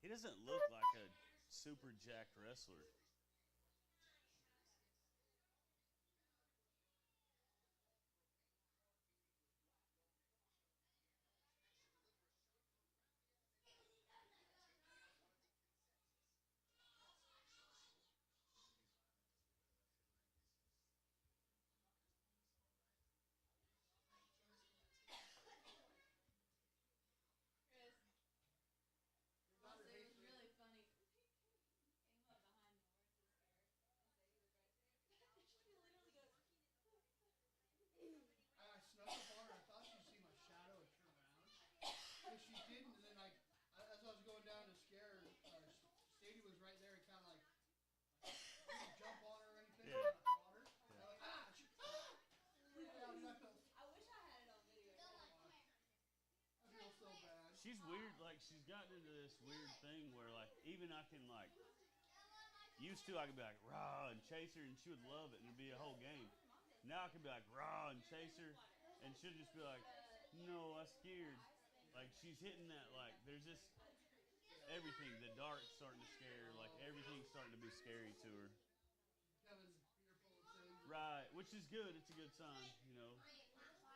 He doesn't look like a super jacked wrestler. I snuck up on her. I thought she'd see my shadow and turn around. But she didn't. And then, like, as I was going down to scare her, Sadie was right there and kind of like, didn't jump on her or anything. Yeah. I caught her. And I'm like, ah! She, ah! Freaked out. And I felt, I wish I had it on video. I feel so bad. She's weird. Like, she's gotten into this weird thing where, like, even I can, like, used to I could be like, raw, and chase her, and she would love it, and it'd be a whole game. Now I can be like, raw, and chase her, and she'll just be like, no, I'm scared. Like, she's hitting that, like, there's this, everything, the dark's starting to scare her, like, everything's starting to be scary to her. Becoming fearful of things. Right, which is good. It's a good sign, you know.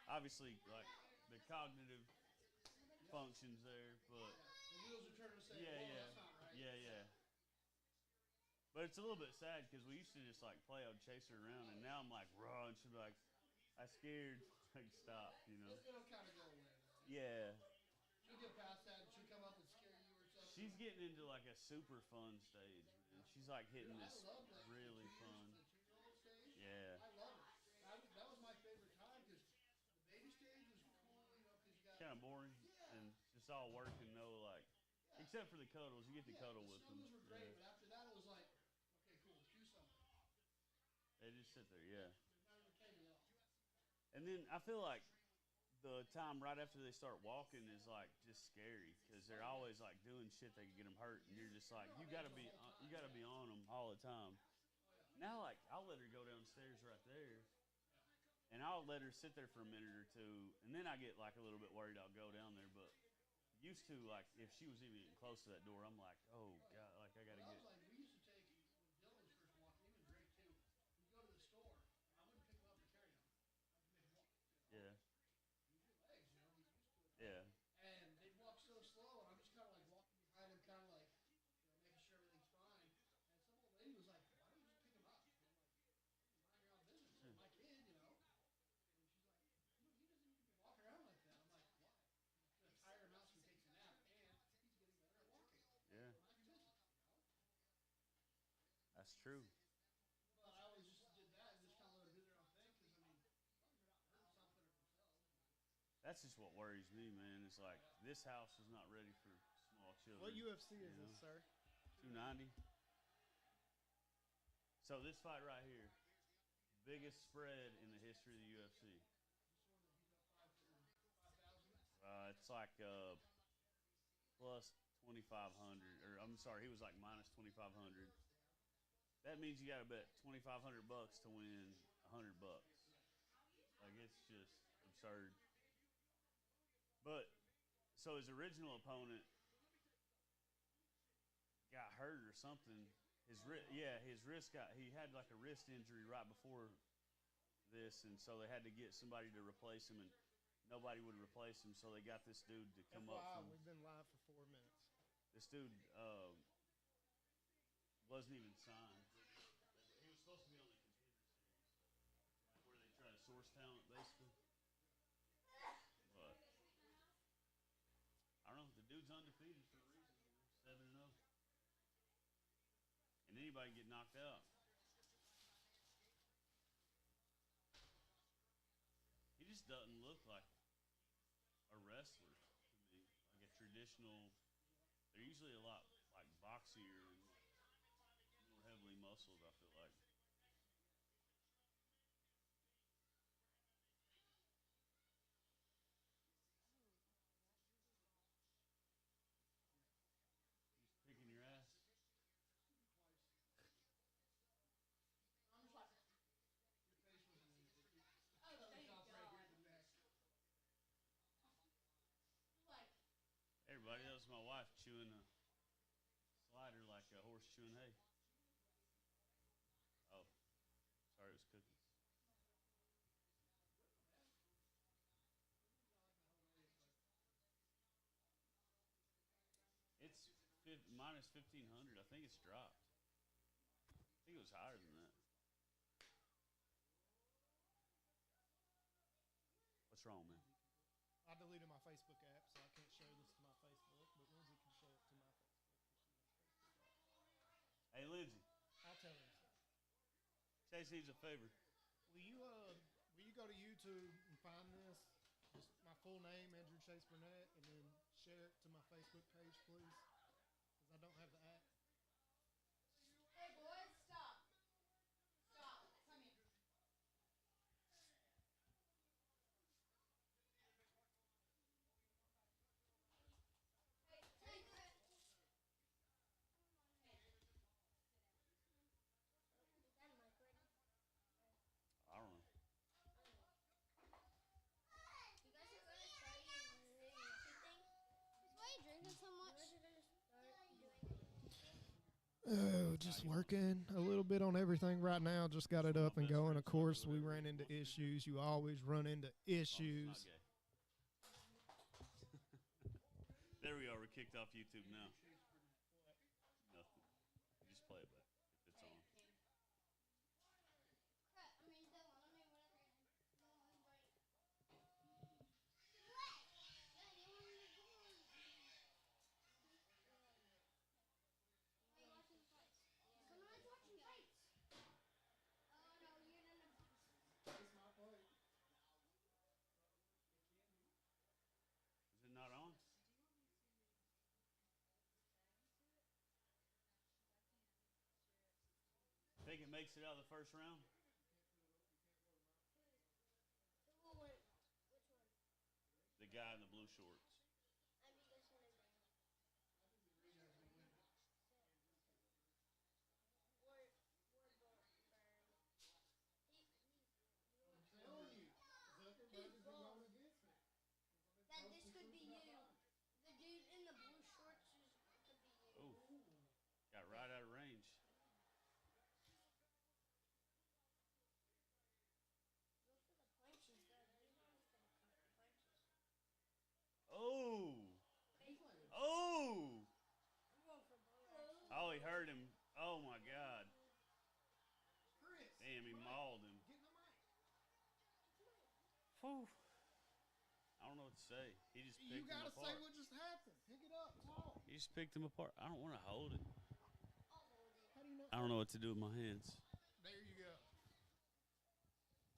Obviously, like, the cognitive functions there, but The wheels are turning to say, yeah, whoa, yeah, that's not right. yeah. But it's a little bit sad because we used to just like play. I'd chase her around, and now I'm like raw, and she'd be like, "I scared." Like stop, you know. It'll kind of go away. Though. Yeah, She'll get past that and she'll come up and scare you or something. she's getting into like a super fun stage, and she's like hitting Dude, this I love that really fun. The 2-year-old stage. Yeah, I love it. That was my favorite time because the baby stage was cool, you know, because you got kind of boring, Yeah. and just all work and no like, Yeah. except for the cuddles. You get to cuddle the with them. snuggles were great, Yeah. but after that it was like, okay, cool, let's do something. They just sit there, yeah. They're not entertaining at all. And then I feel like the time right after they start walking is like just scary because they're always like doing shit that could get them hurt, and you're just like you gotta be on them all the time. Now like I'll let her go downstairs right there, and I'll let her sit there for a minute or two, and then I get like a little bit worried I'll go down there, but used to like if she was even getting close to that door, I'm like oh god, like I gotta But I get was like, we used to take, when Dylan was first walking, even Drake too, we'd go to the store, and I wouldn't pick him up and carry him. I'd make him walk. yeah Use your legs, you know, he's used to it. yeah And they'd walk so slow, and I'm just kind of like walking behind him, kind of like, you know, making sure everything's fine. And some old lady was like, why don't you just pick him up? And I'm like, mind your own business. It's my kid, you know. And she's like, he doesn't need to be walking around like that. I'm like, why? It's going to tire him out so he takes a nap, and he's getting better at walking. yeah Mind your business, you know. that's true. But I always just did that and just kind of let her do their own thing, because, I mean, as long as they're not hurting something or themselves. That's just what worries me, man. It's like this house is not ready for small children. What UFC is you know? this, sir? 290. So this fight right here, biggest spread in the history of the UFC. This one that he's up 5,000. It's like plus 2,500, or I'm sorry, he was like minus 2,500. That means you got to bet 2,500 bucks to win 100 bucks. Like it's just absurd. But so his original opponent got hurt or something. His wrist got. He had like a wrist injury right before this, and so they had to get somebody to replace him, and nobody would replace him. So they got this dude to come up FYI, from. we've been live for 4 minutes. This dude wasn't even signed. He was supposed to be on the contender series, where they try to source talent, basically. But I don't know. The dude's undefeated for a reason. 7-0, and anybody can get knocked out. He just doesn't look like a wrestler to me, like a traditional. They're usually a lot like boxier and more heavily muscled, I feel like. He's picking your ass. I'm just like, your face was in it. I thought it was right here in the neck. Like, Everybody, that was my wife chewing a chewing hay. Oh, sorry, it was cookies. It's minus 1,500. I think it's dropped. I think it was higher than that. What's wrong, man? I deleted my Facebook app, so I can't share this to my Facebook, but Lindsay can show it to my Facebook because she has Facebook. Hey, Lindsay. I'll tell her. Chase needs a favor. Will you go to YouTube and find this? Just my full name, Andrew Chase Burnett, and then share it to my Facebook page, please? Because I don't have the app. Hey, boys, stop. Stop. Come here. Hey, take it. I don't know. You guys are going to start your new YouTube thing? Why are you drinking so much? You guys are going to start doing Oh, just working a little bit on everything right now. Just got it up and going. Of course, we ran into issues. You always run into issues. There we are. We're kicked off YouTube now. Nothing. You just play it back if it's on. crap. I mean, Dylan, I mean, whatever. No, I'm right. Yeah, you want me to go on? Why are you watching fights? Someone's watching fights. Oh, no, you're not. It's my plate. Is it not on? Think it makes it out of the first round? Who won? Which one? The guy in the blue shorts. I beat this one again. We're both burned. I'm telling you, Zuckerberg is going against me. That this could be you. The dude in the blue shorts could be you. Oh, got right out of range. Go for the punches, though. You want for the punches. Oh! Oh! I'm going for both. Oh, he hurt him. Oh my God. Chris. Damn, he mauled him. Get in the mic. Whew. I don't know what to say. He just picked You him gotta apart. say what just happened. Pick it up. Talk. He just picked him apart. I don't want to hold it. I'll hold it. How do you know? I don't know what to do with my hands. There you go.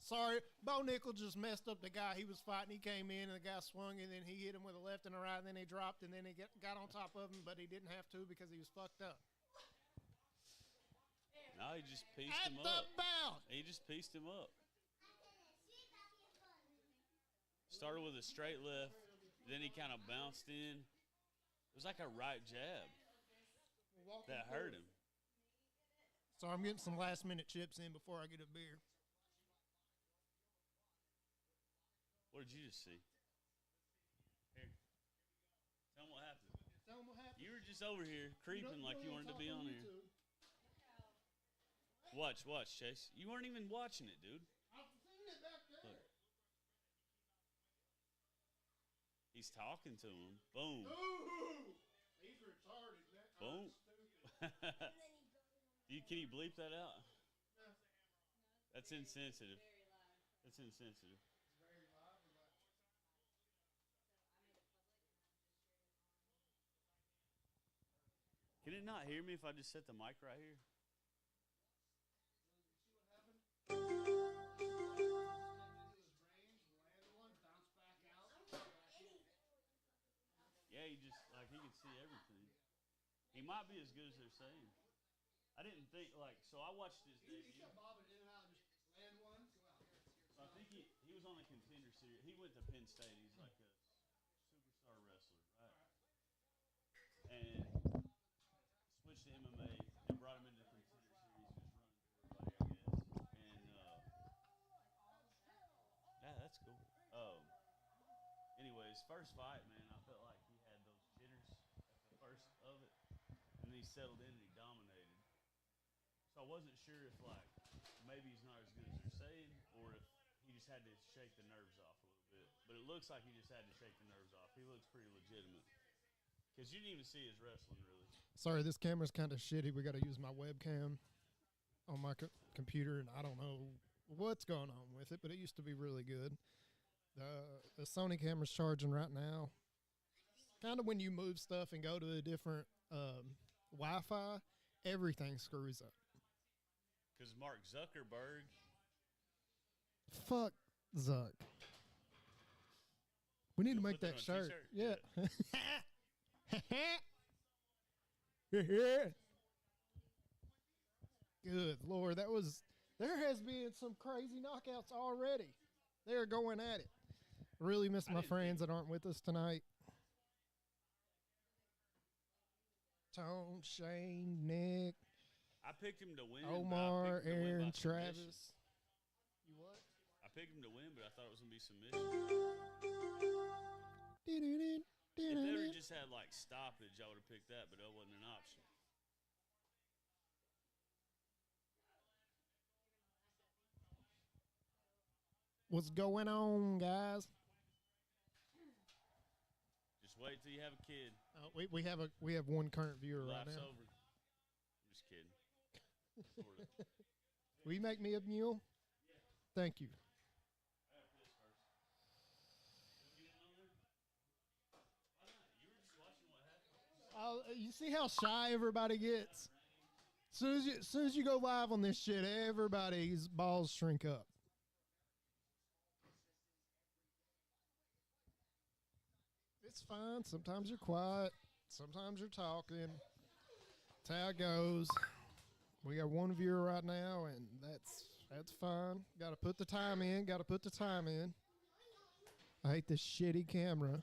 Sorry, Bo Nickel just messed up the guy he was fighting. He came in and the guy swung and then he hit him with a left and a right and then he dropped and then he got on top of him, but he didn't have to because he was fucked up. No, he just pieced At him the up. bout. He just pieced him up. Started with a straight left, then he kind of bounced in. It was like a right jab that hurt him. So I'm getting some last minute chips in before I get a beer. What did you just see? Here. Tell him what happened. Tell them what happened. You were just over here creeping like you wanted to be on here. Watch, Chase. You weren't even watching it, dude. I've seen it back there. Look. He's talking to him. Boom. Ooh, he's retarded. Boom. Can you bleep that out? That's insensitive. That's insensitive. Can it not hear me if I just set the mic right here? Yeah, he just like he can see everything. He might be as good as they're saying. I didn't think so. I watched his debut. He kept bobbing in and out and just land one, go out. So I think he was on the Contender Series. He went to Penn State. He's like a superstar wrestler, right? And switched to MMA and brought him into the Contender Series. He was running for everybody, I guess. And yeah, that's cool. Anyways, first fight, man, I felt like he had those jitters at the first of it, and then he settled in and he dominated. So I wasn't sure if like maybe he's not as good as they're saying, or if he just had to shake the nerves off a little bit. But it looks like he just had to shake the nerves off. He looks pretty legitimate. Because you didn't even see his wrestling, really. Sorry, this camera's kind of shitty. We got to use my webcam on my computer, and I don't know what's going on with it, but it used to be really good. The Sony camera's charging right now. Kind of when you move stuff and go to a different Wi-Fi, everything screws up. Because Mark Zuckerberg. Fuck Zuck. We need to make that on a shirt. t-shirt? Yeah. Good Lord, there has been some crazy knockouts already. They're going at it. Really miss my friends that aren't with us tonight. Tone, Shane, Nick, I picked him to win. Omar, but I picked him to win Aaron, by submission. Travis. You what? I picked him to win, but I thought it was going to be submission. If they would have just had like stoppage, I would have picked that, but that wasn't an option. What's going on, guys? Just wait till you have a kid. We have one current viewer right Life's now. over. I'm just kidding. Sort of. Will you make me a mule? Thank you. I got this first. You get in on there? Why not? You were just watching what happened. Oh, you see how shy everybody gets? Soon as you go live on this shit, everybody's balls shrink up. It's fine. Sometimes you're quiet. Sometimes you're talking. That's how it goes. We got one viewer right now, and that's fine. Got to put the time in. I hate this shitty camera.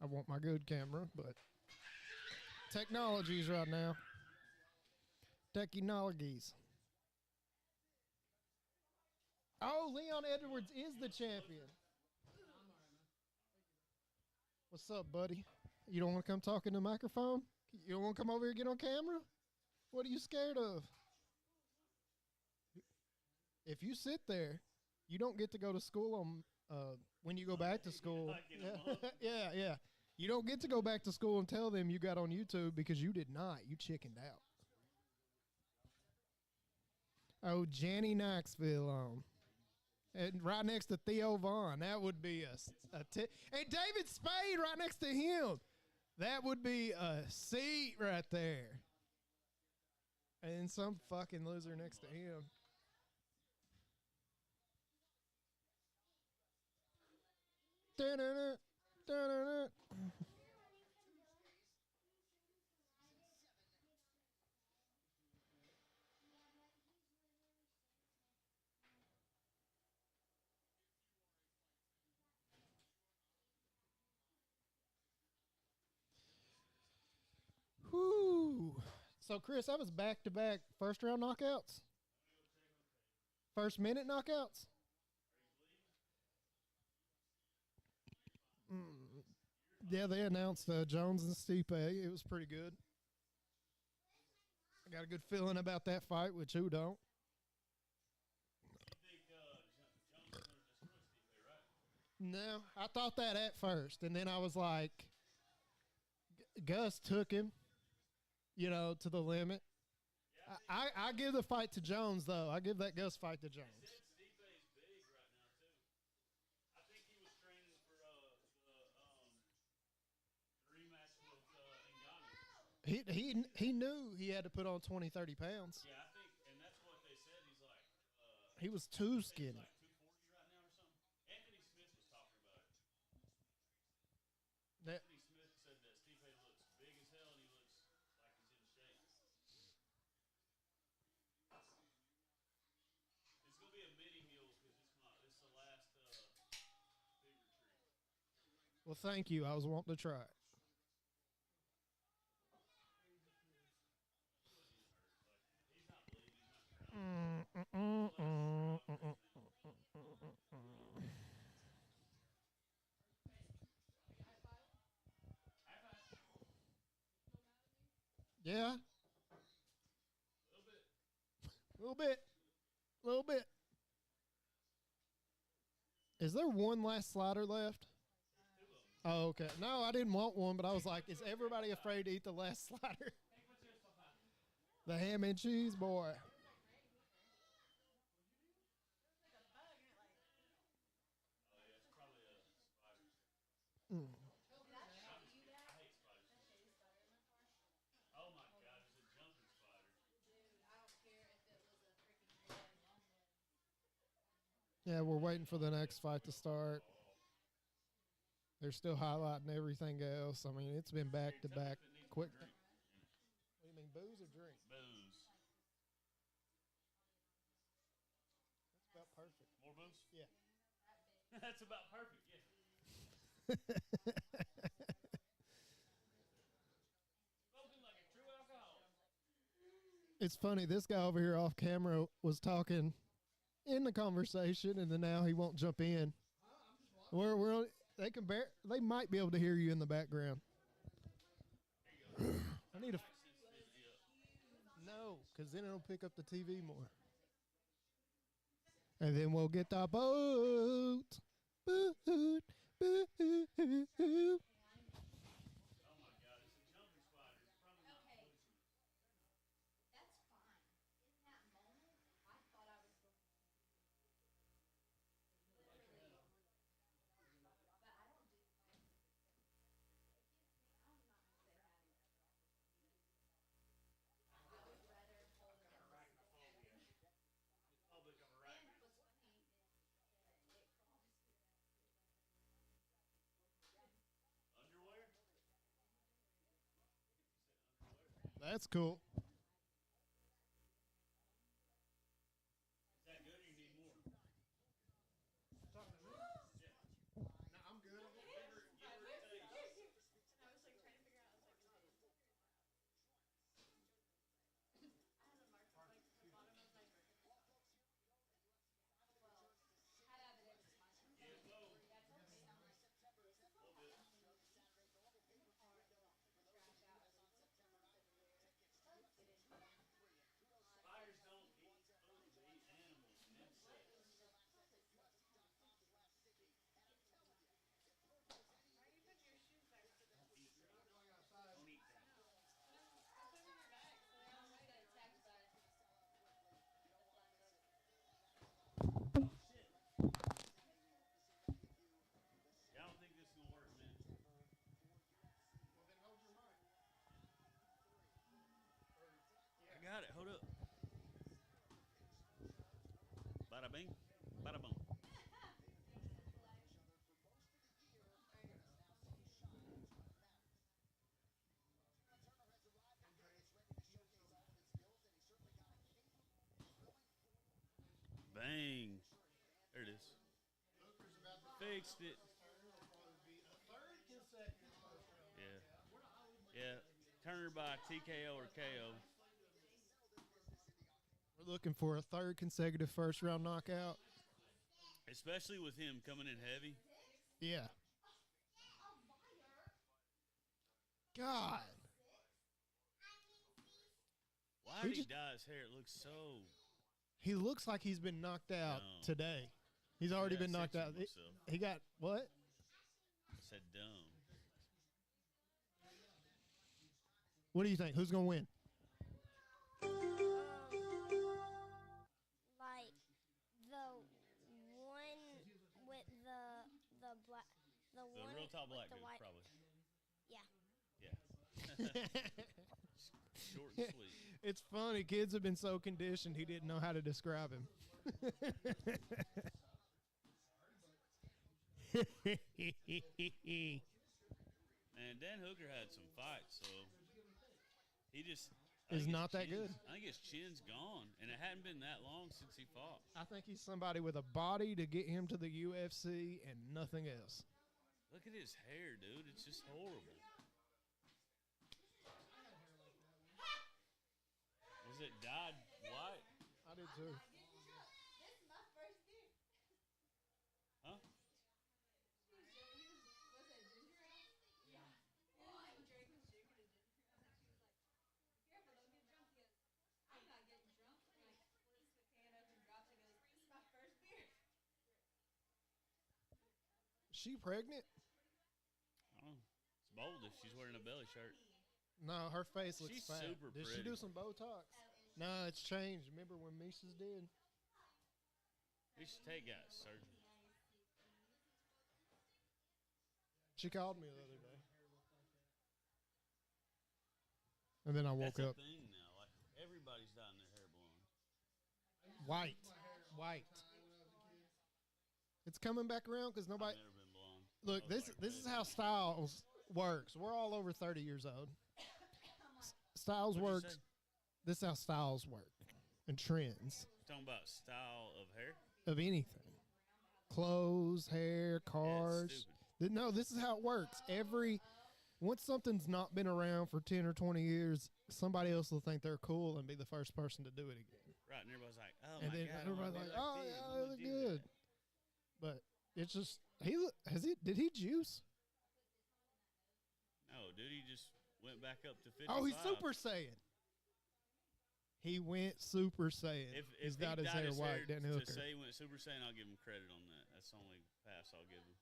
I want my good camera, but technologies right now. Technologies. Oh, Leon Edwards is the champion. What's up, buddy? You don't want to come talk in the microphone? You don't want to come over here and get on camera? What are you scared of? If you sit there, you don't get to go to school on when you go back to school. Yeah. You don't get to go back to school and tell them you got on YouTube because you did not. You chickened out. Oh, Janny Knoxville on. And right next to Theo Vaughn. That would be and David Spade right next to him. That would be a seat right there. And some fucking loser next to him. Da-da-da, da-da-da. Whoo. So, Chris, I was back-to-back first-round knockouts? First-minute knockouts? Yeah, they announced Jones and Stipe. It was pretty good. I got a good feeling about that fight, which who don't? You think Jones is going to destroy Stipe, right? No, I thought that at first, and then I was like, Gus took him, to the limit. I give the fight to Jones, though. I give that Gus fight to Jones. Stipe's big right now, too. I think he was training for the rematch with Ngannou. He knew he had to put on 20, 30 pounds. Yeah, I think, and that's what they said. He's like, He was too he's skinny. like 240 right now or something. Anthony Smith was talking about it. That, Anthony Smith said that Stipe looks big as hell and he looks like he's in shape. It's gonna be a mini mule because it's the last big retreat. well, thank you. I was wanting to try it. He's not bleeding. He's not crying. Yeah. A little bit. little bit. A little bit. Is there one last slider left? Oh, okay. No, I didn't want one, but I was like, is everybody afraid to eat the last slider? The ham and cheese, boy. Mm. Oh my God, it's a jumping spider. Yeah, we're waiting for the next fight to start. They're still highlighting everything else. I mean, it's been back to back quick. What do you mean, booze or drink? Booze. That's about perfect. More booze? Yeah. That's about perfect, yeah. Spoken like a true alcoholic. It's funny. This guy over here off camera was talking in the conversation, and then now he won't jump in. We're they might be able to hear you in the background. I need a no, because then it'll pick up the TV more. And then we'll get the boat. Boot, boot. Oh my God, it's a jumping spider. It's probably not poison. That's fine. In that moment, I thought I was going to literally, but I don't do. I'm not gonna say that. I would rather hold it in this. Public of And arachnids. what's funny is that it costs Underwear? That's cool. Is that good or you need more? No, I'm good. had I been able to find it. That's okay. Spiders don't eat food, they eat animals and insects. Don't eat things. Yeah, I don't think this is gonna work, man. I got it. Hold up. Bada bing, bada boom. Bang. There it is. Fixed it. Yeah. Yeah. Turner by TKO or KO. We're looking for a third consecutive first round knockout. Especially with him coming in heavy. Yeah. God. Why He did he just- dye his hair? It looks so. He looks like he's been knocked out No. today. He's already Yeah, been knocked out. censored myself. He got what? Said dumb. What do you think? Who's gonna win? Like the one with the black the The one real top with black the dude, white. probably. Yeah. Yeah. Short and sweet. It's funny. Kids have been so conditioned he didn't know how to describe him. And Dan Hooker had some fights, so he just I Is think his not that chin's- good. I think his chin's gone, and it hadn't been that long since he fought. I think he's somebody with a body to get him to the UFC and nothing else. Look at his hair, dude. It's just horrible. Was it dyed white? I did too. This is my first beer. Huh? Was it ginger ale? Yeah. He drank his sugar to ginger ale. She was like, careful, don't get drunk. He goes, I'm not getting drunk. I'm like, she pregnant? I don't know. It's bold if she's wearing a belly shirt. No, her face looks She's fat. super Did she pretty. do some Botox? No, it's changed. Remember when Mises did? Misha Tate got surgery. She called me the other day. And then I woke That's up. a thing now. Like everybody's dyeing their hair blonde. White. It's coming back around because nobody. I've never been blonde. Look, I was this like is red. how Styles works. We're all over 30 years old. Styles What'd you works. say? This is how styles work and trends Talking about style of hair. of anything. Clothes, hair, Yeah, cars. it's stupid. No, this is how it works. Once something's not been around for 10 or 20 years, somebody else will think they're cool and be the first person to do it again. Right, and everybody's like, "Oh And my then god!" I wanna everybody's be like, like "Oh them. yeah, I'm they gonna look do good." that. But it's just did he juice? No, dude, he just went back up to 55. Oh, he's Super Saiyan. He went Super Saiyan. If He's he got his dyed hair white, Dan to Hooker. say he went Super Saiyan, I'll give him credit on that. That's the only pass I'll give him.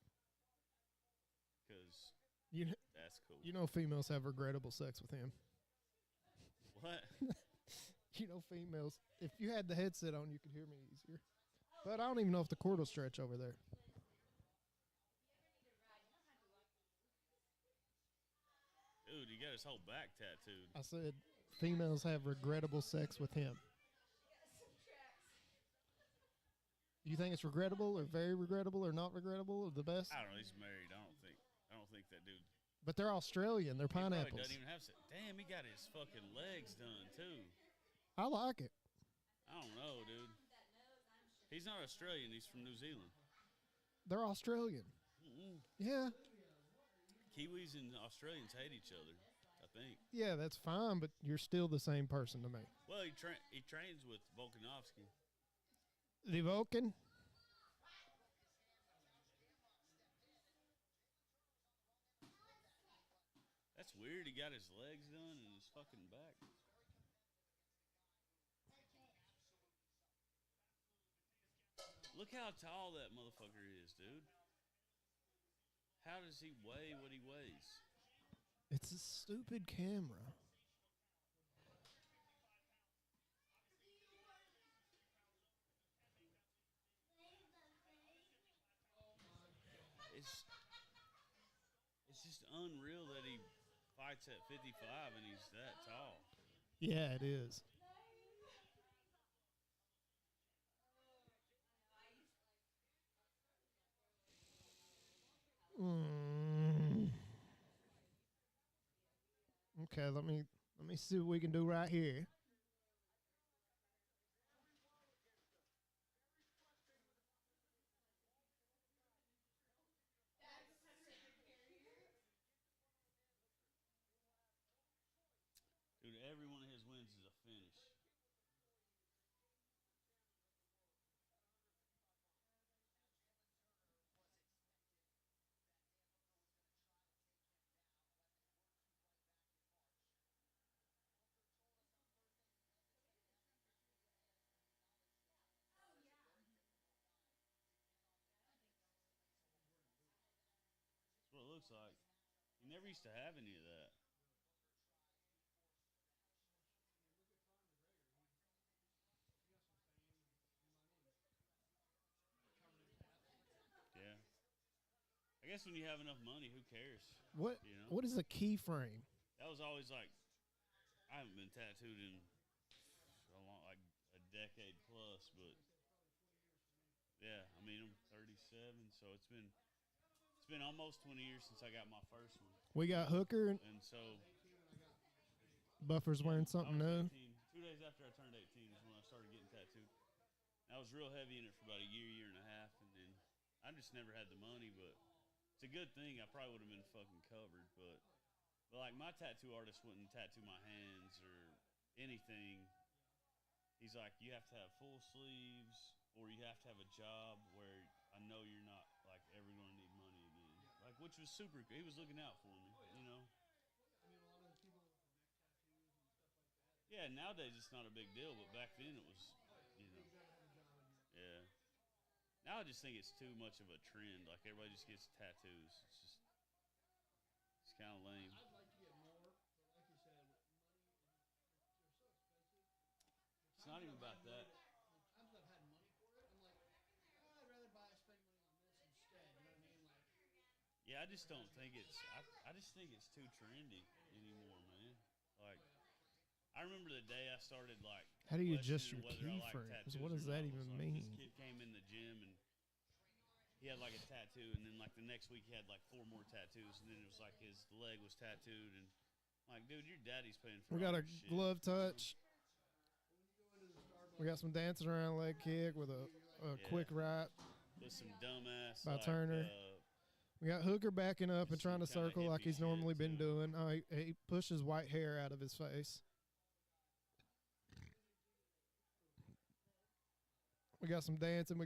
Because You know, that's cool. you know, females have regrettable sex with him. What? You know, females. If you had the headset on, you could hear me easier. But I don't even know if the cord will stretch over there. Dude, he got his whole back tattooed. I said females have regrettable sex with him. You think it's regrettable or very regrettable or not regrettable or the best? I don't know. He's married. I don't think that dude. But they're Australian. They're He probably pineapples. doesn't even have. Damn, he got his fucking legs done too. I like it. I don't know, dude. He's not Australian. He's from New Zealand. They're Australian. Mm-mm. Yeah. Kiwis and Australians hate each other, I think. Yeah, that's fine, but you're still the same person to me. Well, he trains with Volkanovski. The Vulcan? That's weird. He got his legs done and his fucking back. Look how tall that motherfucker is, dude. How does he weigh what he weighs? It's a stupid camera. It's just unreal that he fights at 55 and he's that tall. Yeah, it is. Okay, let me see what we can do right here. Dude, every one of his wins is a finish. That's what it looks like. He never used to have any of that. Yeah. I guess when you have enough money, who cares? What You know? what is a keyframe? That was always like, I haven't been tattooed in a long, like a decade plus, but yeah, I mean I'm 37, so it's been almost 20 years since I got my first one, We got Hooker and and so Buffer's wearing I something was new. 18, 2 days after I turned 18 is when I started getting tattooed. I was real heavy in it for about a year and a half, and then I just never had the money, but it's a good thing. I probably would have been fucking covered, but like my tattoo artist wouldn't tattoo my hands or anything. He's like, you have to have full sleeves or you have to have a job where I know you're not like ever going to need money again. Like, which was super. He was looking out for me, you know. Yeah, nowadays it's not a big deal, but back then it was, you know. Yeah. Now I just think it's too much of a trend. Like everybody just gets tattoos. It's kind of lame. I'd like to get more, but like you said, money, they're so expensive. It's not even about that. The times I've had money for it, I'm like, I'd rather spend money on this instead. You know what I mean? Like, Yeah, I just don't think it's. I just think it's too trendy anymore, man. Like, I remember the day I started like. How do you adjust your questioning whether I keyframes? like tattoos What does or that not. even Like, mean? This kid came in the gym and he had like a tattoo, and then like the next week he had like 4 more tattoos, and then it was like his leg was tattooed, and I'm like, dude, your daddy's paying for. We got all a your shit. glove touch. We got some dancing around leg kick with a quick right With some dumbass by like, Turner. We got Hooker backing up and some trying to kinda circle like hippie he's normally shit, been too. doing. He pushes white hair out of his face. We got some dancing,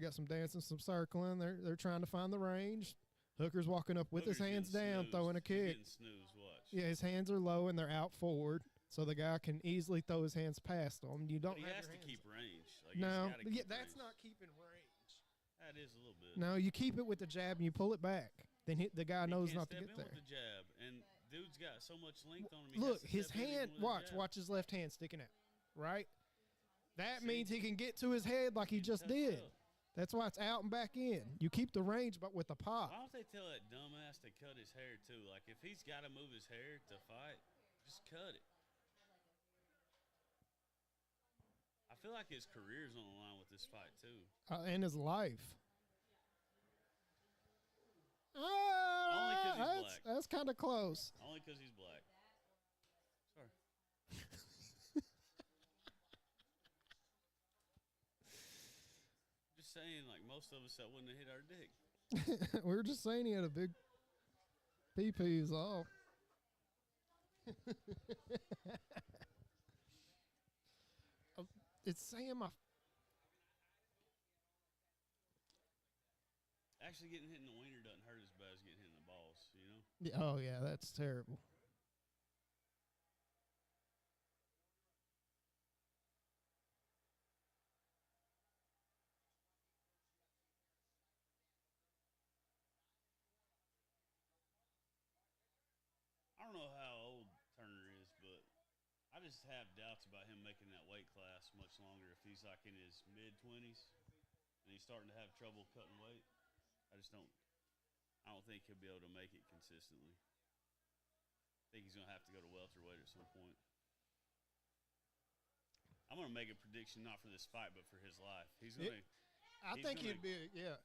some circling. They're trying to find the range. Hooker's walking up with his Hooker's hands getting down, snoozed. throwing a He's kick. getting snoozed, watch. Yeah, his hands are low and they're out forward, so the guy can easily throw his hands past them. You don't But he have has your to hands keep range. Like, No, he's gotta keep that's range. not keeping range. That is a little bit. No, you keep it with the jab and you pull it back. Then the guy He knows can't not to step get in there. with the jab, and dude's got so much length on him. He Look, has to his step in even hand. with a jab. Watch his left hand sticking out. Right. That See? means he can get to his head like he Getting just touched did. up. That's why it's out and back in. You keep the range, but with the pop. Why don't they tell that dumbass to cut his hair too? Like if he's got to move his hair to fight, just cut it. I feel like his career's on the line with this fight too. And his life. Only 'cause he's black. That's kind of close. Only because he's black. Sorry. Just saying, like most of us that wouldn't have hit our dick. We were just saying he had a big pee-pees off. It's saying my. Actually, getting hit in the wiener doesn't hurt as bad as getting hit in the balls, you know? Oh, yeah, that's terrible. I don't know how old Turner is, but I just have doubts about him making that weight class much longer if he's like in his mid-20s and he's starting to have trouble cutting weight. I don't think he'll be able to make it consistently. I think he's going to have to go to welterweight at some point. I'm going to make a prediction not for this fight, but for his life. He's going to I think he'd be,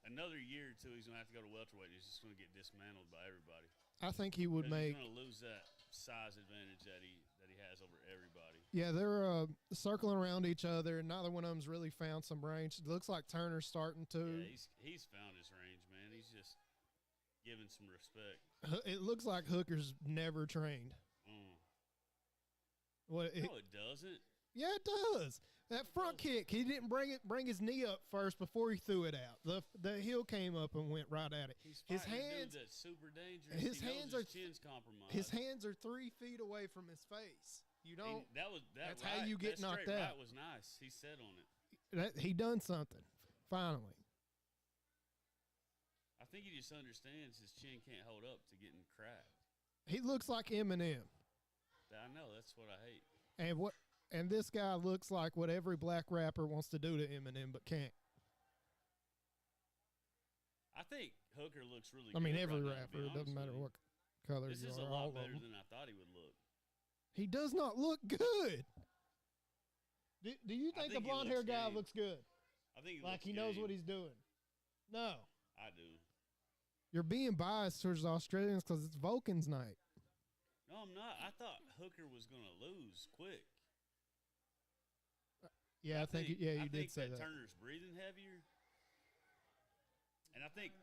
another year or two. He's going to have to go to welterweight. He's just going to get dismantled by everybody. I think he would 'Cause make. He's going to lose that size advantage that he has over everybody. Yeah, they're circling around each other, and neither one of them's really found some range. It looks like Turner's starting to. Yeah, he's found his range, man. He's just giving some respect. It looks like Hooker's never trained. No, it doesn't. Yeah, it does. That front kick, he didn't bring his knee up first before he threw it out. The heel came up and went right at it. He's His fighting a dude hands, that's super dangerous. his He hands knows are his chin's compromised. his hands are 3 feet away from his face. You don't. That's how you get knocked out. That was nice. He sat on it. He done something. Finally. I think he just understands his chin can't hold up to getting cracked. He looks like Eminem. I know. That's what I hate. And this guy looks like what every black rapper wants to do to Eminem but can't. I think Hooker looks really good. I mean, every right now, to be rapper. It doesn't honest matter with what color This you is are. a All lot of better them. than I thought he would look. He does not look good. Do you think the think he blonde hair looks guy game. looks good? I think Like he knows what he's doing? No. I do. You're being biased towards the Australians because it's Vulcan's night. No, I'm not. I thought Hooker was going to lose quick. Yeah, I think you did say that. Turner's breathing heavier. And I think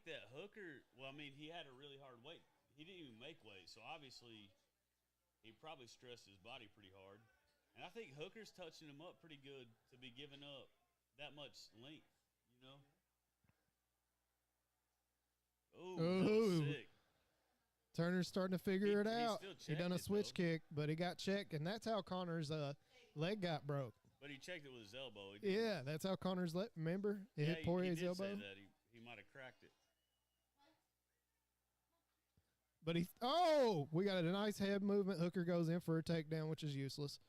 that Hooker, well, I mean, he had a really hard weight. He didn't even make weight, so obviously he probably stressed his body pretty hard. And I think Hooker's touching him up pretty good to be giving up that much length, you know? Ooh, that was sick. Turner's starting to figure it He out. still He done a checked it, switch though. kick, but he got checked, and that's how Connor's leg got broke. But But he checked it with his elbow. He didn't- Yeah, that's how Connor's remember? It yeah, hit Poirier's he did elbow. say that. He might have cracked it. But we got a nice head movement. Hooker goes in for a takedown, which is useless.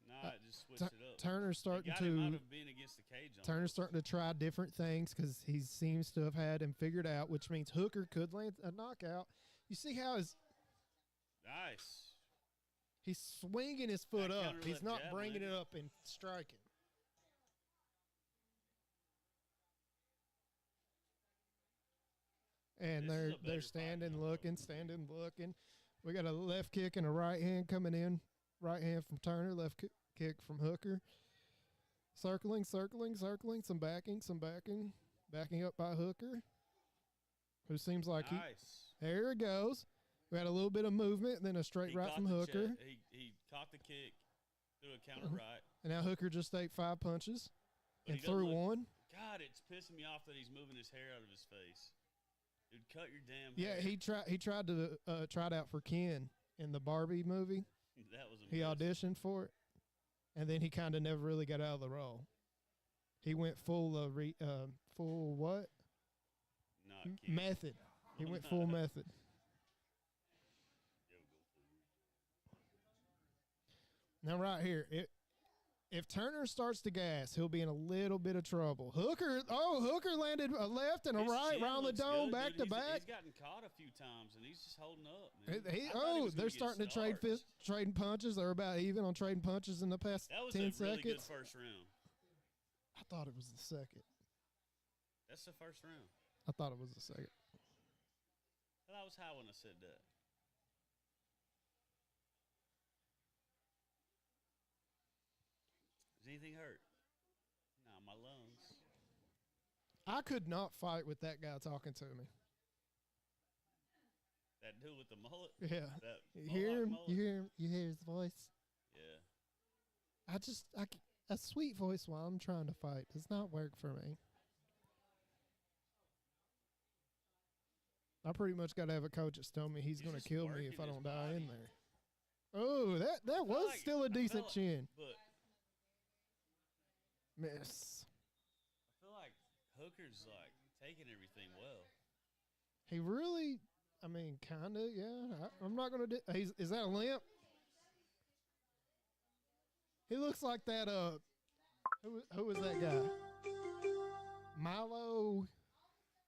Nah, it just switched it up. Turner's It starting got him out to of being against the cage. Turner's starting to try different things because he seems to have had him figured out, which means Hooker could land a knockout. You see how Nice. he's swinging his foot Back up. counter He's left not jab, bringing man. it up and striking. And This is a they're better standing, fight, looking. We got a left kick and a right hand coming in. Right hand from Turner, left kick from Hooker. Circling. Some backing. Backing up by Hooker, who seems like Nice. there it goes. We had a little bit of movement, then a straight He right caught from the Hooker. He caught the kick, threw a counter right. And now Hooker just ate 5 punches But and he doesn't threw look- one. God, it's pissing me off that he's moving his hair out of his face. Dude, cut your damn Yeah, hair. he tried to try it out for Ken in the Barbie movie. That was a He miss. auditioned for it, and then he kind of never really got out of the role. He went full full what? Not Ken. Method. He went full method. Now right here, if Turner starts to gas, he'll be in a little bit of trouble. Hooker landed a left and a His right chin around the looks dome, good, back dude. to He's back. gotten caught a few times, and he's just holding up, man. I thought he They're was gonna get starting to starched. trading punches. They're about even on trading punches in the past That was 10 a really good seconds. first round. I thought it was the second. That's the first round. I thought it was the second. And I was high when I said that. Does anything hurt? Nah, my lungs. I could not fight with that guy talking to me. That dude with the mullet. Yeah. That You hear him? mullet. You hear his voice? Yeah. A sweet voice while I'm trying to fight does not work for me. I pretty much got to have a coach that's telling me he's going to just kill me working if I his don't die in body. there. Oh, that was like- still a I feel decent like- chin. But Miss. I feel like Hooker's like taking everything well. He really, I mean, kind of, yeah. I'm not going to do. Is that a limp? He looks like that, who was that guy? Milo.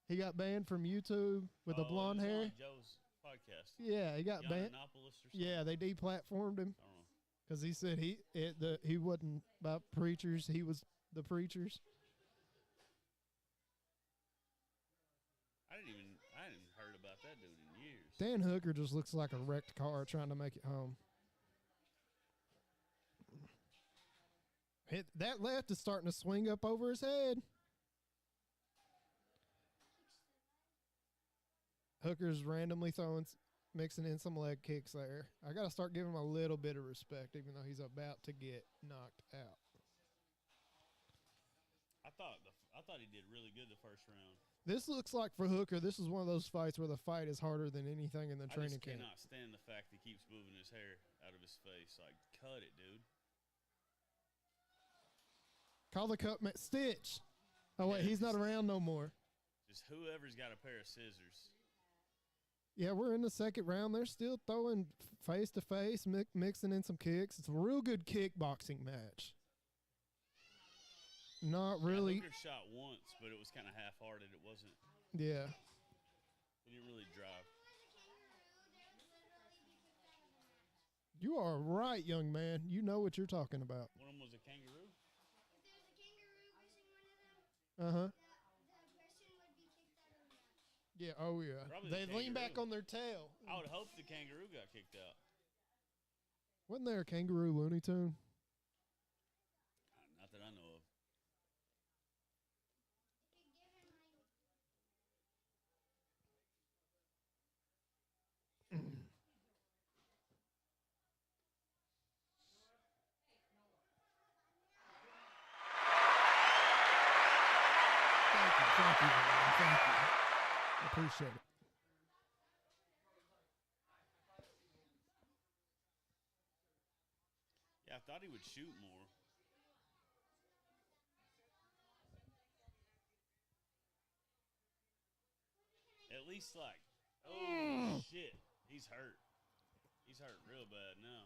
He got banned from YouTube with the Oh, blonde it was hair. on Joe's podcast. Yeah, he got banned. Yiannopoulos or something. Yeah, they deplatformed him I don't know. because he said he wasn't about preachers. He was the preachers. I hadn't heard about that dude in years. Dan Hooker just looks like a wrecked car trying to make it home. That left is starting to swing up over his head. Hooker's randomly mixing in some leg kicks there. I got to start giving him a little bit of respect, even though he's about to get knocked out. I thought he did really good the first round. This looks like for Hooker, this is one of those fights where the fight is harder than anything in the I training just camp. cannot stand the fact he keeps moving his hair out of his face. Like, cut it, dude. Call the cut Stitch. Oh, wait, Yeah, he's not just- around no more. Just whoever's got a pair of scissors. Yeah, we're in the second round. They're still throwing face to face, mixing in some kicks. It's a real good kickboxing match. Not really. Yeah, Hooker shot once, but it was kind of half-hearted. It wasn't. Yeah. He didn't really drive. You are right, young man. You know what you're talking about. One of them was a kangaroo. If there was a kangaroo missing one of them, Uh-huh. the person would be kicked out of the match. Yeah, oh yeah. Probably the They lean back kangaroo. on their tail. I would hope the kangaroo got kicked out. Wasn't there a kangaroo Looney Tune? Not that I know of. You could give him like Thank you, man. Thank you. I appreciate it. Yeah, I thought he would shoot more. least like, oh shit, he's hurt. He's hurt real bad now.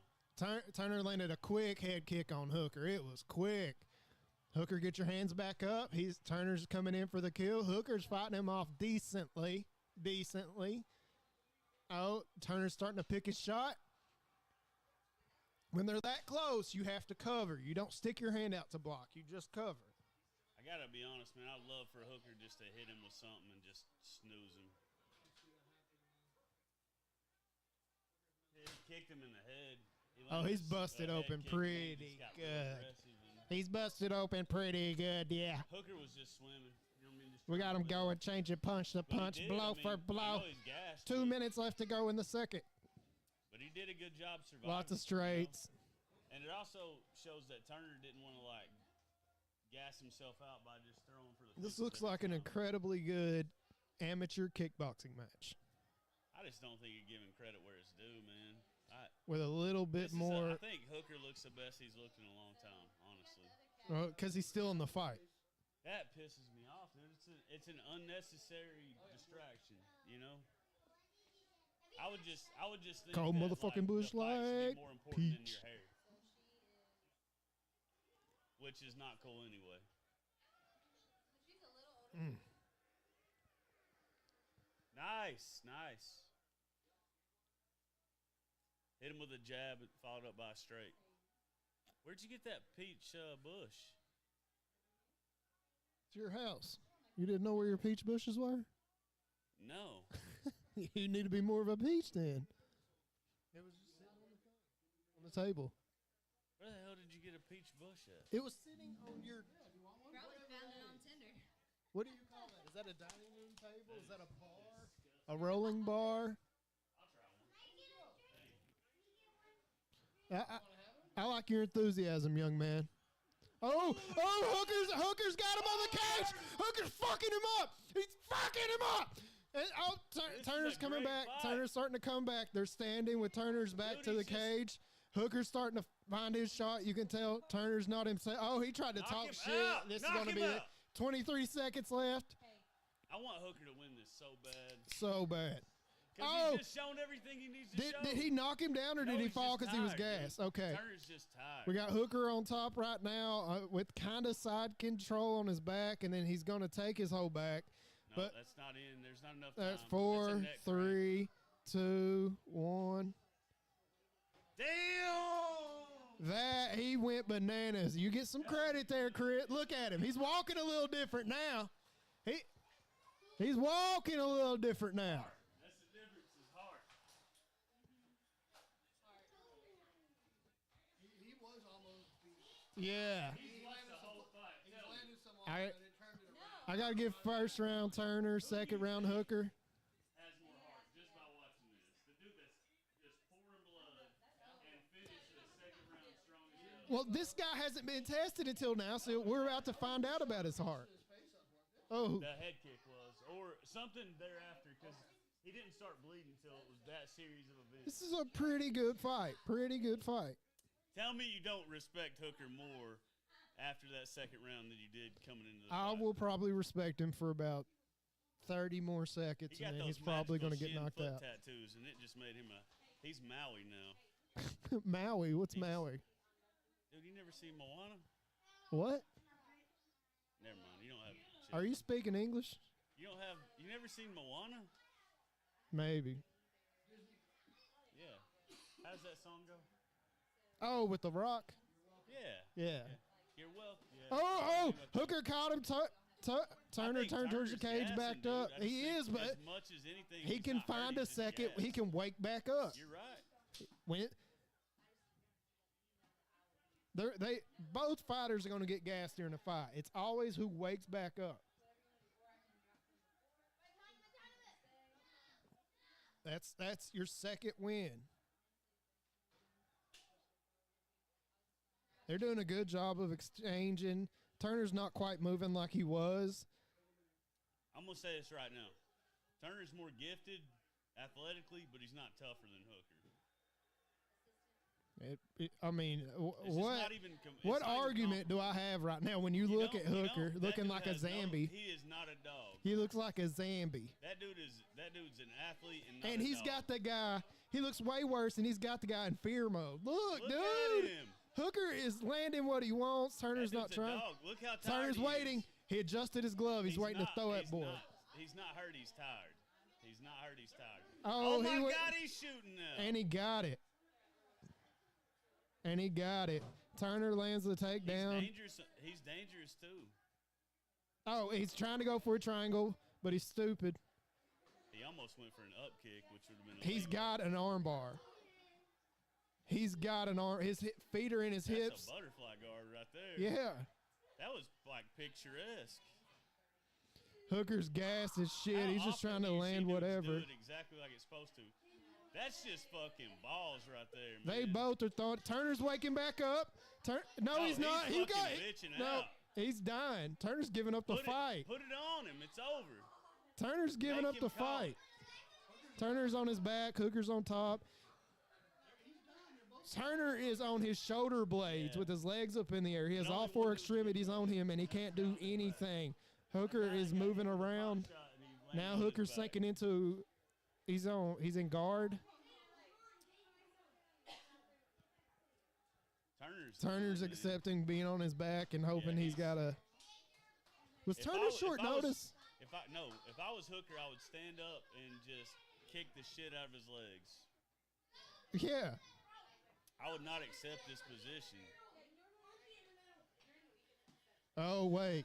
Turner landed a quick head kick on Hooker. It was quick. Hooker, get your hands back up. Turner's coming in for the kill. Hooker's fighting him off decently. Oh, Turner's starting to pick his shot. When they're that close, you have to cover. You don't stick your hand out to block. You just cover. I got to be honest, man. I'd love for Hooker just to hit him with something and just snooze him. He kicked him in the head. He's busted open pretty good. He's busted open pretty good, yeah. Hooker was just swimming. You know what I mean? We got him going, changing punch to punch, blow for blow. 2 minutes left to go in the second. But he did a good job surviving. Lots of straights. You know? And it also shows that Turner didn't want to, like, gas himself out by just throwing for the This looks like an incredibly good amateur kickboxing match. I just don't think you're giving credit where it's due, man. With a little bit more. I think Hooker looks the best he's looked in a long time, honestly. Because he's still in the fight. That pisses me off, dude. It's an unnecessary distraction, you know? I would just think Cold that, motherfucking like, bush the fight should light. be more important than Peach. your hair. Which is not cool anyway. She's a little older. Nice. Hit him with a jab, followed up by a straight. Where'd you get that peach bush? It's your house. You didn't know where your peach bushes were? No. You need to be more of a peach then. It was just sitting on the table. Where the hell did you get a peach bush at? It was sitting on your. Probably found it on Tinder. What do you call that? Is that a dining room table? Is that a bar? A rolling bar? I like your enthusiasm, young man. Oh, Hooker's got him on the cage. Hooker's fucking him up. He's fucking him up. And, Turner's coming back. Fight. Turner's starting to come back. They're standing with Turner's back to the cage. Hooker's starting to find his shot. You can tell Turner's not himself. Oh, he tried to talk shit. Out. This is going to be it. 23 seconds left. I want Hooker to win this so bad. So bad. Because he's just shown everything he needs to show. Did he knock him down or did he he's fall just because he was tired, gassed? dude. Okay. Turner's just tired. We got Hooker on top right now with kind of side control on his back, and then he's going to take his whole back. No, but that's not in. There's not enough time. That's 4, 3, 2, 1. Damn! He went bananas. You get some credit there, Crit. Look at him. He's walking a little different now. He's walking a little different now. That's the difference. His heart. He was almost beat. Yeah. He wants the whole fight. He Tell me. landed some on it, but it turned it around. I got to give first round Turner, second round Hooker. Has more heart just by watching this. The dude that's just pouring blood and finished the second round strong as hell. Well, this guy hasn't been tested until now, so we're about to find out about his heart. Oh. The head kick was, or something thereafter, because he didn't start bleeding until it was that series of events. This is a pretty good fight. Tell me you don't respect Hooker more after that second round than you did coming into the I fight. will probably respect him for about 30 more seconds, He got and then those he's probably going to get magical knocked shin out. foot tattoos, and it just made him he's Maui now. Maui? What's Maui? Dude, you never seen Moana? What? Never mind. You don't have. Are you speaking English? You never seen Moana? Maybe. Yeah. How does that song go? Oh, with The Rock? Yeah. Yeah. You're welcome. Yeah. Oh, Hooker caught him. Turner turned towards the cage, gassing, backed dude. up. I just He think is, but as much as anything, he he's can not hurt, find he's a just second. gassed. He can wake back up. You're right. When they both fighters are going to get gassed during the fight. It's always who wakes back up. That's your second win. They're doing a good job of exchanging. Turner's not quite moving like he was. I'm gonna say this right now. Turner's more gifted athletically, but he's not tougher than Hooker. I mean, It's what just not even what argument do I have right now when you look at Hooker looking like a zombie? He is not a dog. He looks like a zombie. That dude's an athlete and not And a he's dog. got the guy. He looks way worse, and he's got the guy in fear mode. Look, Look dude. at him. Hooker is landing what he wants. Turner's That not dude's a trying. dog. Look how tired Turner's he waiting. Is. He adjusted his glove. He's waiting to throw that boy. He's not hurt. He's tired. He's not hurt. He's tired. Oh, my he went, God, he's shooting now. and he got it. And he got it. Turner lands the takedown. He's dangerous too. Oh, he's trying to go for a triangle, but he's stupid. He almost went for an up kick, which would have been. He's illegal. got an arm bar. He's got an arm. His feet are in his hips. That's a butterfly guard right there. Yeah. That was like picturesque. Hooker's gassed as shit. How He's just often trying to do you see land dudes whatever. Do it exactly like it's supposed to. That's just fucking balls right there, man. They both are throwing. Turner's waking back up. No, he's not. He's He fucking got bitching no. out. He's dying. Turner's giving up the fight. Put it on him. It's over. Turner's giving Make up the him call fight. Turner's on his back. Hooker's on top. Turner is on his shoulder blades with his legs up in the air. He has all four extremities on him, and he can't do anything. Hooker is moving around. Now Hooker's sinking into. He's in guard. Turner's accepting being on his back and hoping he's got a. Was Turner short notice? If I was Hooker, I would stand up and just kick the shit out of his legs. Yeah. I would not accept this position. Oh wait.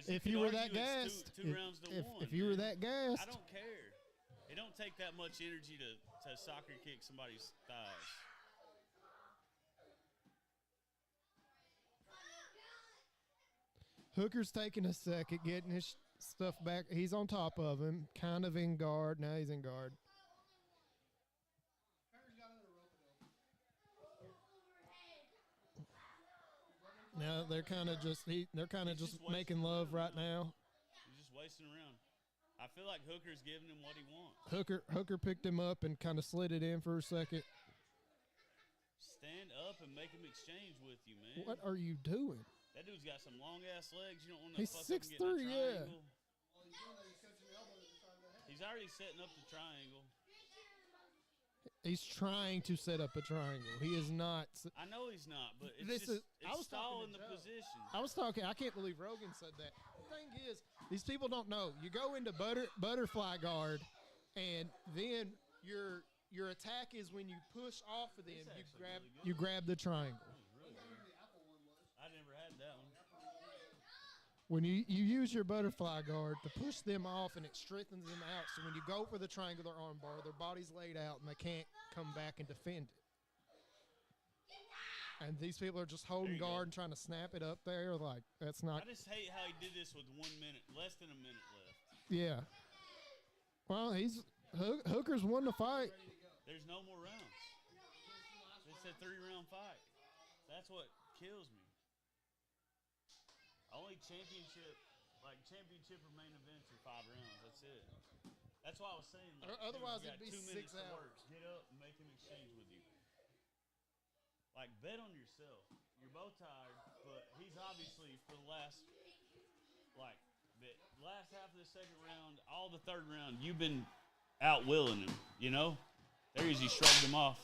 If you were that gassed, two rounds to one, if you were that gassed, I don't care. It don't take that much energy to soccer kick somebody's thighs. Hooker's taking a second, getting his stuff back. He's on top of him, kind of in guard. Now he's in guard. Now they're kind of just making love right now. He's just wasting around. I feel like Hooker's giving him what he wants. Hooker picked him up and kind of slid it in for a second. Stand up and make him exchange with you, man. What are you doing? That dude's got some long ass legs. You don't want to He's fuck up and get in a 6'3", yeah. triangle. He's already setting up the triangle. He's trying to set up a triangle. He is not. I know he's not, but it's stalling the position. I was talking. I can't believe Rogan said that. The thing is, these people don't know. You go into butterfly guard, and then your attack is when you push off of them. You grab the triangle. I never had that one. When you use your butterfly guard to push them off, and it strengthens them out. So when you go for the triangular armbar, their body's laid out, and they can't come back and defend it. And these people are just holding guard and trying to snap it up there. Like, that's not. I just hate how he did this with 1 minute, less than a minute left. Yeah. Well, Hooker's won the fight. There's no more rounds. It's a 3-round fight. That's what kills me. Only championship or main events are 5 rounds. That's it. That's why I was saying. Like, otherwise, dude, it'd be 2 6 minutes to hours. work. Get up and make him exchange with you. Like, bet on yourself. You're both tired, but he's obviously for the last half of the second round, all the third round, you've been outwilling him. You know, there he is. He shrugged him off.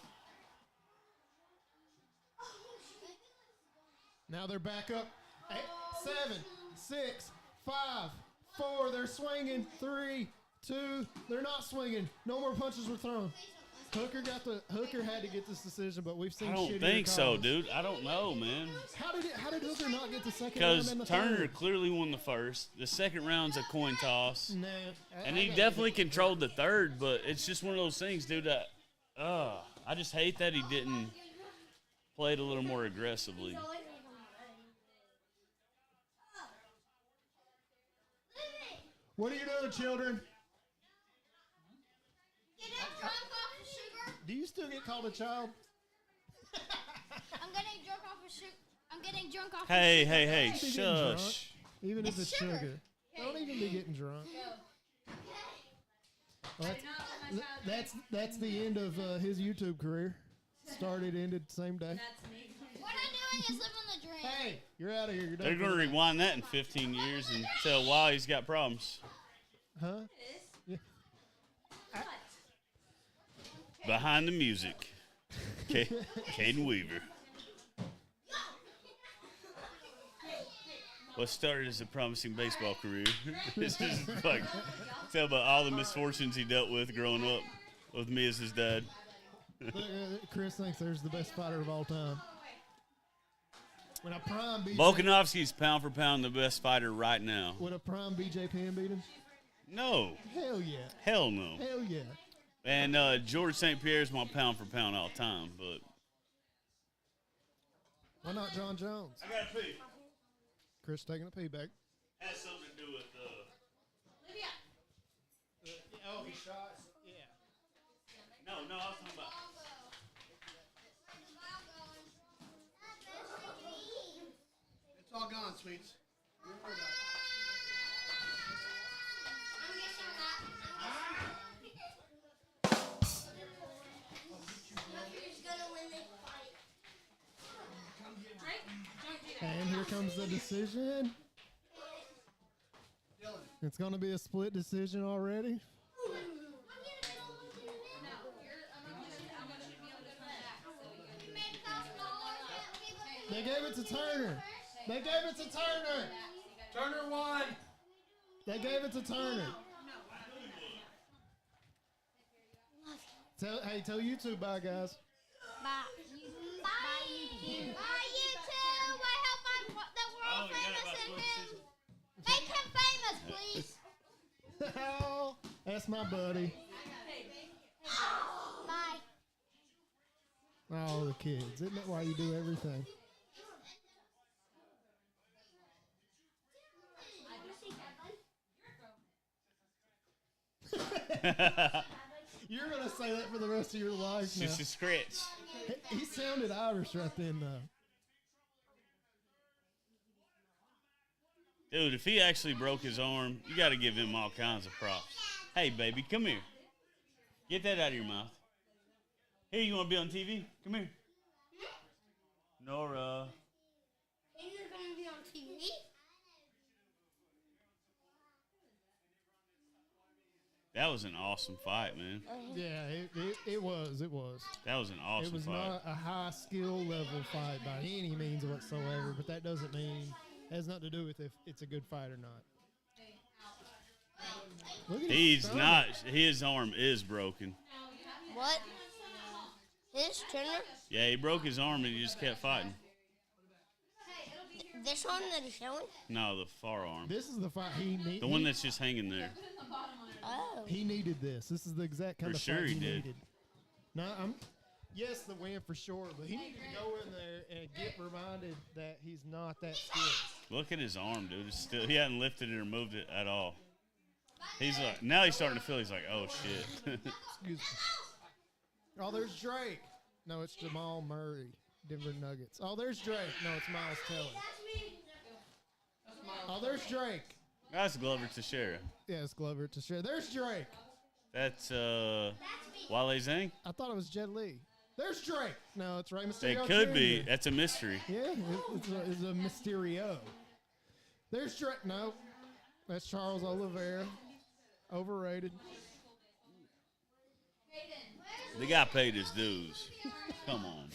Now they're back up. 8, 7, 6, 5, 4. They're swinging. 3, 2. They're not swinging. No more punches were thrown. Hooker had to get this decision, but we've seen. I don't think so, dude. I don't know, man. How did Hooker not get the second round? Because Turner clearly won the first. The second round's a coin toss. Nah, and he definitely controlled the third, but it's just one of those things, dude. I just hate that he didn't play it a little more aggressively. What are you doing, children? Do you still get called a child? I'm getting drunk off of sugar. I'm getting drunk off Hey, Don't be getting drunk, shush. even if it's sugar. sugar. Don't even be getting drunk. Well, that's the end of his YouTube career. started, ended same day. That's me. What I'm doing is living the dream. Hey, you're out of here. You're done. They're going to rewind that in 15 years and tell why he's got problems. Huh? It is. Yeah. What? Behind the music, Caden Weaver. What started as a promising baseball career. It's just like tell about all the misfortunes he dealt with growing up with me as his dad. Chris thinks there's the best fighter of all time. When a prime BJ, Volkanovski's pound for pound the best fighter right now. would a prime BJ Penn beat him? No. Hell yeah. Hell no. Hell yeah. And George St. Pierre's my pound for pound all time, but Why not John Jones? I gotta pee. Chris taking a pee back. Has something to do with Lydia. Oh, he shot. Yeah. No, I was talking about It's all gone, sweets. Don't worry about it. Drake, don't do that. And here comes the decision. Dylan, It's going to be a split decision already. No, I'm gonna be on the back. So They gave it to Turner. They gave it to Turner. Turner won. They gave it to Turner. Tell YouTube bye, guys. Bye. Bye, YouTube. Bye, YouTube. I hope I'm the world famous in him. Make him famous, please. That's my buddy. Bye. Oh, the kids. Isn't that why you do everything? You're going to say that for the rest of your life now. just a scratch. He sounded Irish right then, though. Dude, if he actually broke his arm, you got to give him all kinds of props. Hey, baby, come here. Get that out of your mouth. Here, you want to be on TV? Come here. Nora. And you're going to be on TV? That was an awesome fight, man. Yeah, it was. It was. That was an awesome It was fight. not a high skill level fight by any means whatsoever, but that doesn't mean it has nothing to do with if it's a good fight or not. Look at He's his not. His arm is broken. What? This Turner? Yeah, he broke his arm and he just kept fighting. This one that he's showing? No, the far arm. This is the fight he needed. The one that's just hanging there. Oh. He needed this. This is the exact kind For of sure fight he he did. needed. No, yes, the win for sure, but he needed to go in there and get reminded that he's not that skilled. Look at his arm, dude. It's still, he hadn't lifted it or moved it at all. He's like, now he's starting to feel. He's like, oh shit. Excuse me. Oh, there's Drake. No, it's Jamal Murray, Denver Nuggets. Oh, there's Drake. No, it's Miles Teller. Oh, there's Drake. That's Glover Teixeira. Yeah, it's Glover to share. There's Drake. That's Wale Zhang. I thought it was Jet Li. There's Drake. No, it's Rey Mysterio. It could be. Jr. That's a mystery. Yeah, it's a Mysterio. There's Drake. No, that's Charles Oliveira. Overrated. The guy paid his dues. Come on.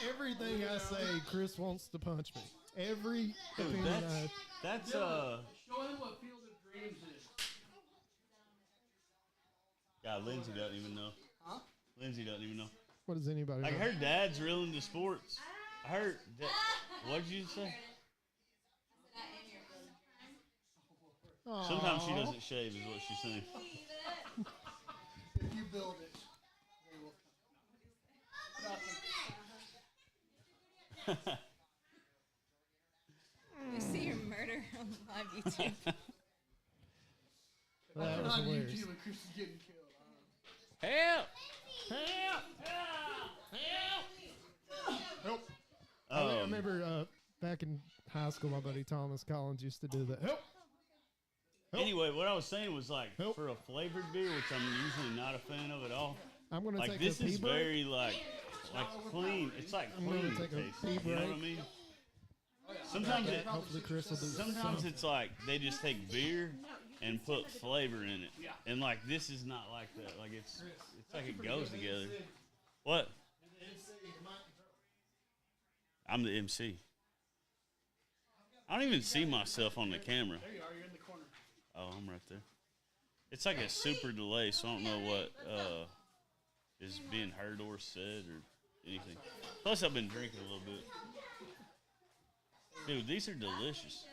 Everything I say, Chris wants to punch me. Every Dude, opinion that's Show him what Field of Dreams is. God, Lindsay doesn't even know. Huh? Lindsay doesn't even know. what does anybody Like know? her dad's real into sports. I heard. What did you say? Sometimes she Aw. doesn't shave, is what she's saying. If you build it, they will come. Nothing. You see your murder on live YouTube. That Put was on hilarious. YouTube and Chris is getting killed. I don't know. Help! Help! I remember back in high school, my buddy Thomas Collins used to do that. Help! Anyway, what I was saying was like Help. for a flavored beer, which I'm usually not a fan of at all. I'm gonna Like take this a pee is break. very like like clean. It's like I'm gonna clean take a taste. pee You know what I break. mean? Sometimes it, Hopefully Chris will do sometimes it's like they just take beer and put flavor in it, and like this is not like that. Like it's like it goes together. What? I'm the MC. I don't even see myself on the camera. There you are. You're in the corner. Oh, I'm right there. It's like a super delay, so I don't know what is being heard or said or anything. Plus, I've been drinking a little bit. Dude, these are delicious.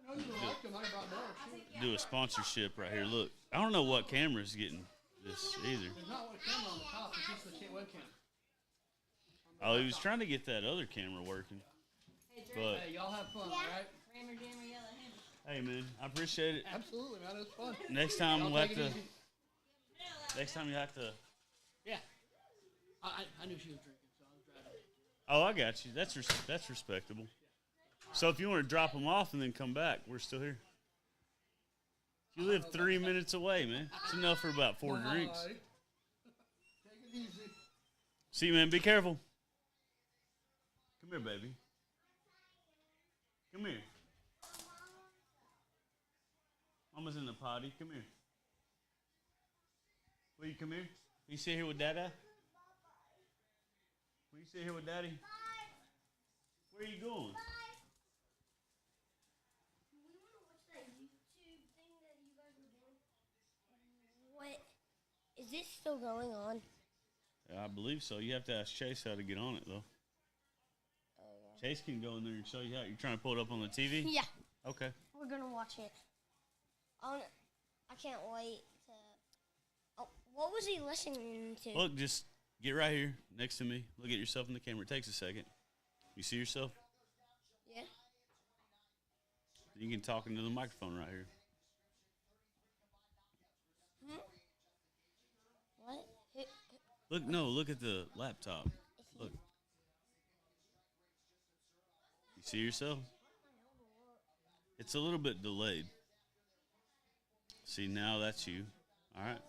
No, you don't like them. I brought more. Shoot. Do a sponsorship right here. Look, I don't know what camera's getting this either. There's not one camera on the top. It's just the webcam. Oh, he was trying to get that other camera working. But Hey, y'all have fun, all right? Rammer, jammer, yellow hammer. hey, man, I appreciate it. Absolutely, man. It's fun. Next time Y'all we'll have take it to. easy. Next time you have to. Yeah. I knew she was drinking, so I was driving. Oh, I got you. That's respectable. So if you want to drop them off and then come back, we're still here. You live 3 minutes away, man. It's enough for about 4 drinks. All right. Take it easy. See you, man. Be careful. Come here, baby. Come here. Mama's in the potty. Come here. Will you come here? Will you sit here with Dada? Will you sit here with Daddy? Where are you going? What? Is this still going on? I believe so. You have to ask Chase how to get on it, though. Chase can go in there and show you how. You're trying to pull it up on the TV? Yeah. Okay. We're gonna watch it. I can't wait to. Oh, what was he listening to? Look, just get right here next to me. Look at yourself in the camera. It takes a second. You see yourself? Yeah. You can talk into the microphone right here. What? Look, no, look at the laptop. Look. You see yourself? It's a little bit delayed. See, now that's you. All right.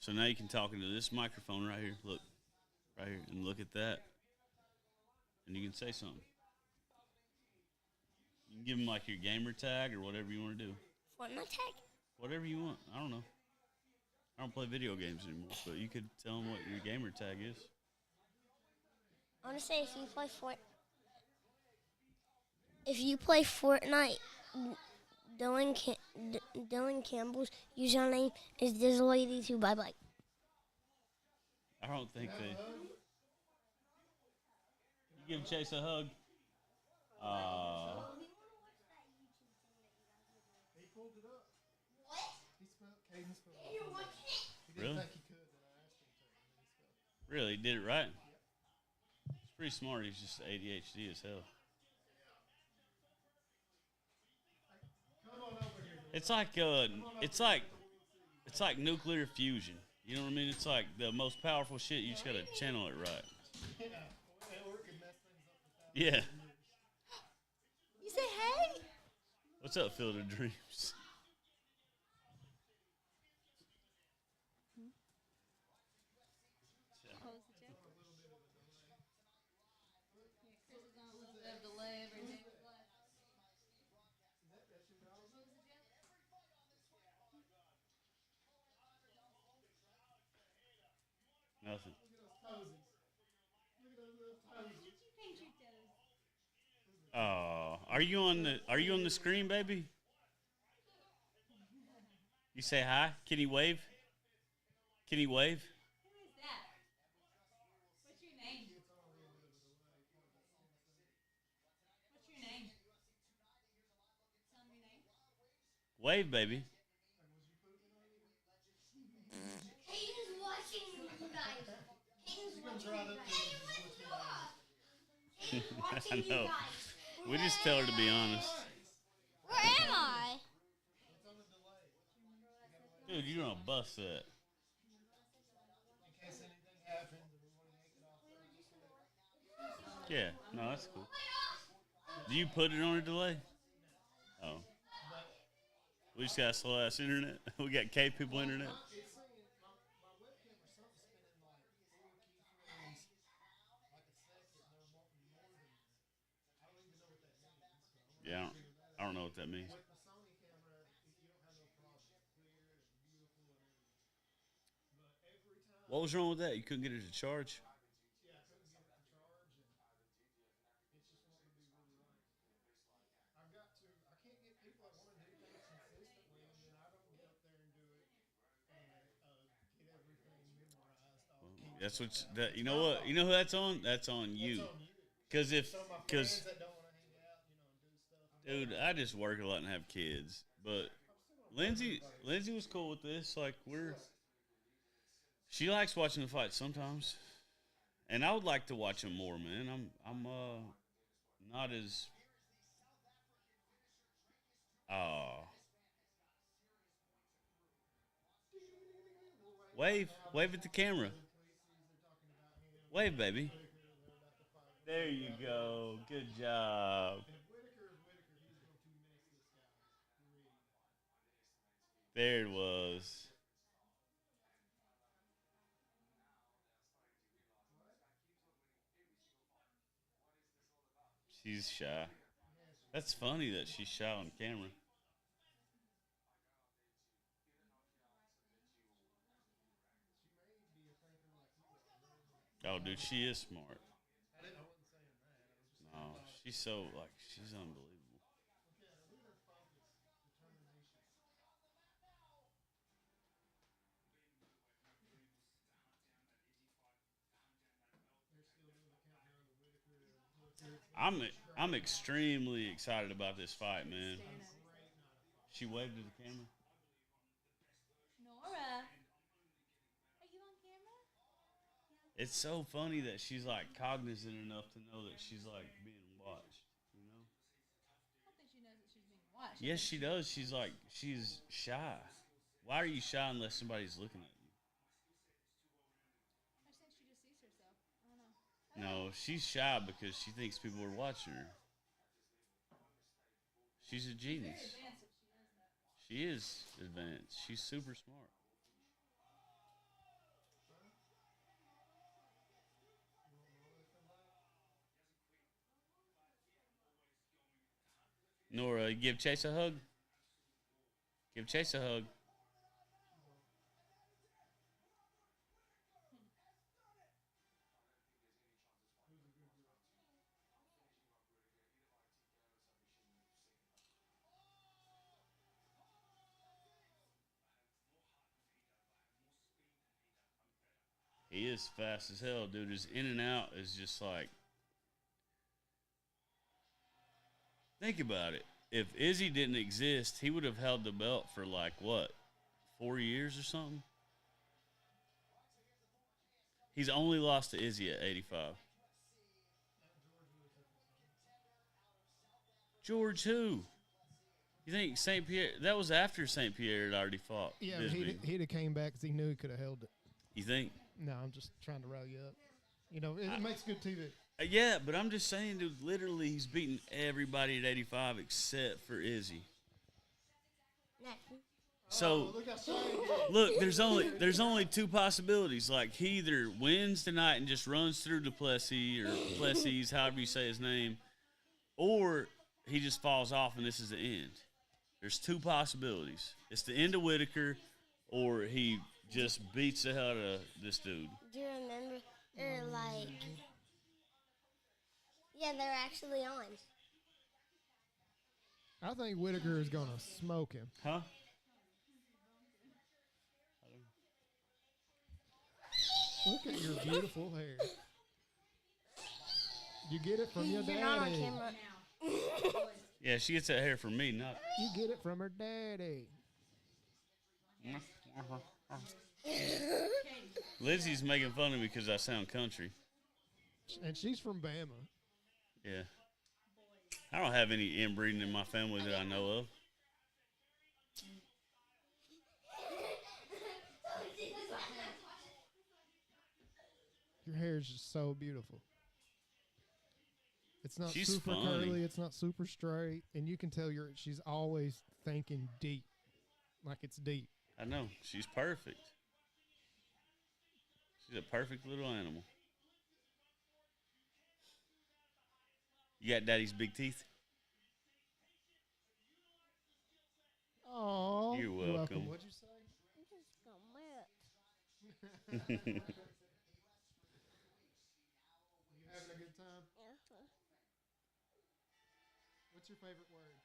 So now you can talk into this microphone right here. Look, right here, and look at that. And you can say something. You can give them like your gamer tag or whatever you want to do. Fortnite tag? Whatever you want. I don't know. I don't play video games anymore, but you could tell them what your gamer tag is. I want to say if you play Fortnite, Dylan Campbell's username is Dizzlady2 Bye Bye. I don't think they. You give Chase a hug. He pulled it up. What? He spelled Caden spelled it. You're watching it? He Really? didn't think he could, and I asked him to, and then he spelled it. Really, he did it right. He's pretty smart. He's just ADHD as hell. Come on over here. It's like nuclear fusion. You know what I mean? It's like the most powerful shit. You just gotta channel it right. Yeah. Or it could mess things up for thousands Yeah. of years. You say hey? What's up, Field of Dreams? Close the check. Yeah, Chris is on a little bit of delay over James' life. Nothing. Look at those toesies. Look at those little toesies. Did you paint your toes? Oh, are you on the screen, baby? You say hi. Can he wave? Can he wave? Who is that? What's your name? What's your name? Tell me your name. Wave, baby. Hayden's watching you guys. Hayden's watching you guys. Hayden's watching you know. guys. We just tell her to be honest. Where am I? Dude, you're gonna bust that. In case anything happens, or we want to yank it off. Yeah, no, that's cool. Do you put it on a delay? Oh. We just got slow ass internet. We got cave people internet. It's saying my webcam or something's spinning like 4 keyframes that means. With the Sony camera, you don't have no problem. It's clear and beautiful and everything. But every time, What was wrong with that? You couldn't get it to charge? yeah, I couldn't get it to charge, and it's just wanting to be really right. I can't get people that want to do things consistently, and then I don't get up there and do it and get everything memorized. I'll keep That's what stuff that. out. You know what? You know who that's on? That's on you. That's on you. Because if, Some of my because friends that don't want to hang out, and do stuff. dude, I just work a lot and have kids. But Lindsay was cool with this. Like she likes watching the fights sometimes, and I would like to watch them more, man. I'm not as wave at the camera. Wave, baby. There you go. Good job. There it was. She's shy. That's funny that she's shy on camera. Oh, dude, she is smart. No, she's so, like, she's unbelievable. I'm extremely excited about this fight, man. She waved to the camera. Nora, are you on camera? It's so funny that she's like cognizant enough to know that she's like being watched. You know? I don't think she knows that she's being watched. Yes, she does. She's shy. Why are you shy unless somebody's looking at you? I think she just sees herself. I don't know. No, she's shy because she thinks people are watching her. She's a genius. She is advanced. She's super smart. Nora, give Chase a hug. Give Chase a hug. He is fast as hell, dude. His in and out is just like. Think about it. If Izzy didn't exist, he would have held the belt for like what, 4 years or something? He's only lost to Izzy at 85. George who? You think St. Pierre? That was after St. Pierre had already fought. Yeah, Bisbee. he'd have came back because he knew he could have held it. You think? No, I'm just trying to rile you up. It makes good TV. Yeah, but I'm just saying, dude. Literally, he's beaten everybody at 85 except for Izzy. So look, there's only two possibilities. Like he either wins tonight and just runs through Duplessis or Plessis, however you say his name, or he just falls off and this is the end. There's two possibilities. It's the end of Whitaker, or he just beats the hell out of this dude. Do you remember? Yeah, they're actually on. I think Whitaker is gonna smoke him. Huh? Look at your beautiful hair. You get it from your daddy. You're not on camera. Yeah, she gets that hair from me, not. You get it from her daddy. Lizzie's making fun of me because I sound country. And she's from Bama. Yeah. I don't have any inbreeding in my family that I know of. Your hair is just so beautiful. It's not She's super funny. curly. It's not super straight. And you can tell she's always thinking deep. Like it's deep. I know. She's perfect. She's a perfect little animal. You got daddy's big teeth? Oh, You're welcome. What'd you say? You having a good time? What's your favorite word?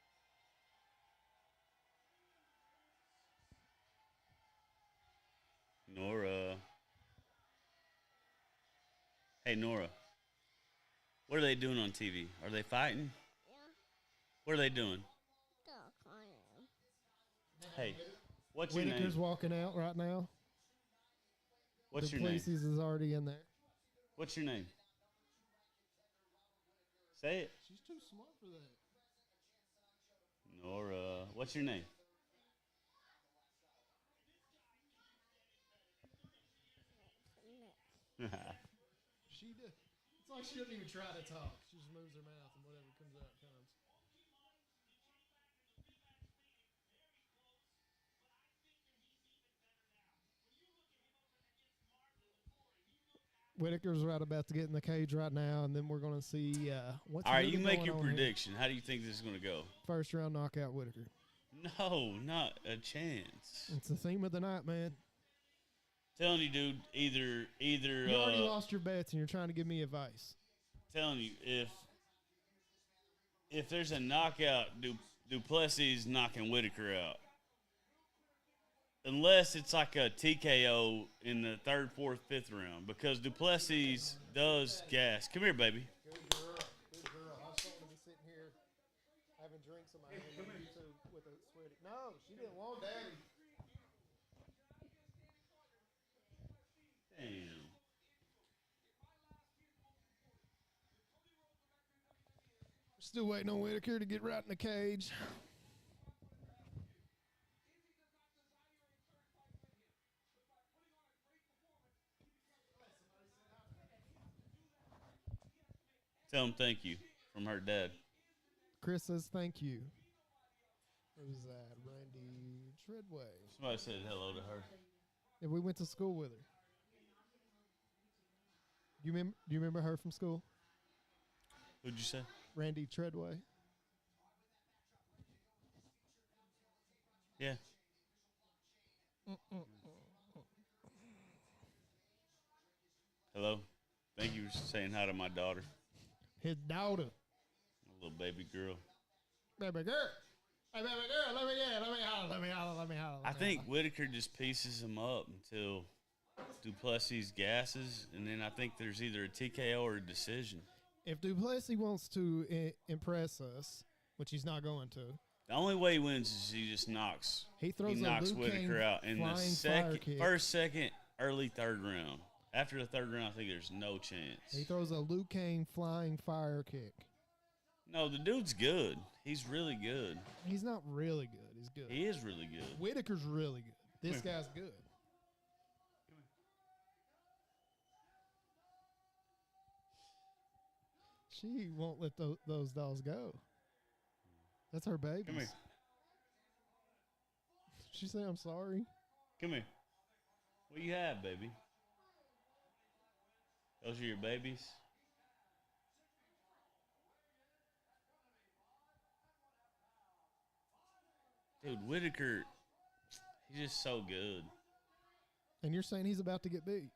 Nora. Hey, Nora. What are they doing on TV? Are they fighting? What are they doing? Hey, what's your Whitaker's name? walking out right now. What's your name? Duplessis is already in there. What's your name? Say it. She's too smart for that. Nora. What's your name? She did. It's like she doesn't even try to talk. She just moves her mouth and whatever comes out comes. Whitaker's right about to get in the cage right now, and then we're going to see what's All right, really you make going your on here. prediction. How do you think this is going to go? First round knockout Whitaker. No, not a chance. It's the theme of the night, man. Telling you, dude, either You already lost your bets, and you're trying to give me advice. telling you, if there's a knockout, Duplessis knocking Whitaker out. Unless it's like a TKO in the third, fourth, fifth round, because Duplessis does gas. Come here, baby. Good girl. Good girl. I was starting to be sitting here having drinks in my hand on YouTube with a sweaty. No, she didn't want daddy. Damn. Still waiting on Whitaker to get right in the cage. Tell him thank you from her dad. Chris says thank you. Who's that? Randy Treadway. Somebody said hello to her. And we went to school with her. Do you remember her from school? Who'd you say? Randy Treadway. Yeah. Hello. Thank you for saying hi to my daughter. His daughter. A little baby girl. Baby girl. Hey, baby girl, let me holler. I think Whitaker just pieces him up until Duplessis gasses, and then I think there's either a TKO or a decision. If Duplessis wants to impress us, which he's not going to, The only way he wins is he just knocks. he throws He a knocks Luke Whitaker Kane out in the flying fire kick. first, second, early third round. After the third round, I think there's no chance. He throws a Luke Kane flying fire kick. No, the dude's good. He's really good. He's not really good. He's good. He is really good. Whitaker's really good. This Come here. guy's good. She won't let those dolls go. That's her babies. Come here. She said, I'm sorry. Come here. What you have, baby? Those are your babies? Dude, Whitaker, he's just so good. And you're saying he's about to get beat.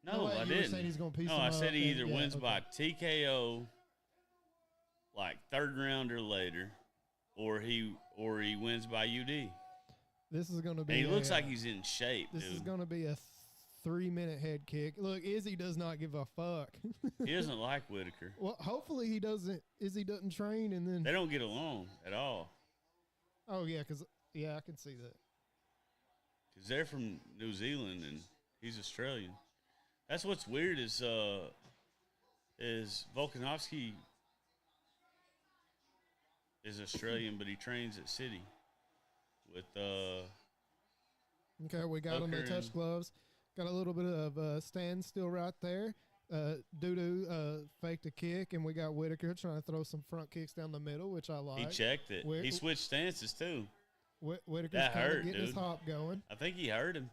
No, wait, I you were didn't. saying he's gonna piece no, him I up said he and- either yeah, wins okay. by TKO, like third round or later, or he wins by UD. This is going to be And he looks a, like he's in shape, This dude. is going to be a 3-minute head kick. Look, Izzy does not give a fuck. He doesn't like Whitaker. Well, hopefully he doesn't. Izzy doesn't train and then. They don't get along at all. Oh yeah, I can see that. Because they're from New Zealand and he's Australian. That's what's weird is Volkanovski is Australian, but he trains at City with Okay, we got him the Booker touch and- gloves. Got a little bit of standstill right there. Dudu faked a kick, and we got Whitaker trying to throw some front kicks down the middle, which I like. he checked it. Where- He switched stances too. Whitaker's That kind of hurt, getting his dude. hop going. I think he hurt him.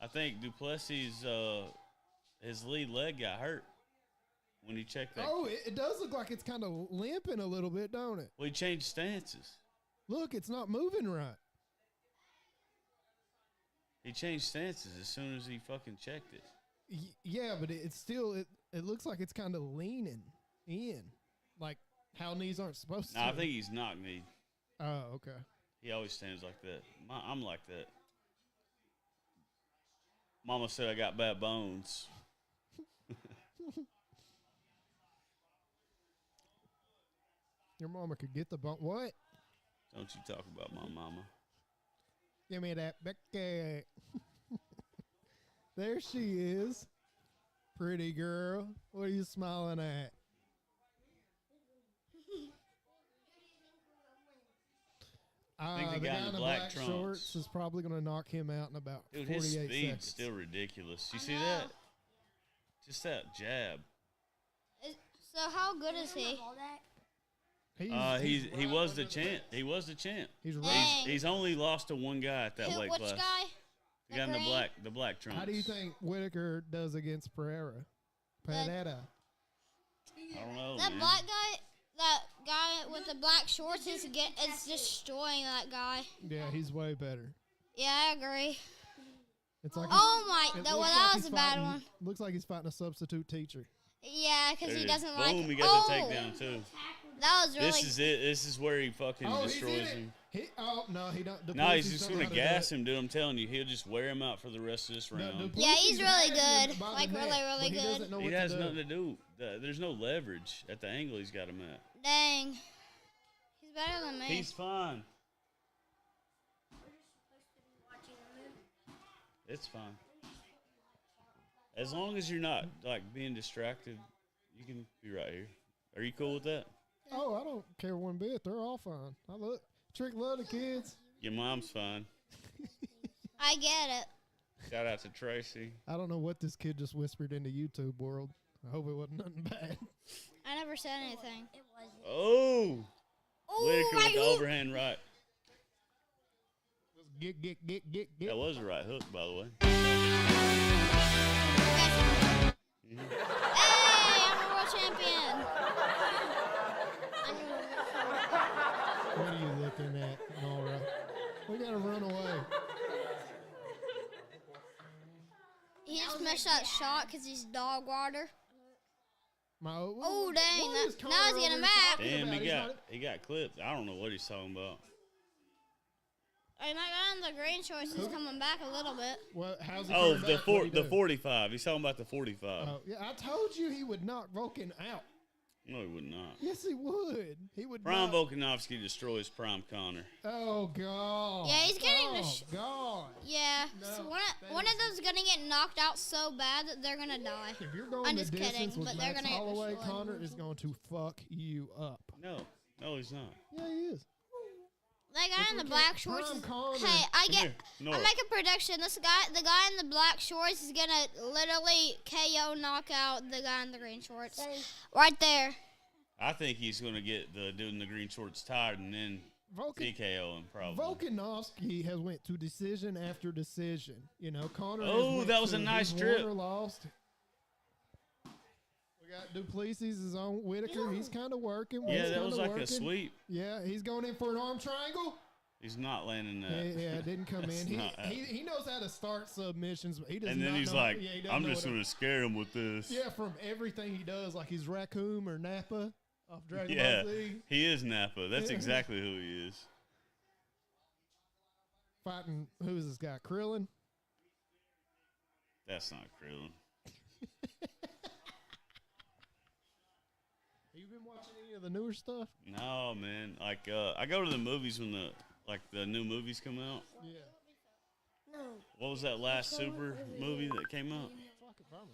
I think Duplessis his lead leg got hurt when he checked that. Oh, kick. it does look like it's kind of limping a little bit, don't it? Well, he changed stances. Look, it's not moving right. He changed stances as soon as he fucking checked it. Yeah, but it's still it looks like it's kind of leaning in, like how knees aren't supposed to. I think he's knock-kneed. Oh, okay. He always stands like that. I'm like that. Mama said I got bad bones. Your mama could get the bone. What? Don't you talk about my mama. Give me that Becky. There she is. Pretty girl. What are you smiling at? I think the guy in the black trunks. shorts is probably going to knock him out in about Dude, 48 his speed's seconds. still ridiculous. You I see know. that? Just that jab. So how good is he? All that. He was the champ. He was the champ. He's Dang. right. He's only lost to one guy at that weight Which class. guy? The guy in green? the black trunks. How do you think Whitaker does against Pereira? Pereira. I don't know, That man. black guy, that guy with the black shorts is destroying that guy. Yeah, he's way better. Yeah, I agree. It's like Oh my, it that looks that like was he's a bad fighting- one. Looks like he's fighting a substitute teacher. Yeah, because There he it is. doesn't Boom, like. he got Oh, the takedown too. that was really. This is it. This is where he fucking Oh, he's in destroys it. him. No, he don't. No, he's Duplessis just don't gonna know how to do gas it. him, dude. I'm telling you, he'll just wear him out for the rest of this round. Duplessis Yeah, he's really has him good. by the Like, neck, really, really but he good. doesn't know He what has to do. nothing to do. There's no leverage at the angle he's got him at. Dang. He's better than me. He's fine. It's fine. As long as you're not like being distracted, you can be right here. Are you cool with that? Oh, I don't care one bit. They're all fine. I look. Trick love the kids. Your mom's fine. I get it. Shout out to Tracy. I don't know what this kid just whispered into YouTube world. I hope it wasn't nothing bad. I never said anything. It wasn't. Oh, Oh, Whitaker with right the hook. overhand right. Get. That was a right hook, by the way. Hey, I'm a world champion. What are you looking at, Nora? We gotta run away. He just missed that shot because he's dog water. Oh, dang, what is now Connor he's getting over back. talking Damn, about? He's not- he got clipped. I don't know what he's talking about. And that guy in the green shorts is coming back a little bit. Well, how's he Oh, coming back? What'd he the do? 45. He's talking about the 45. Oh, yeah, I told you he would knock Vulcan out. No, he would not. Yes, he would. He would. Prime knock- Volkanovski destroys Prime Connor. Oh God. Yeah, he's getting oh, the God. Yeah, No, so that one is- of them's gonna get knocked out so bad that they're gonna die. If you're going I'm the just distance kidding, with but they're Max gonna get Holloway, destroyed. Connor is going to fuck you up. No, he's not. Yeah, he is. That guy in the look black at shorts. Prime Connor. Hey, I Come get. here, Nora. I make a prediction. The guy in the black shorts is gonna literally KO knock out the guy in the green shorts. Right there. I think he's going to get the dude in the green shorts tired and then TKO him probably. Volkanovski has went to decision after decision. You know, Connor. has Oh, went that was to a nice he's trip. won or lost. We got Duplessis is on Whitaker. He's kind of working. Yeah, He's that was kinda like working. a sweep. Yeah, he's going in for an arm triangle. He's not landing that. Yeah, it didn't come That's in. not happening. He knows how to start submissions, but he does And then not he's know- like, yeah, he doesn't I'm know just what going to scare him with this. Yeah, from everything he does, like he's Raccoon or Nappa off Dragon Yeah, Ball Z. he is Napa. That's Yeah. exactly who he is. Fighting, who is this guy? Krillin? That's not Krillin. Have you been watching any of the newer stuff? No, man. Like, I go to the movies when the new movies come out. Yeah. What was that last super movie that came out? Fuck if I know.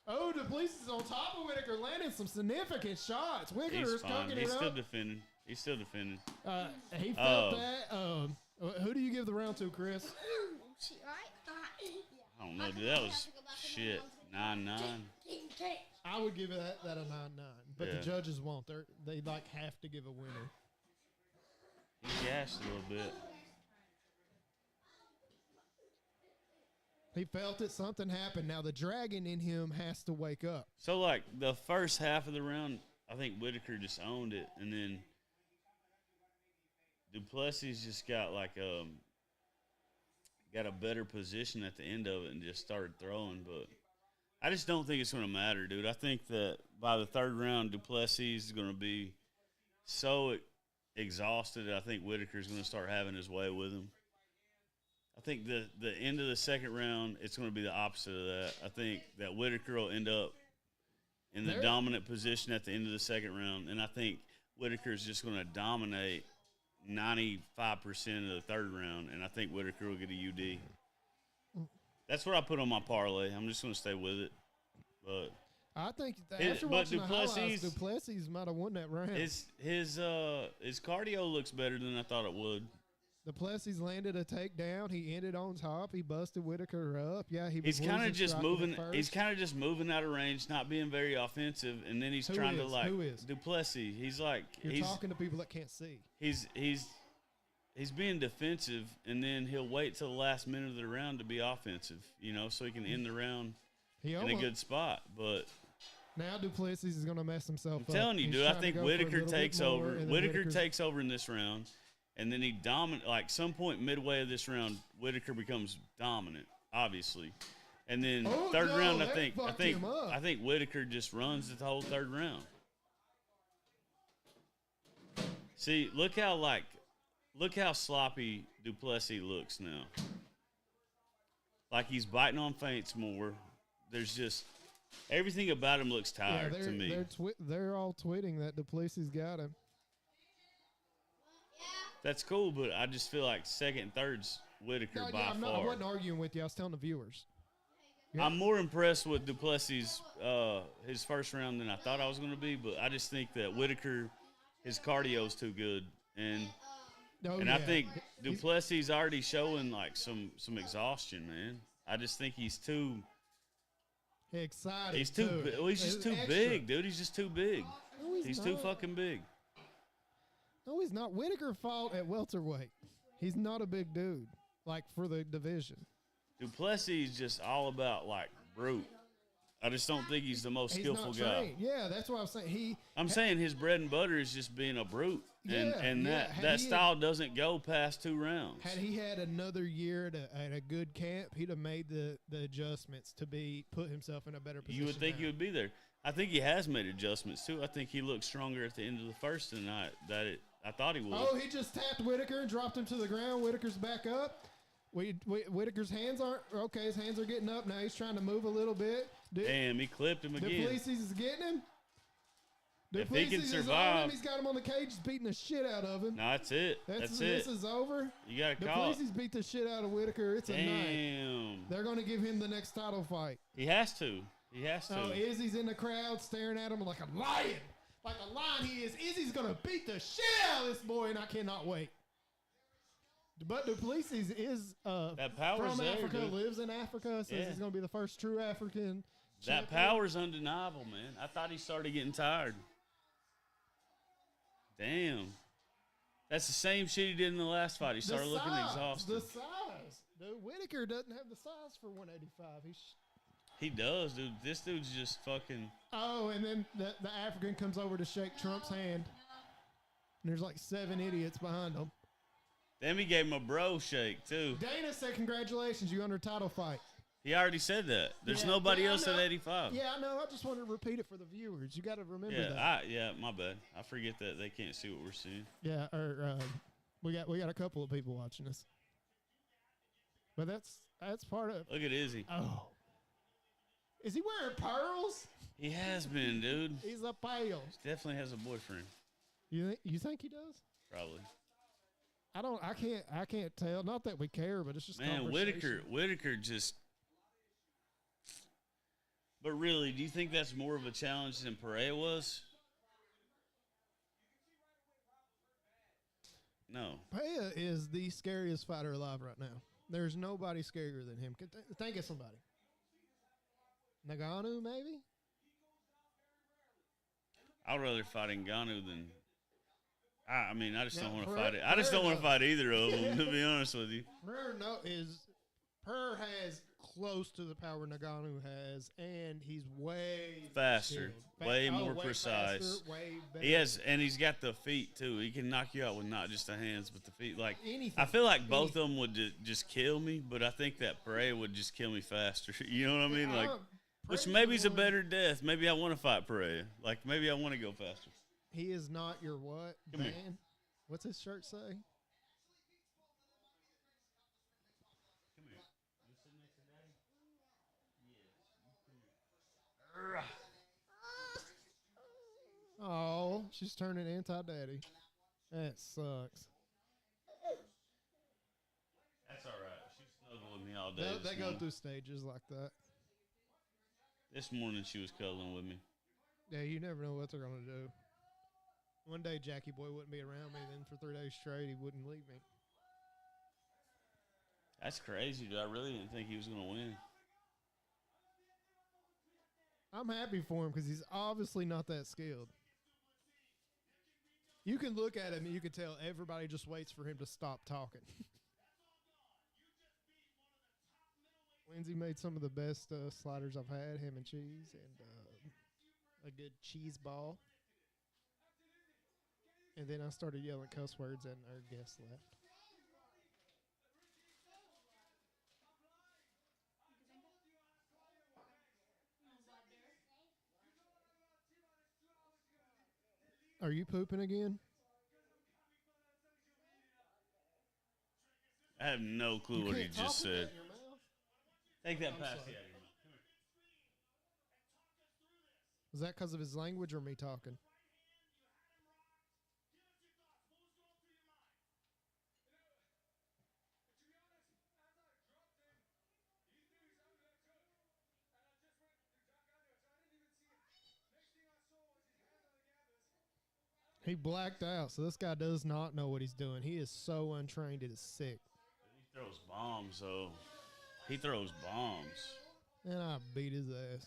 Oh, Duplessis is on top of Whitaker, landing some significant shots. He's Whitaker's fine. cooking He's it still up. defending. He felt Oh. that. Who do you give the round to, Chris? I don't know, dude. That was shit. 9-9. I would give that a 9-9, but the Yeah. judges won't. They like have to give a winner. He gassed a little bit. He felt it. Something happened. Now the dragon in him has to wake up. So, like, the first half of the round, I think Whitaker just owned it. And then Duplessis just got got a better position at the end of it and just started throwing. But I just don't think it's going to matter, dude. I think that by the third round, Duplessis is going to be so exhausted. I think Whitaker's going to start having his way with him. I think the end of the second round, it's going to be the opposite of that. I think that Whitaker will end up in the dominant position at the end of the second round, and I think Whitaker is just going to dominate 95% of the third round, and I think Whitaker will get a UD. That's what I put on my parlay. I'm just going to stay with it. But I think after watching the highlights, Duplessis might have won that round. His cardio looks better than I thought it would. Duplessis landed a takedown. He ended on top. He busted Whitaker up. Yeah, he's kind of just moving. He's kind of just moving out of range, not being very offensive, and then he's trying to like Duplessis. He's like you're talking to people that can't see. He's being defensive, and then he'll wait till the last minute of the round to be offensive. So he can end the round in a good spot. But now Duplessis is going to mess himself up. I'm telling you, dude. I think Whitaker takes over. Whitaker takes over in this round. And then he like some point midway of this round, Whitaker becomes dominant, obviously. And then third round, I think Whitaker just runs the whole third round. See, look how sloppy Duplessis looks now. Like he's biting on feints more. There's just everything about him looks tired to me. They're all tweeting that Duplessis got him. That's cool, but I just feel like second and third's Whitaker by far. I wasn't arguing with you. I was telling the viewers. Yeah. I'm more impressed with Duplessis' his first round than I thought I was going to be, but I just think that Whitaker, his cardio's too good, and I think Duplessis already showing like some exhaustion, man. I just think he's too excited. He's too. He's just too big, dude. He's just too big. No, he's too fucking big. No, he's not. Whitaker fought at welterweight. He's not a big dude, like, for the division. Duplessis is just all about, like, brute. I just don't think he's the most skillful guy. Yeah, that's what I'm saying. I'm saying his bread and butter is just being a brute. And that style doesn't go past 2 rounds. Had he had another year at a good camp, he'd have made the adjustments to put himself in a better position. You would think he would be there. I think he has made adjustments, too. I think he looked stronger at the end of the first than I thought he would. Oh, he just tapped Whitaker and dropped him to the ground. Whitaker's back up. Whitaker's hands aren't – okay, his hands are getting up. Now he's trying to move a little bit. Damn, he clipped him again. Duplessis is getting him. If he can survive. He's got him on the cage. He's beating the shit out of him. No, that's it. That's it. This is over. You got to call it. Duplessis beat the shit out of Whitaker. It's a night. Damn. They're going to give him the next title fight. He has to. He has to. Oh, Izzy's in the crowd staring at him like a lion. Like a lion he is. Izzy's going to beat the shit out of this boy, and I cannot wait. But Duplessis is that power's from Africa, there, lives in Africa, says he's going to be the first true African That power's undeniable, man. I thought he started getting tired. Damn. That's the same shit he did in the last fight. He started looking exhausted. The size. Dude, Whitaker doesn't have the size for 185. He does, dude. This dude's just fucking... Oh, and then the African comes over to shake Trump's hand. And there's like 7 idiots behind him. Then he gave him a bro shake, too. Dana said, congratulations, you under title fight. He already said that. There's nobody else at 85. Yeah, I know. I just wanted to repeat it for the viewers. You got to remember that. My bad. I forget that they can't see what we're seeing. Yeah, we got a couple of people watching us. But that's part of... Look at Izzy. Oh. Is he wearing pearls? He has been, dude. He's a pale. He definitely has a boyfriend. You think he does? Probably. I can't tell. Not that we care, but it's just man. Whitaker just. But really, do you think that's more of a challenge than Pereira was? No. Pereira is the scariest fighter alive right now. There's nobody scarier than him. Think of somebody. Ngannou, maybe? I'd rather fight Ngannou than. I mean, I just don't want to fight it. I just don't want to fight either of them, to be honest with you. Pereira has close to the power Nagano has, and he's way Faster, skilled. way more way precise. faster, way better. He has, and he's got the feet too. He can knock you out with not just the hands, but the feet. Like Anything. I feel like both of them would just kill me, but I think that Pereira would just kill me faster. You know what I mean? Like, which maybe is a better death. Maybe I want to fight Pereira. Like maybe I want to go faster. He is not your what? Come here. Man? What's his shirt say? Come here. You sitting next to Daddy? Yes. Oh, she's turning anti-daddy. That sucks. That's all right. She's snuggling me all day. They this go morning. through stages like that. This morning she was cuddling with me. Yeah, you never know what they're gonna do. One day Jackie Boy wouldn't be around me, then for 3 days straight he wouldn't leave me. That's crazy, dude. I really didn't think he was gonna win. I'm happy for him because he's obviously not that skilled. You can look at him and you can tell everybody just waits for him to stop talking. Lindsay made some of the best sliders I've had, ham and cheese, and a good cheese ball. And then I started yelling cuss words, and our guest left. Are you pooping again? I have no clue You what he can't talk just with that said. in your mouth? Take that I'm pasty sorry. out of your mouth. Come here. Was that because of his language or me talking? He blacked out, so this guy does not know what he's doing. He is so untrained, it is sick. He throws bombs, so he throws bombs. And I beat his ass.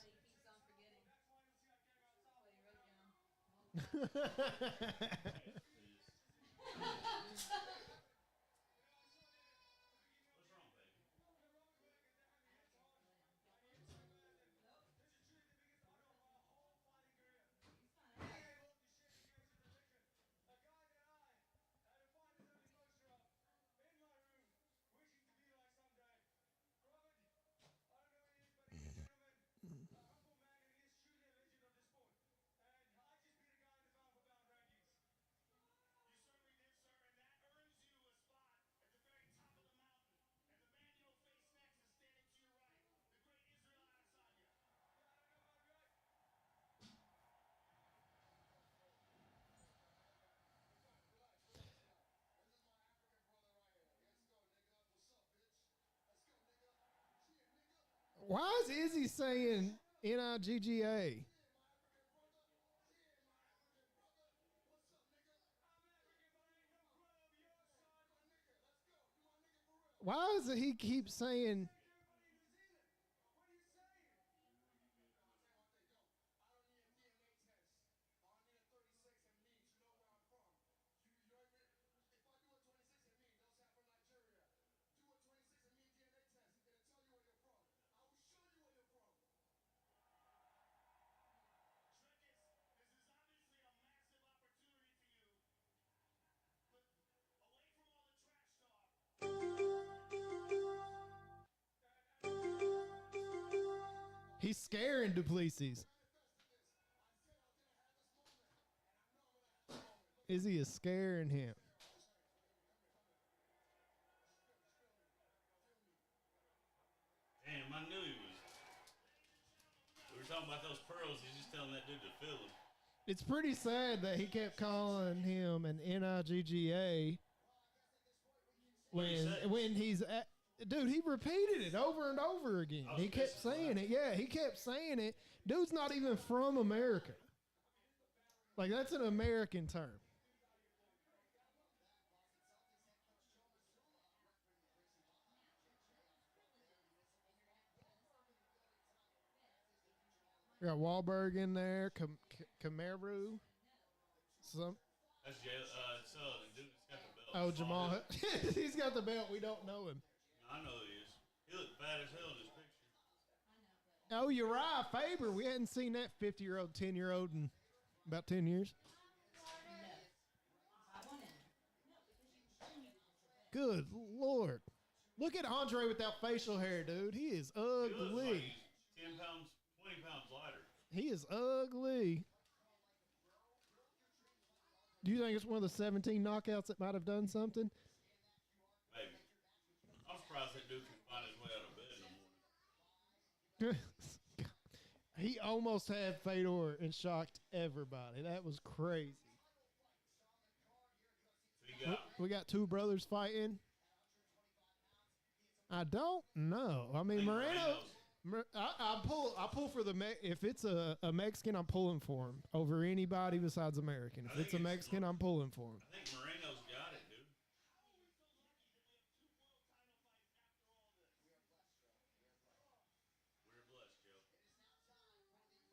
Why is Izzy saying Nigga? Why is it he keeps saying? He's scaring Duplessis. Izzy is scaring him. Damn, I knew he was. We were talking about those pearls. He's just telling that dude to fill them. It's pretty sad that he kept calling him an Nigga when he's at, dude, he repeated it over and over again. He kept saying it. Yeah, he kept saying it. Dude's not even from America. Like, that's an American term. We got Wahlberg in there, Kamaru. Some. That's Sullivan, dude. He's got the belt. Oh, Jamal. He's got the belt. We don't know him. I know who he is. He looked fat as hell in this picture. Oh, Uriah Faber. We hadn't seen that 50-year-old, 10-year-old in about 10 years. Good Lord. Look at Andre without facial hair, dude. He is He looks like ugly. he's 10 pounds, 20 pounds lighter. He is ugly. Do you think it's one of the 17 knockouts that might have done something? Maybe. I'm surprised that dude can find his way out of bed in the morning. He almost had Fedor and shocked everybody. That was crazy. We got two brothers fighting. I don't know. I mean, Moreno. I pull for the if it's a Mexican, I'm pulling for him over anybody besides American. If it's a Mexican, I'm pulling for him. I think Moreno's got it, dude. We're blessed,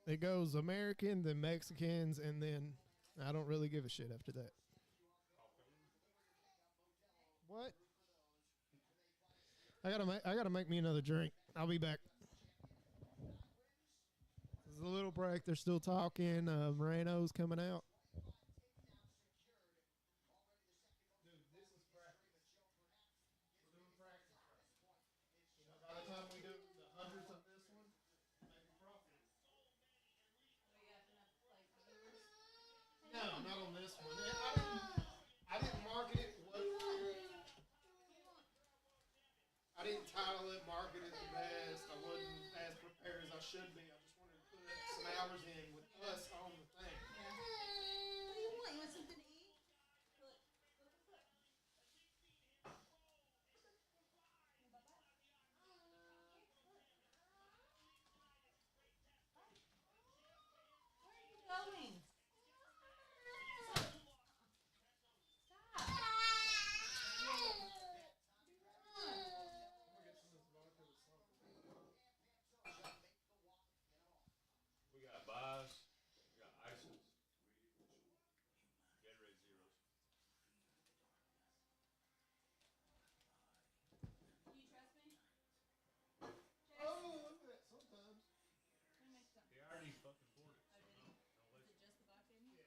Joe. It goes American, then Mexicans, and then I don't really give a shit after that. What? I gotta make me another drink. I'll be back. This is a little break. They're still talking. Moreno's coming out. Dude, this is practice. We're doing practice. You know, by the time we do the hundreds of this one, maybe profit. No, not on this one. I didn't market it. I didn't title it, market it the best. I wasn't as prepared as I should be. I just wanted to put some hours in with us on the thing. Yeah. What do you want? You want something to eat? Look. Where are you going? We got buys. We got ices. Gatorade Zeros. Do you trust me? Oh, look at that. Sometimes. Let me make some. He already fucking poured it. Oh, did he? Is it just the vodka in here?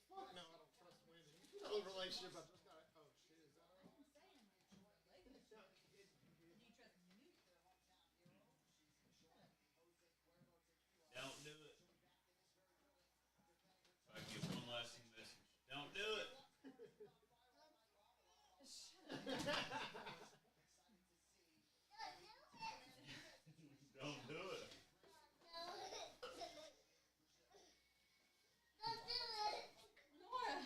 Fuck no, I don't trust women. You know the relationship I just got. Oh shit, is that all? I'm saying, like, do you trust me? Don't do it. I give one lasting message. Don't do it. Don't do it. Nora!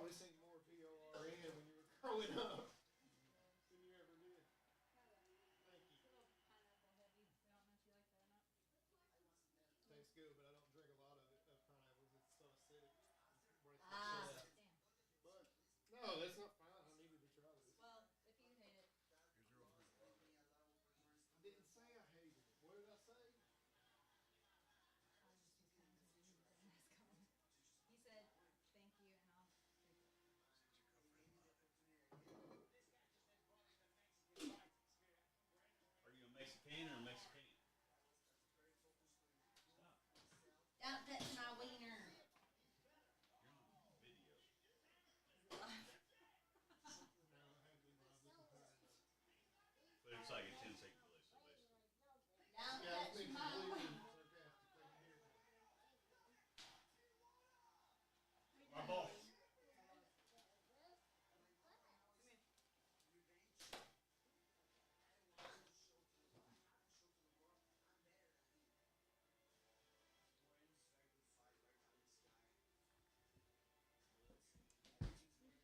probably seen more PORN when you were growing up than you ever did. Thank you. It's a little pineapple heavy. I don't know if you like that or not. Tastes good, but I don't drink a lot of it. Of pineapples, it's so acidic. It breaks my Ah, chest. damn. But no, that's not fine. I needed to try this. Well, if you hate it, I didn't say I hated it. What did I say? I just was kind of because he was a nice comment. He said thank you, and I'll take it. Are you a Mexican or a Mexican? Don't touch my wiener. You're on video. But it's like a 10-second delay, so basically. Don't Yeah, I was touch being my completely wiener. sarcastic. They can hear me. My boss.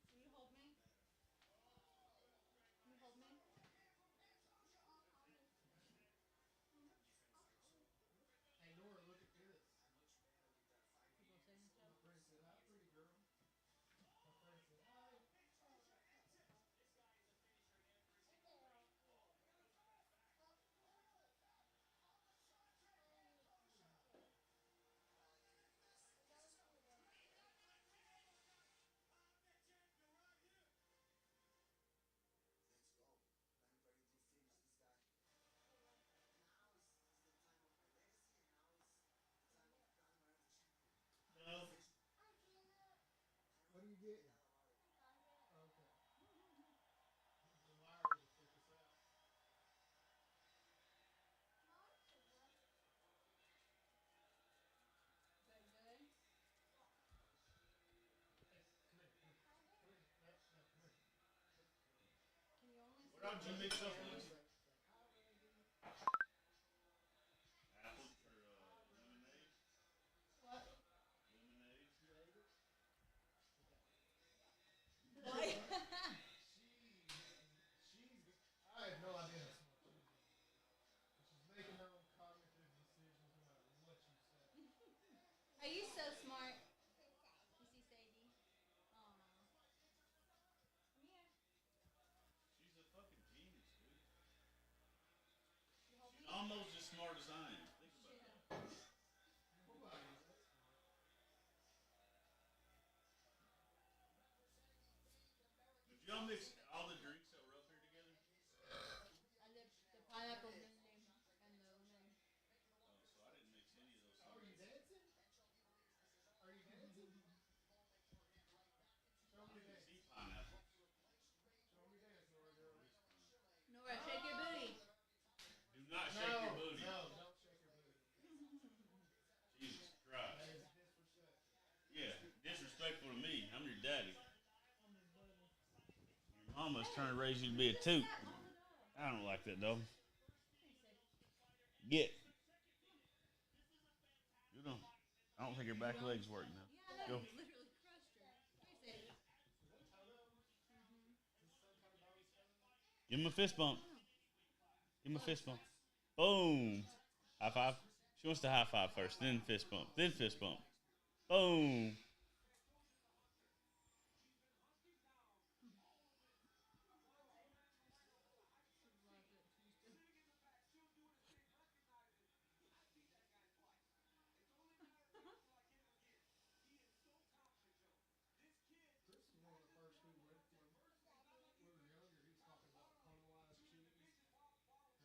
Will you hold me? Can you hold me? Hey, Nora, look at this. People saying stuff. My friend said, hi, pretty girl. My friend said, hi. No. What are you getting? Okay. The wire will freak us out. Is that good? Hey, come here, come here. Come here. No, no, come here. Can you only What else you mix up Say, with? say, hi, baby. Apple or lemonade? What? Lemonade? You ate it? Okay. Why? I have no idea how smart she's going to be. But she's making her own cognitive decisions no matter what you say. Are you so smart? You see Sadie? Aw. Come here. She's a fucking genius, dude. You hold me? She's almost as smart as I am. Think about Shit. that. Nobody is that smart. Did y'all mix all the drinks that were up here together? And the pineapple blending and the lemon. Oh, so I didn't mix any of those Oh, are you things. dancing? Are you dancing? Show I me don't your even dance. see pineapples. Show me your dance, Nora girl. Nora, shake your booty. Do not shake your booty. No, don't shake your booty. Jesus That Christ. is disrespectful. Yeah, disrespectful to me. I'm your daddy. I'm your buddy. Your mama's trying to raise you to be a toot. I don't like that, dog. Get. You don't. I don't think her back legs work now. Yeah, I Go. know. You literally crushed her. Here, Sadie. Is that Toto? Is this some kind of doggy style? Give him a fist bump. Give him a fist bump. Boom. High five. She wants to high five first, then fist bump, then fist bump. Boom. Chris was one of the first who, when we were younger, he was talking about caramelized cheese. I used to hate that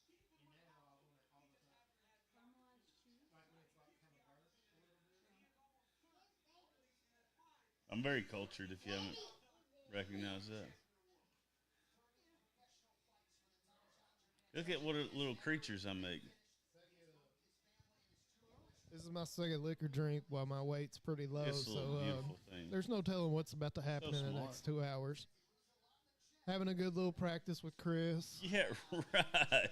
shit. And now I want it all the time. Caramelized cheese. Like when it's like kind of burnt a little bit. I'm very cultured if you haven't recognized that. Look at what little creatures I make. Suck it up. This is my second liquor drink while my weight's pretty low, It's a so little beautiful thing. there's no telling what's about to happen So in the smart. next 2 hours. Having a good little practice with Chris, Yeah, right.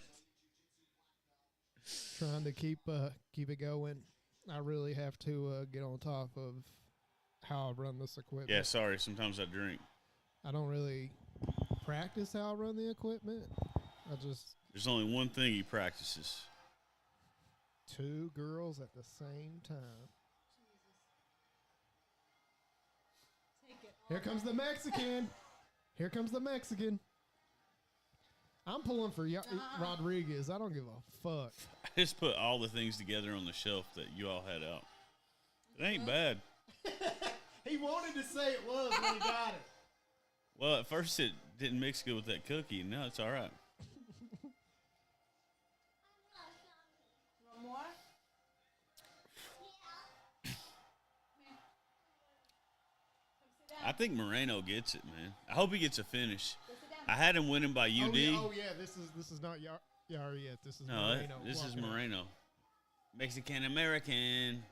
trying to keep it going. I really have to get on top of how I run this equipment. Yeah, sorry. Sometimes I drink. I don't really practice how I run the equipment. There's only one thing he practices. 2 girls at the same time. Take it. Here comes the Mexican. Here comes the Mexican. I'm pulling for Rodriguez. I don't give a fuck. I just put all the things together on the shelf that you all had out. It ain't bad. He wanted to say it was when he got it. Well, at first it didn't mix good with that cookie. Now it's all right. One more? I think Moreno gets it, man. I hope he gets a finish. Go sit down. I had him winning by UD. Oh yeah, this is not Yar yet. This is No, Moreno. this is walking up. Moreno. Mexican American.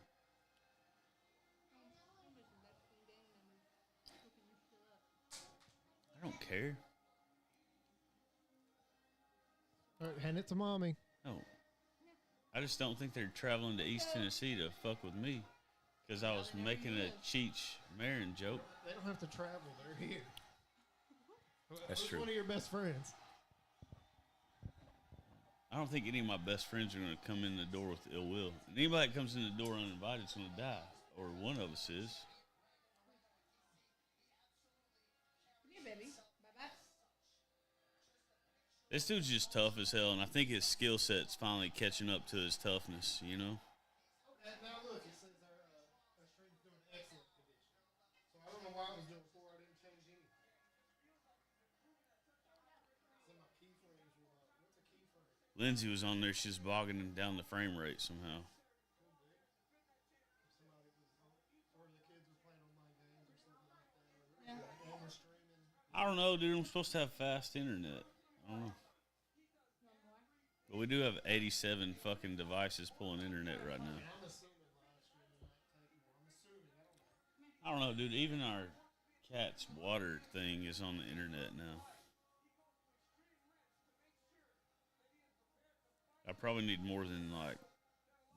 I don't care. All right, hand it to mommy. No. I just don't think they're traveling to East Tennessee to fuck with me because I was making a Cheech Marin joke. They don't have to travel. They're here. That's Who's true. one of your best friends? I don't think any of my best friends are going to come in the door with ill will. And anybody that comes in the door uninvited is going to die, or one of us is. Come here, baby. Bye-bye. This dude's just tough as hell, and I think his skill set's finally catching up to his toughness, you know? Now look, it says our stream's doing excellent condition. So I don't know why it was doing before. I didn't change anything. So my keyframes were like, what's a keyframe? Lindsay was on there. She's bogging down the frame rate somehow. Somebody was or the kids were playing online games or something like that. Yeah. And we're streaming. I don't know, dude. I'm supposed to have fast internet. I don't know. But we do have 87 fucking devices pulling internet right now. I'm assuming live streaming might take more. I'm assuming. I don't know. I don't know, dude. Even our cat's water thing is on the internet now. I probably need more than like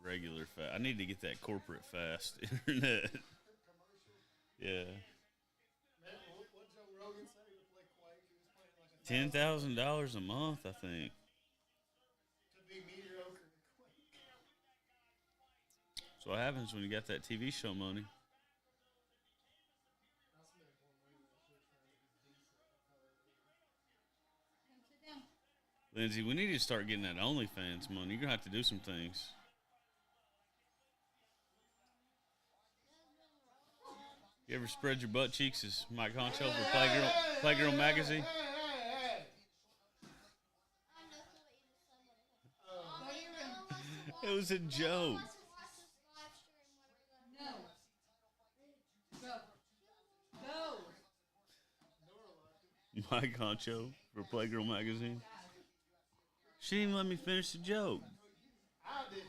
regular fast. I need to get that corporate fast internet. Yeah. Man, what Joe Rogan said he would play Quake? He was playing like $10,000 a month, I think. to be mediocre at Quake. That's what happens when you got that TV show money. I spent one way that shit trying to be decent. That's how they do it. Come sit down. Lindsay, we need to start getting that OnlyFans money. You're going to have to do some things. You ever spread your butt cheeks as Mike Honcho for Playgirl Magazine? Hey! I know what you just said. It was a joke. Wants to watch this live stream, whatever that- No. Go. Go. Mike Honcho for Playgirl Magazine. She didn't even let me finish the joke. I didn't let you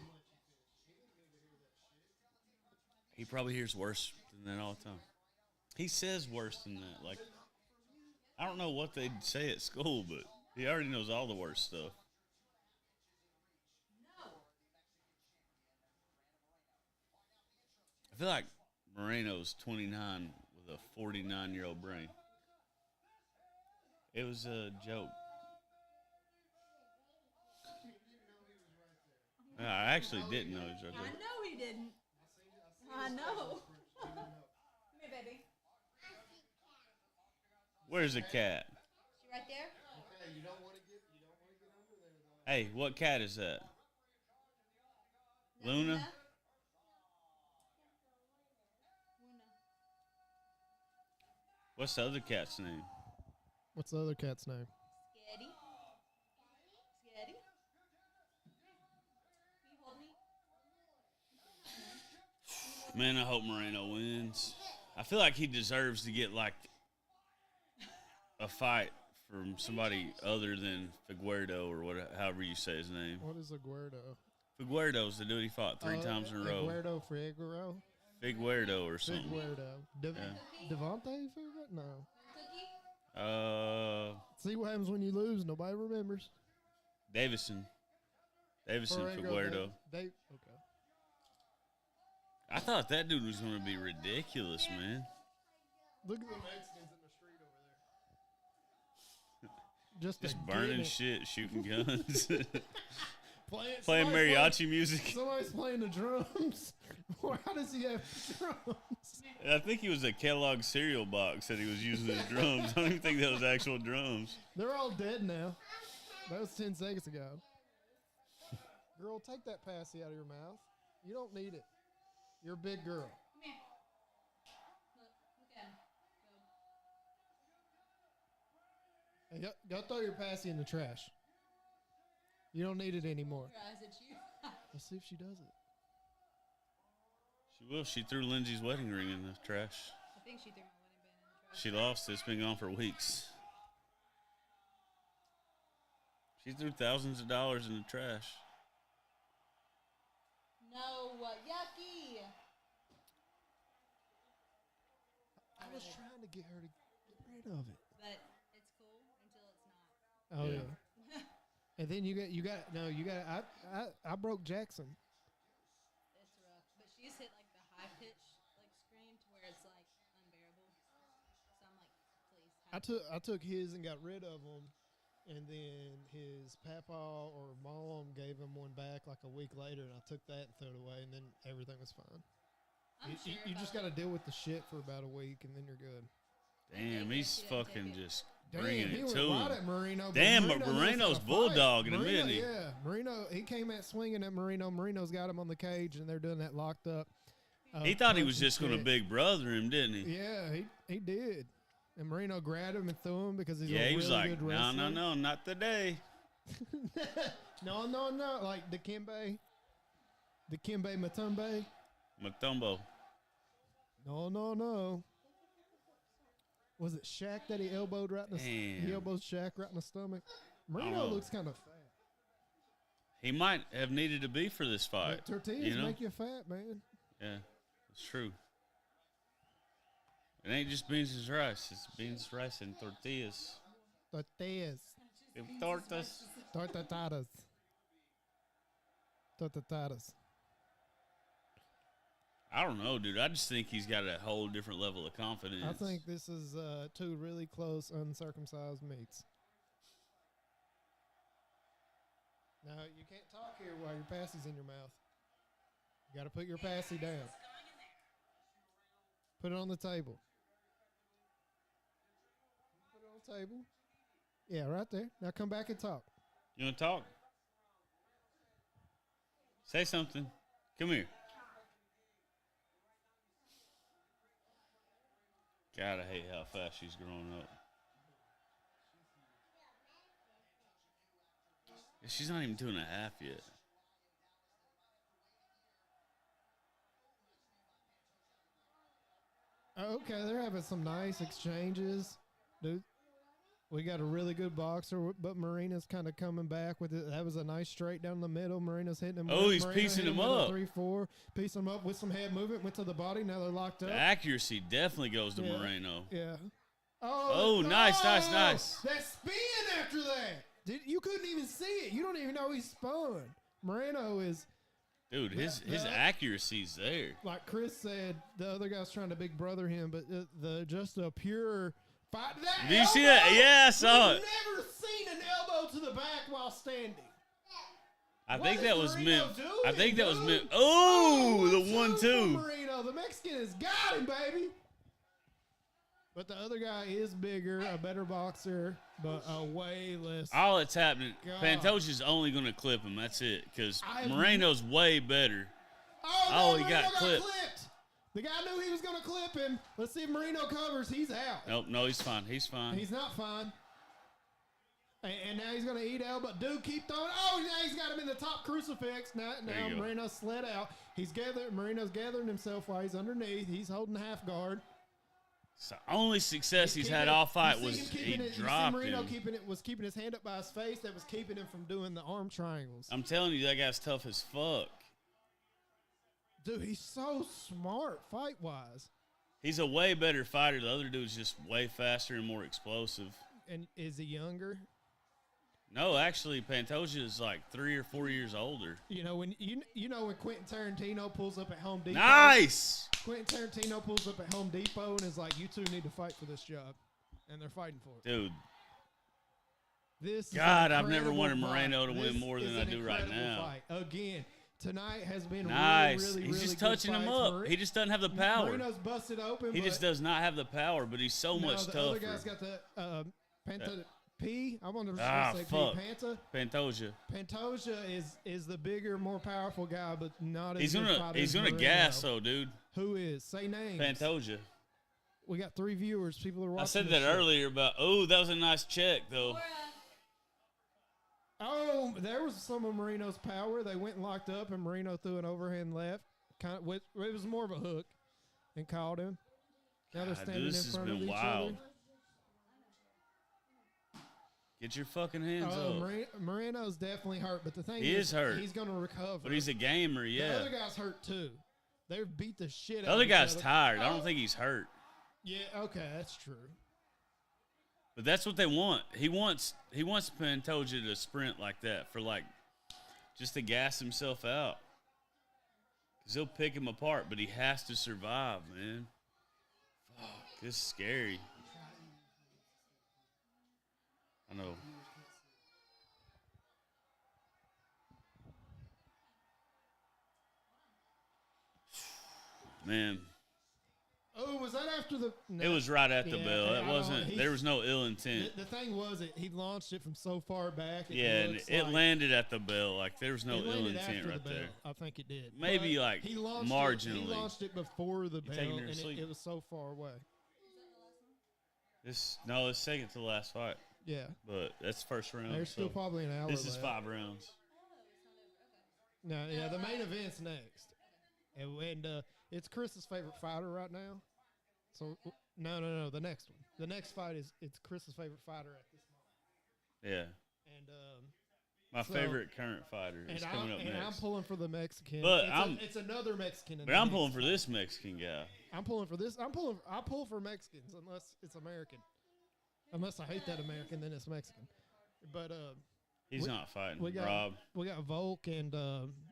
finish. He didn't need to hear that shit. He probably hears worse than that all the time. He says worse than that. Like, I don't know what they'd say at school, but he already knows all the worst stuff. No. I feel like Moreno's 29 with a 49-year-old brain. It was a joke. I actually didn't know he was right I there. know he didn't. I know. Come here, baby. Where's the cat? She right there? Okay, you don't want to get under there though. Hey, what cat is that? Is that Luna? Luna. What's the other cat's name? What's the other cat's name? Sketty. Sketty. Can you hold me? Man, I hope Moreno wins. I feel like he deserves to get like a fight from somebody other than Figueredo or whatever, however you say his name. What is Aguero? Figueredo's the dude he fought three times in a row. Aguero Figueroa? Figueredo or something. Figueredo. Devontae Figueredo? No. Cookie? See what happens when you lose. Nobody remembers. Davison Figueredo. Okay. I thought that dude was going to be ridiculous, man. Look at the Mexicans in the street over there. Just burning shit, shooting guns. Playing somebody's mariachi music. Somebody's playing the drums. How does he have drums? I think he was a Kellogg cereal box that he was using as drums. I don't even think that was actual drums. They're all dead now. That was 10 seconds ago. Girl, take that passy out of your mouth. You don't need it. You're a big girl. Come here. Look at him. Hey, go throw your passy in the trash. You don't need it anymore. Your eyes at you. Let's see if she does it. She will. She threw Lindsay's wedding ring in the trash. I think she threw my wedding band in the trash. She lost it. It's been gone for weeks. She threw thousands of dollars in the trash. No, yucky. I was trying to get her to get rid of it. But it's cool until it's not. Oh yeah. And then you got I broke Jackson. It's rough. But she's hit like the high pitch like scream to where it's like unbearable. So I'm like, please. I took his and got rid of him, and then his papa or mom gave him one back like a week later, and I took that and threw it away, and then everything was fine. You just got to deal with the shit for about a week, and then you're good. Damn, he's fucking just bringing he it went to right him. at Marino. Damn, Marino Marino's bulldogging him, isn't he? Yeah, Marino. He came at swinging at Marino. Marino's got him on the cage, and they're doing that locked up. He thought he was punch and just going to shit. big brother him, didn't he? Yeah, he did. And Marino grabbed him and threw him because he's a Yeah, he really was like, good no, wrestler. no, not today. no, like Dikembe Mutombo. Mutombo. No. Was it Shaq that he elbowed right in the Damn. he elbowed Shaq right in the stomach? Marino looks kind of fat. He might have needed to be for this fight. But tortillas you know? make you fat, man. Yeah, it's true. It ain't just beans and rice. It's beans, rice, and tortillas. Tortillas. Tortas. Tortadas. I don't know, dude. I just think he's got a whole different level of confidence. I think this is two really close uncircumcised meats. Now, you can't talk here while your passy's in your mouth. You got to put your passy down. Put it on the table. Put it on the table. Yeah, right there. Now come back and talk. You want to talk? Say something. Come here. God, I hate how fast she's growing up. She's not even 2.5 yet. Okay, they're having some nice exchanges. Dude, we got a really good boxer, but Marina's kind of coming back with it. That was a nice straight down the middle. Marina's hitting him. Oh, he's Marino piecing hit him with a up. 3-4. Piecing him up with some head movement. Went to the body. Now they're locked up. The accuracy definitely goes to Yeah. Moreno. Yeah. Oh, nice. That spin after that. You couldn't even see it. You don't even know he spun. Moreno is, Dude, his accuracy's there. like Chris said, the other guy's trying to big brother him, but just a pure fight. Did you see that? Yeah, I saw it. I've never seen an elbow to the back while standing. I What think is that was Marino meant. doing, I think that was dude? meant. Oh, the 1-2 for 1-2. Marino. The Mexican has got him, baby. But the other guy is bigger, a better boxer, but a way less. All that's happening, God. Pantoja's only going to clip him. That's it. Because I- Moreno's way better. Oh, he Marino got clipped. The guy knew he was going to clip him. Let's see if Marino covers. He's out. Nope, no, he's fine. He's fine. He's not fine. And now he's going to eat out, but dude, keep throwing. Oh, now he's got him in the top crucifix. Now There you go. Marino slid out. Marino's gathering himself while he's underneath. He's holding half guard. It's the only success he's had all fight was he dropped Marino him. was keeping his hand up by his face. That was keeping him from doing the arm triangles. I'm telling you, that guy's tough as fuck. Dude, he's so smart fight-wise. He's a way better fighter. The other dude's just way faster and more explosive. And is he younger? No, actually, Pantoja is like 3 or 4 years older. You know when when Quentin Tarantino pulls up at Home Depot. Nice. Quentin Tarantino pulls up at Home Depot and is like, "You two need to fight for this job," and they're fighting for it. Dude. This God, is I've never wanted fight. Moreno to win This more than is I an do right incredible now. Fight. Again, tonight has been Nice. really, really, He's really just good touching him fights. up. He just doesn't have the power. Moreno's busted open. He but just does not have the power, but he's so much the tougher. other guy's got the Panta P. I want to say fuck. P. Panta. Pantoja. Pantoja is the bigger, more powerful guy, but not as He's good gonna fighter he's as gonna Moreno. gas though, dude. Who is? Say names. Pantoja. We got 3 viewers. People are watching. I said this that shit. earlier about. Oh, that was a nice check though. Oh, there was some of Moreno's power. They went and locked up, and Moreno threw an overhand left. It was more of a hook, and caught him. Now they're God, standing this in has front been of each wild. other. Get your fucking hands Oh, up. Moreno's definitely hurt, but the thing He is hurt. he's going to recover. But he's a gamer, The yeah. other guy's hurt too. They've beat the shit out The of other each guy's other. tired. I don't think he's hurt. Yeah, okay, that's true. But that's what they want. He wants Pantoja to sprint like that for like just to gas himself out. Cause he'll pick him apart, but he has to survive, man. Fuck, this is scary. I know. Man, Oh, was that after the? No. it was right at the Yeah, bell. I It don't- wasn't. There was no ill intent. The thing was, he launched it from so far back. Yeah, and looks it like landed at the bell. Like there was no it ill landed intent after right the bell. there. I think it did. Maybe, But like, he launched marginally. He launched it before the bell, taking her to and sleep? it was so far away. It's second to the last fight, Yeah, but that's first round. there's still so probably an hour. this is left. 5 rounds. No, yeah, the main event's next, and it's Chris's favorite fighter right now. So no, the next one. The next fight it's Chris's favorite fighter at this moment. Yeah, And my So- favorite current fighter is coming up I'm next. pulling for the Mexican. But it's another Mexican. in But the I'm mix. pulling for this Mexican guy. I'm pulling for this. I pull for Mexicans unless it's American. Unless I hate that American, then it's Mexican. But He's We- not fighting, we got Rob. we got Volk and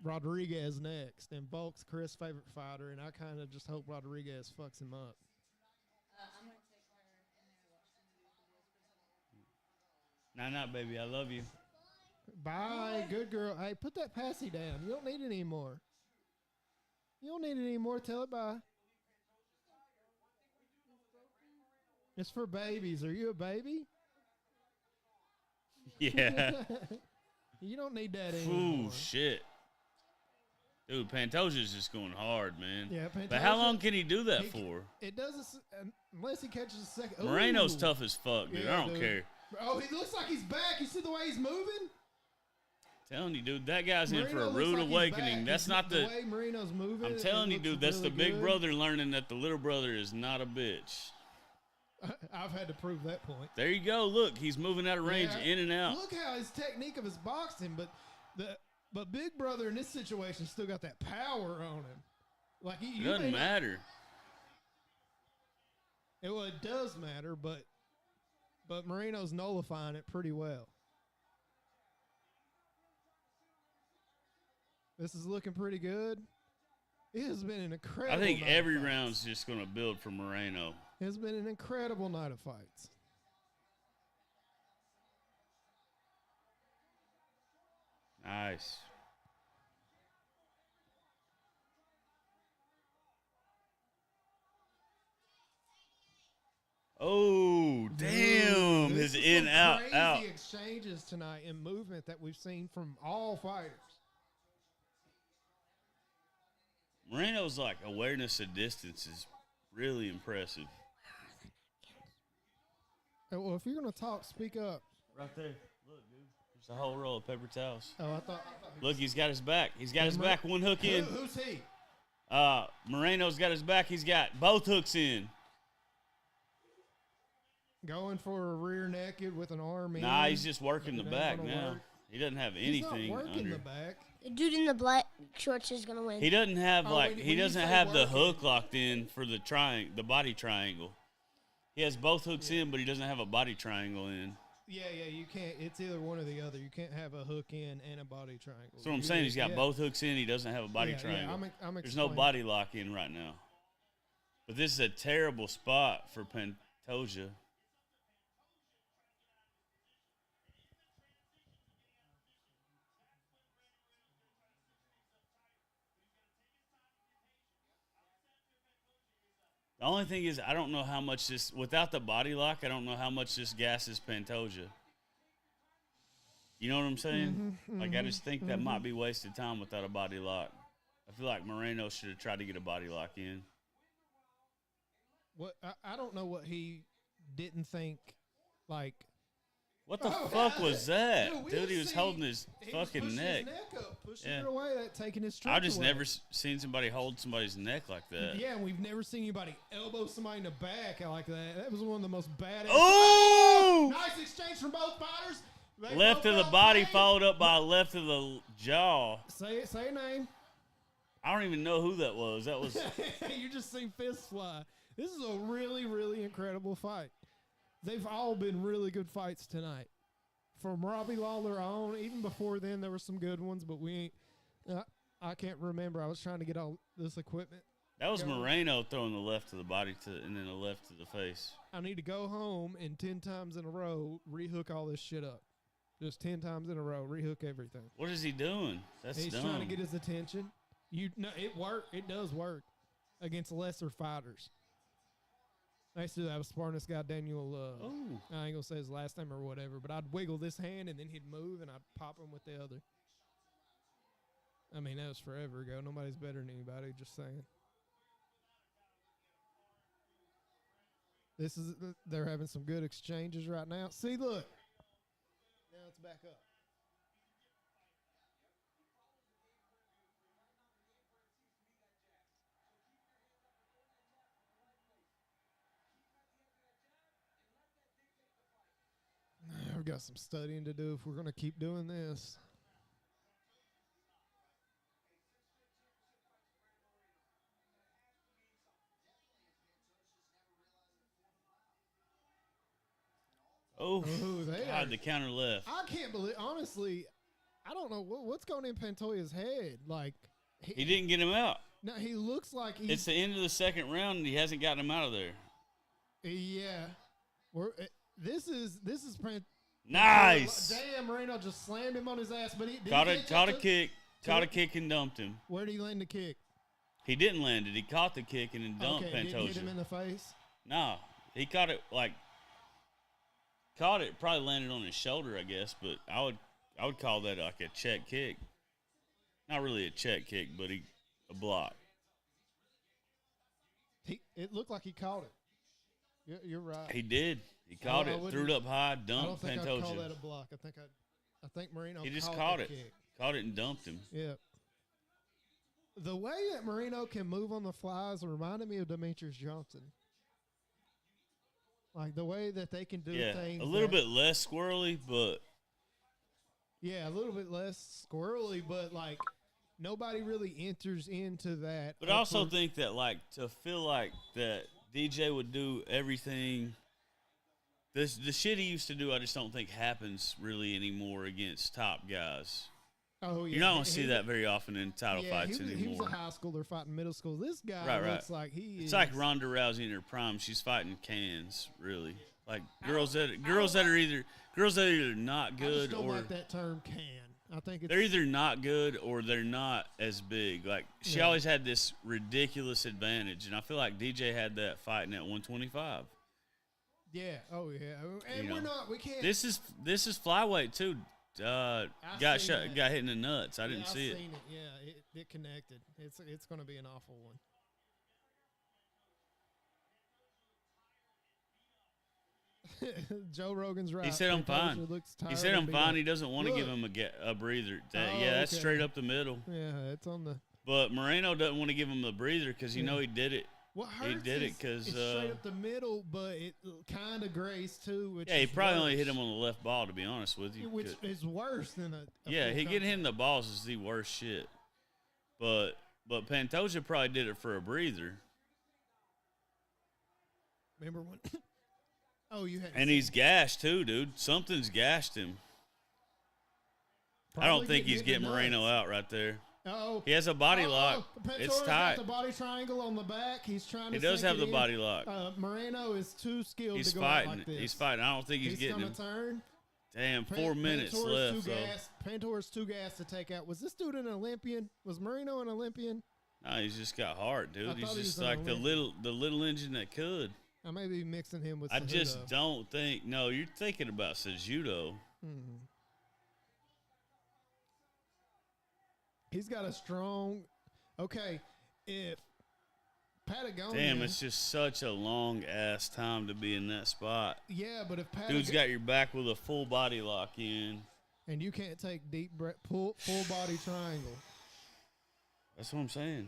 Rodriguez next, and Volk's Chris' favorite fighter, and I kind of just hope Rodriguez fucks him up. I'm gonna take her in there Nah, baby, I love you. Bye, good girl. Hey, put that passy down. You don't need it anymore. You don't need it anymore. Tell it bye. It's for babies. Are you a baby? Yeah. You don't need that anymore. Ooh, shit. Dude, Pantoja's just going hard, man. Yeah, But how Pantoja- long can he do that he can- for? It doesn't unless he catches a second. Moreno's Ooh. tough as fuck, dude. Yeah, I don't dude. care. Oh, he looks like he's back. You see the way he's moving? Telling you, dude, that guy's in for Moreno a looks rude like he's awakening. back. That's He's- not the. way Moreno's moving. I'm it telling you, looks dude, that's the really big good. brother learning that the little brother is not a bitch. I've had to prove that point. There you go. Look, he's moving out of range, Yeah. in and out. Look how his technique of his boxing, but Big Brother in this situation still got that power on him. Like It you doesn't may not- matter. Well, it does matter, but Moreno's nullifying it pretty well. This is looking pretty good. It has been an incredible. I think night of every fights. round's just going to build for Moreno. It's been an incredible night of fights. Nice. Oh, damn. This His is in, some out, crazy out. exchanges tonight and movement that we've seen from all fighters. Moreno's like awareness of distance is really impressive. Hey, well, if you're gonna talk, speak up. Right there. Look, dude. There's a whole roll of paper towels. Oh, I thought Look, he's got his back. He's got his back. One hook in. Who's he? Moreno's got his back. He's got both hooks in. Going for a rear naked with an arm in. Nah, he's just working the It ain't back gonna now. work. He doesn't have He's not anything working under. the back. The dude in the black shorts is gonna win. He doesn't have Oh, like when he you doesn't say have the working- hook locked in for the body triangle. He has both hooks in, but he doesn't have a body triangle in. Yeah, you can't. It's either one or the other. You can't have a hook in and a body triangle. That's what I'm saying. He's got both hooks in. He doesn't have a body triangle. I'm There's no body lock in right now. But this is a terrible spot for Pantoja. The only thing is, I don't know how much this, without the body lock, I don't know how much this gasses Pantoja. You know what I'm saying? I just think that might be wasted time without a body lock. I feel like Moreno should have tried to get a body lock in. What I don't know what he didn't think, like. What the fuck was that? Dude, he was holding his fucking neck. Pushing it away, taking his strength I've just away. never seen somebody hold somebody's neck like that. Yeah, and we've never seen anybody elbow somebody in the back like that. That was one of the most badass. Oh! Nice exchange from both fighters. Left to the body followed up by a left to the jaw. Say a name. I don't even know who that was. That was. You just seen fists fly. This is a really, really incredible fight. They've all been really good fights tonight. From Robbie Lawler on, even before then, there were some good ones, but we ain't. I can't remember. I was trying to get all this equipment. That was Moreno throwing the left to the body and then the left to the face. I need to go home and 10 times in a row rehook all this shit up. Just 10 times in a row, rehook everything. What is he doing? That's He's dumb. trying to get his attention. It worked. It does work against lesser fighters. I used to do that with sparring this guy, Daniel. I ain't going to say his last name or whatever, but I'd wiggle this hand and then he'd move and I'd pop him with the other. I mean, that was forever ago. Nobody's better than anybody, just saying. They're having some good exchanges right now. See, look. Now it's back up. We've got some studying to do if we're going to keep doing this. Oh, God, the counter left. I can't believe, honestly, I don't know what's going in Pantoja's head. Like he didn't get him out. No, he looks like he's... It's the end of the second round, and he hasn't gotten him out of there. Yeah. This is nice. Damn, Moreno just slammed him on his ass, but he caught a kick and dumped him. Where did he land the kick? He didn't land it. He caught the kick and then dumped Pantoja. Did he hit him in the face? No, he caught it probably landed on his shoulder, I guess, but I would call that like a check kick. Not really a check kick, but a block. It looked like he caught it. You're right. He did. He caught it, threw it up high, dumped Pantoja. I don't think I'd call that a block. I think Moreno. He just caught it. Kick. Caught it and dumped him. Yeah. The way that Moreno can move on the flies reminded me of Demetrius Johnson. Like the way that they can do things. A little bit less squirrely, but. Yeah, a little bit less squirrely, but like nobody really enters into that. But I also think that to feel like that DJ would do everything. The shit he used to do, I just don't think happens really anymore against top guys. Oh, yeah. You're not going to see that very often in title fights anymore. He was a high schooler fighting middle school. This guy looks like he is. It's like Ronda Rousey in her prime. She's fighting cans, really. Like girls that are either not good I just don't or like that term can. I think they're either not good or they're not as big. Like she always had this ridiculous advantage, and I feel like DJ had that fighting at 125. Yeah. Oh yeah. And we can't. This is flyweight too. Got hit in the nuts. I didn't see it. I've seen it. Yeah, it connected. It's going to be an awful one. Joe Rogan's right. He said I'm fine. He said I'm fine. He doesn't want to give him a breather. That's straight up the middle. Yeah, it's on the. But Moreno doesn't want to give him the breather because he did it. What hurts he did it because it's straight up the middle, but it kind of grazed too. Which he probably only hit him on the left ball. To be honest with you, which is worse than a he getting hit in the balls is the worst shit. But Pantoja probably did it for a breather. Remember when Oh, you had. And he's gashed too, dude. Something's gashed him. I Probably don't think he's hit in getting the Moreno nuts. out right there. Oh, He has a body lock. It's Pantora's tight. got the body triangle on the back. He's trying to. He does sink have it the in. body lock. Moreno is too skilled He's to go fighting. out like this. He's fighting. I don't think he's getting gonna him. turn. Damn, 4 minutes left. So. Pantora's too gas to take out. Was this dude an Olympian? Was Moreno an Olympian? No, he's just got heart, dude. I He's thought he just was an like the little engine that could. I may be mixing him with. I just Cejudo. don't think. No, you're thinking about Cejudo. Mhm. He's got a strong. Okay, if Patagonia. Damn, it's just such a long ass time to be in that spot. Yeah, but if Dude's got your back with a full body lock in. and you can't take deep breath, full body triangle. That's what I'm saying.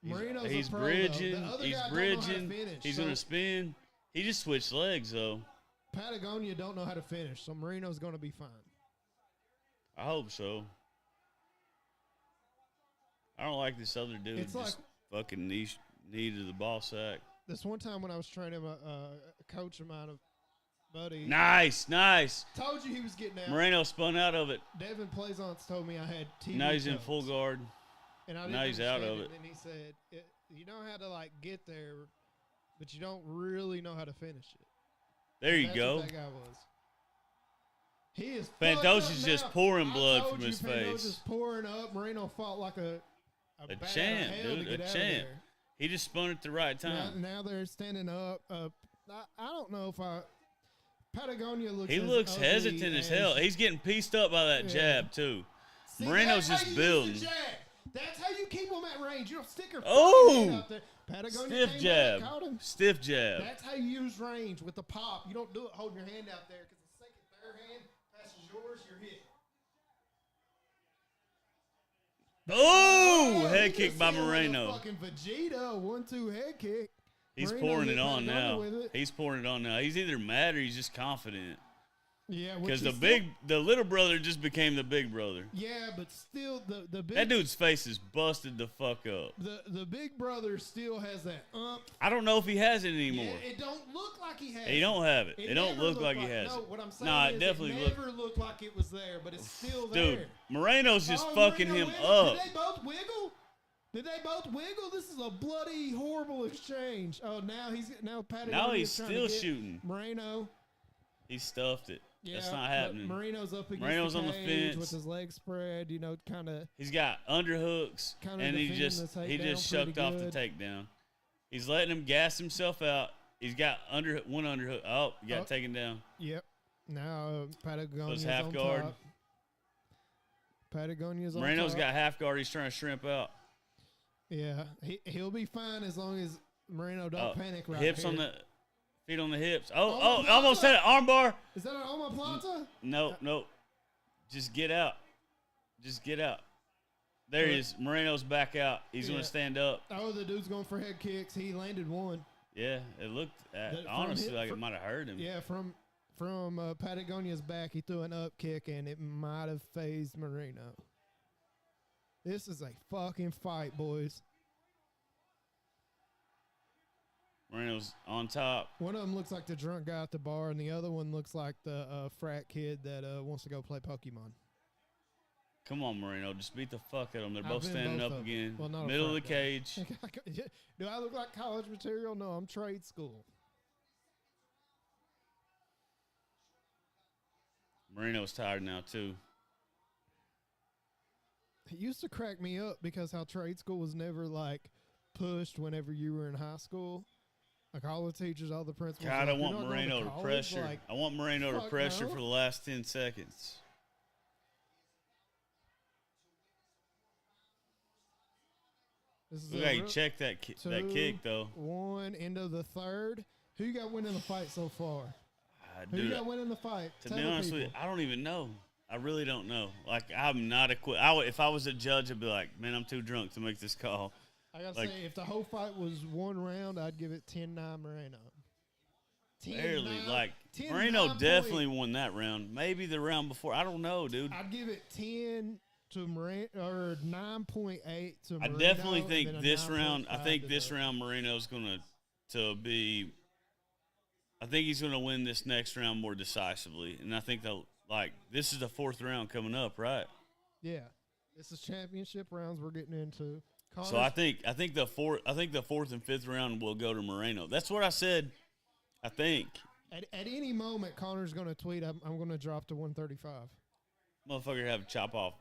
Moreno's He's a pro, bridging. Though. The other He's guy bridging. Don't know how to finish, He's so gonna spin. He just switched legs though. Patagonia don't know how to finish, so Moreno's gonna be fine. I hope so. I don't like this other dude. It's just fucking knee to the ball sack. This one time when I was training a coach of mine, a buddy. Nice. Told you he was getting out. Moreno spun out of it. Devin Plaisance told me I had TV Now he's in codes. full guard. And I didn't now he's out understand of it. And he said, you know how to like get there, but you don't really know how to finish it. There you That's go. what that guy was. He is. Fantosia's just pouring blood I told from you, his Fantosia's face. pouring up. Moreno fought like a bat out of champ, hell dude. to get A out of champ. there. He just spun at the right time. Now they're standing up. I don't know if Patagonia looks. He as looks ugly hesitant as hell. He's getting pieced up by that Yeah. jab too. See, Moreno's that's how just you building. use the jab. That's how you keep them at range. You don't stick your Oh! fucking hand out there. Patagonia Stiff came jab. back, caught him. Stiff jab. That's how you use range with the pop. You don't do it holding your hand out there because the second, third hand passes yours, you're hit. Oh, head you kick just by hit him with a Moreno. Fucking Vegeta 1-2 head kick. He's Moreno pouring it getting on right now. with it. He's pouring it on now. He's either mad or he's just confident. Yeah, Because which the little brother just became the big brother. Yeah, but still the big That dude's face is busted the fuck up. the big brother still has that I don't know if he has it anymore. Yeah, it don't look like he has. He don't have it. It don't never look looked like he has no, it. what I'm saying Nah, is it definitely never looked like it was there, but it's still there. Dude, Moreno's just Oh, fucking Moreno him wiggled. up. Did they both wiggle? Did they both wiggle? This is a bloody, horrible exchange. Oh, now Patagonia Now he's trying to still get shooting. Moreno. He stuffed it. Yeah, That's not but happening. Moreno's up against Moreno's the on the cage fence. with his legs spread. You know, kind of. He's got underhooks, Kinda and he defending just the he takedown just shucked pretty off the good. takedown. He's letting him gas himself out. He's got one underhook. Oh, he got taken down. Yep. Now Patagonia's half on guard. top. Patagonia's on Moreno's top. got half guard. He's trying to shrimp out. Yeah, he'll be fine as long as Moreno don't panic right hips here. on the feet on the hips. Oh, Almost had an armbar. Is that an omoplata? No. Just get out. There he is. Moreno's back out. He's going Yeah. to stand up. Oh, the dude's going for head kicks. He landed one. Yeah, it looked From honestly hip- like it from- might have hurt him. Yeah, from Patagonia's back, he threw an up kick, and it might have phased Moreno. This is a fucking fight, boys. Moreno's on top. One of them looks like the drunk guy at the bar, and the other one looks like the frat kid that wants to go play Pokemon. Come on, Moreno. Just beat the fuck out of them. They're I've both been standing both up of them. again. Well, not a Middle of the frat guy. cage. Do I look like college material? No, I'm trade school. Moreno's tired now, too. It used to crack me up because how trade school was never like pushed whenever you were in high school. Like all the teachers, all the principals. God, like, I "You're want not going Moreno to college?" pressure. Like, I want Moreno to fuck pressure no. for the last 10 seconds. this is Look a how you real- check that kick, though. 2-1 into the third. Who you got winning the fight so far? Who you Dude, got winning the fight? to Tell be the honest with you, people. I don't even know. I really don't know. Like, I'm not equipped. If I was a judge, I'd be like, man, I'm too drunk to make this call. I gotta like- say, if the whole fight was one round, I'd give it 10-9 Moreno. 10-9 Barely. Like, 10-9 Moreno point. definitely won that round. Maybe the round before. I don't know, dude. I'd give it 10 to Moreno, or 9.8 to I Moreno. definitely and think then a this round. I 9.5 think to this the- round Moreno's gonna to be I think he's going to win this next round more decisively, and I think this is the 4th round coming up, right? Yeah, this is championship rounds we're getting into. So I think the 4th and 5th round will go to Moreno. That's what I said. I think at any moment Connor's going to tweet, I'm going to drop to 135. Motherfucker have to chop off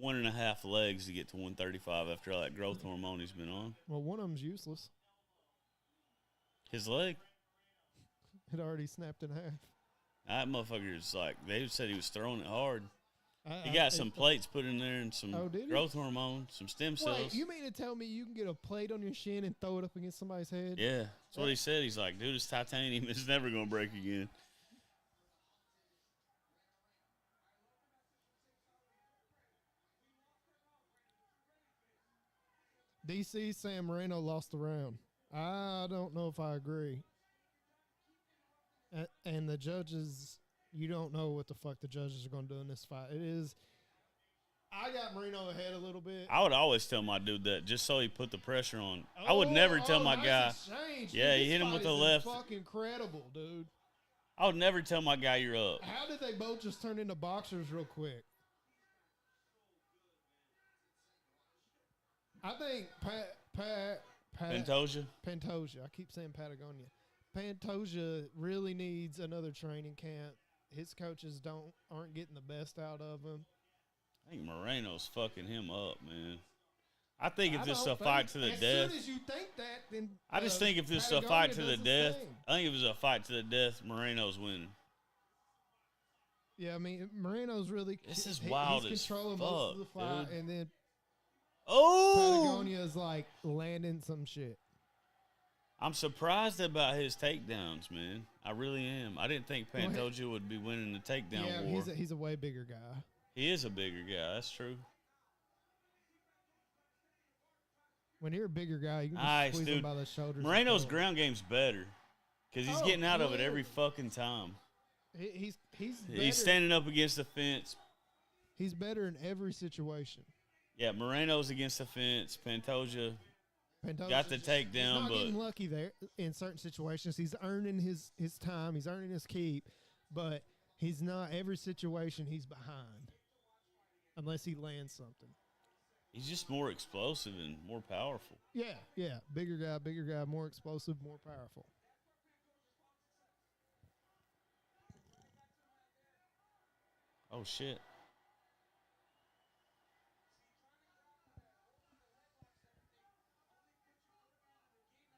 1.5 legs to get to 135 after all that growth hormone he's been on. Well, one of them's useless. His leg? It already snapped in half. That motherfucker is like, they said he was throwing it hard. He got some plates put in there and some growth hormone, some stem cells. Wait, you mean to tell me you can get a plate on your shin and throw it up against somebody's head? Yeah, that's what he said. He's like, dude, it's titanium. It's never going to break again. DC San Marino lost the round. I don't know if I agree. And the judges, you don't know what the fuck the judges are going to do in this fight. I got Marino ahead a little bit. I would always tell my dude that just so he put the pressure on. I would never tell my guy. Exchange. Yeah, Dude, he hit him with the left. Fucking incredible, dude. I would never tell my guy you're up. How did they both just turn into boxers real quick? I think Pantoja? Pantoja. I keep saying Patagonia. Pantoja really needs another training camp. His coaches aren't getting the best out of him. I think Moreno's fucking him up, man. I think if this is a fight to the death. As soon as you think that, then I just think if this is a fight to the death, I think if it's a fight to the death, Moreno's winning. Yeah, I mean, Moreno's really. This is wild he's as controlling fuck, most of the fight, dude. and then Patagonia's like landing some shit. I'm surprised about his takedowns, man. I really am. I didn't think Pantoja would be winning the takedown war. He's a way bigger guy. He is a bigger guy. That's true. When you're a bigger guy, you can just squeeze him by the shoulders. Moreno's ground game's better because he's getting out of it every fucking time. He's standing up against the fence. He's better in every situation. Yeah, Moreno's against the fence. Pantoja got the takedown, he's not but getting lucky there in certain situations. He's earning his time. He's earning his keep, but he's not every situation he's behind unless he lands something. He's just more explosive and more powerful. Yeah. Bigger guy, more explosive, more powerful. Oh, shit.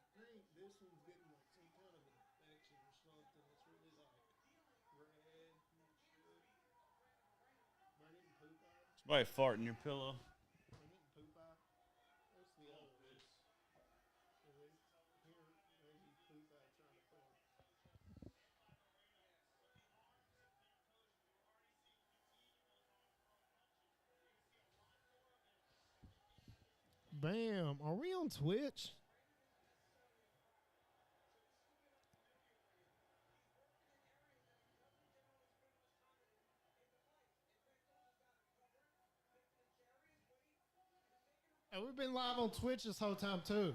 I think this one's getting like some kind of infection or something. It's really like red and shit. Am I getting poop out? Somebody farting your pillow. Am I getting poop out? What's the other one? Is it here? Maybe poop out trying to form. Bam. Are we on Twitch? And we've been live on Twitch this whole time, too.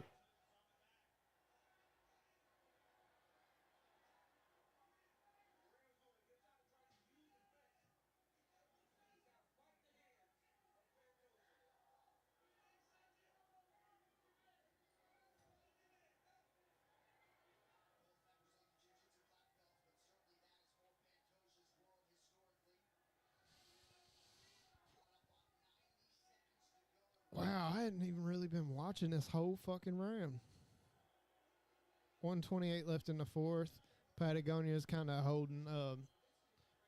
Wow, I hadn't even really been watching this whole fucking round. 128 left in the fourth. Patagonia's kind of holding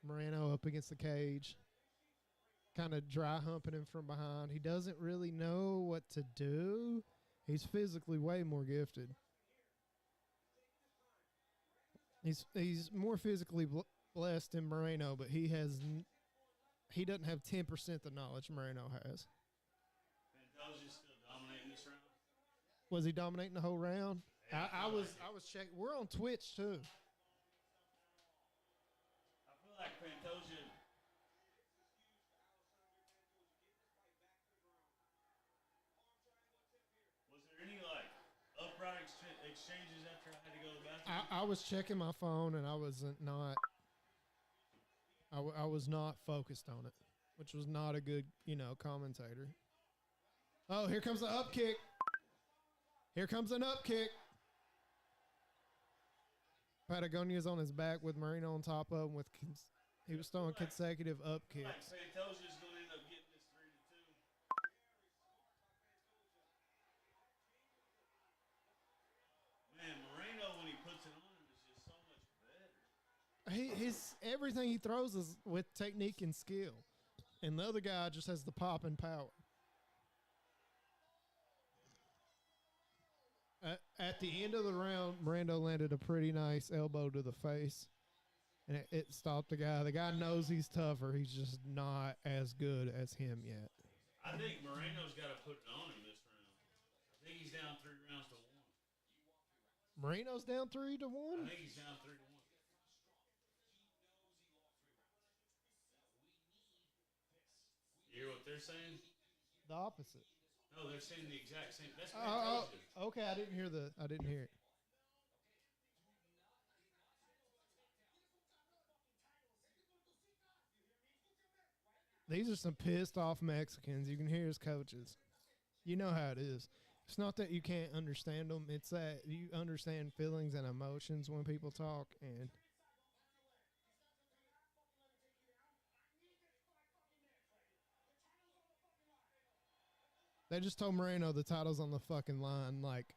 Moreno up against the cage. Kind of dry humping him from behind. He doesn't really know what to do. He's physically way more gifted. He's more physically blessed than Moreno, but he doesn't have 10% the knowledge Moreno has. Pantoja's still dominating this round. Was he dominating the whole round? Yeah, I was checking. We're on Twitch too. I feel like Pantoja. Was there any like upright exchanges after I had to go to the bathroom? I was checking my phone and I wasn't not. I was not focused on it, which was not a good, commentator. Oh, here comes the up kick. Here comes an up kick. Patagonia's on his back with Marino on top of him. He was throwing consecutive up kicks. Like Pantosia's going to end up getting this 3-2. Man, Moreno, when he puts it on him, is just so much better. His everything he throws is with technique and skill, and the other guy just has the pop and power. At the end of the round, Moreno landed a pretty nice elbow to the face, and it stopped the guy. The guy knows he's tougher. He's just not as good as him yet. I think Moreno's got to put it on him this round. I think he's down 3 rounds to 1. Moreno's down 3-1? I think he's down 3-1. You hear what they're saying? The opposite. No, they're saying the exact same. That's Pantosia. Okay. I didn't hear it. These are some pissed off Mexicans. You can hear his coaches. You know how it is. It's not that you can't understand them. It's that you understand feelings and emotions when people talk. And they just told Moreno the title's on the fucking line. Like,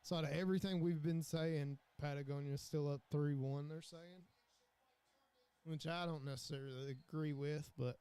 so out of everything we've been saying, Patagonia's still up 3-1, they're saying. Which I don't necessarily agree with, but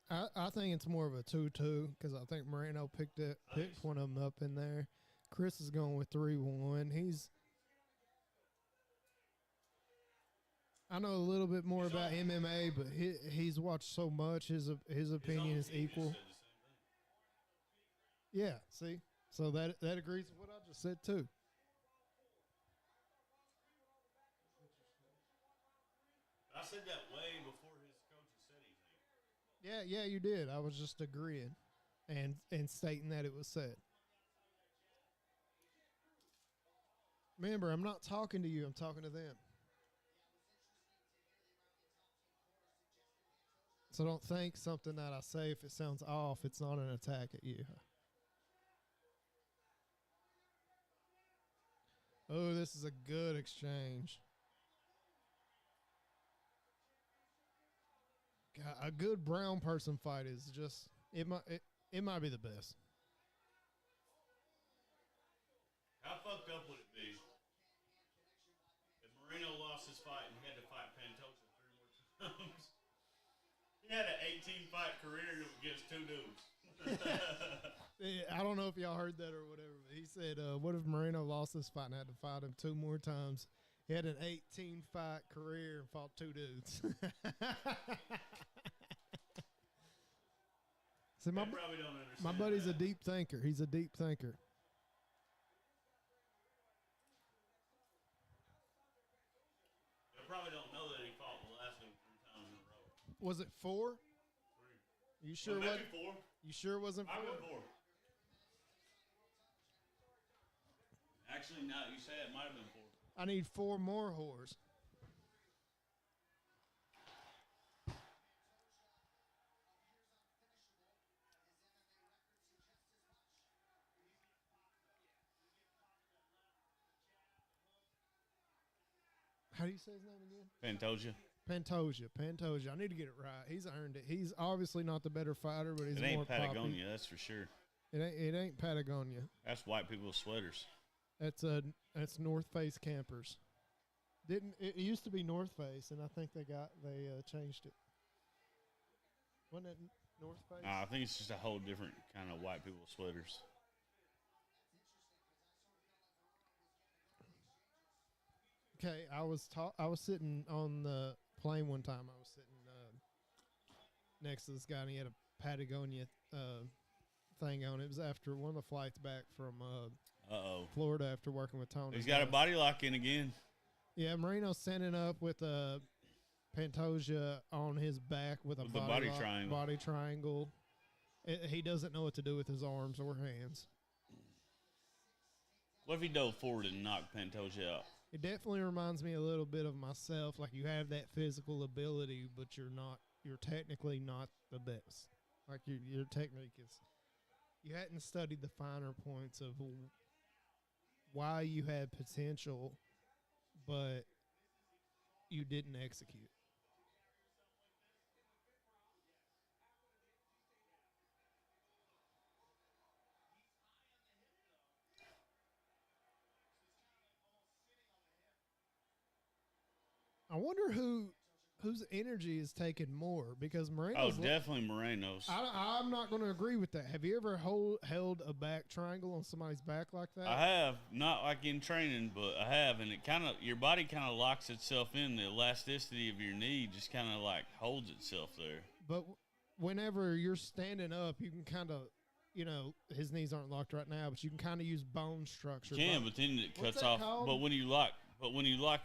I think it's more of a 2-2 because I think Moreno picked one of them up in there. Chris is going with 3-1. I know a little bit more about MMA, but he's watched so much. His opinion is equal. Yeah, see? So that agrees with what I just said, too. I said that way before his coaches said anything. Yeah, you did. I was just agreeing and stating that it was said. Remember, I'm not talking to you. I'm talking to them. So don't think something that I say, if it sounds off, it's not an attack at you. Oh, this is a good exchange. God, a good brown person fight is just it might be the best. How fucked up would it be if Moreno lost his fight and he had to fight Pantoja 3 more times? He had an 18-fight career against 2 dudes. I don't know if y'all heard that or whatever, but he said, what if Moreno lost this fight and had to fight him 2 more times? He had an 18-fight career and fought 2 dudes. See, They probably don't understand. my buddy's that. a deep thinker. He's a deep thinker. They probably don't know that he fought Velasco 3 times in a row. Was it 4? 3. You sure Well, what? maybe 4. You sure it wasn't 4? I went 4. Actually, no. You say it might have been 4. I need 4 more whores. How do you say his name again? Pantoja. I need to get it right. He's earned it. He's obviously not the better fighter, but he's It more ain't Patagonia, poppy. that's for sure. It ain't Patagonia. That's white people's sweaters. That's North Face campers. It used to be North Face, and I think they changed it. Wasn't it North Face? I think it's just a whole different kind of white people's sweaters. Okay, I was sitting on the plane one time. I was sitting next to this guy, and he had a Patagonia thing on. It was after one of the flights back from Florida after working with Tony. He's got a body lock in again. Yeah, Moreno's standing up with Pantoja on his back with a body triangle. He doesn't know what to do with his arms or hands. What if he dove forward and knocked Pantoja out? It definitely reminds me a little bit of myself. Like, you have that physical ability, but you're technically not the best. Like, your technique is, you hadn't studied the finer points of why you had potential, but you didn't execute. I wonder whose energy is taking more, because Moreno's. Oh, definitely Moreno's. I'm not going to agree with that. Have you ever held a back triangle on somebody's back like that? I have, not like in training, but I have, and it your body kind of locks itself in. The elasticity of your knee just kind of like holds itself there. But whenever you're standing up, you can kind of, his knees aren't locked right now, but you can kind of use bone structure. You can, but then it cuts off. Called? But when you lock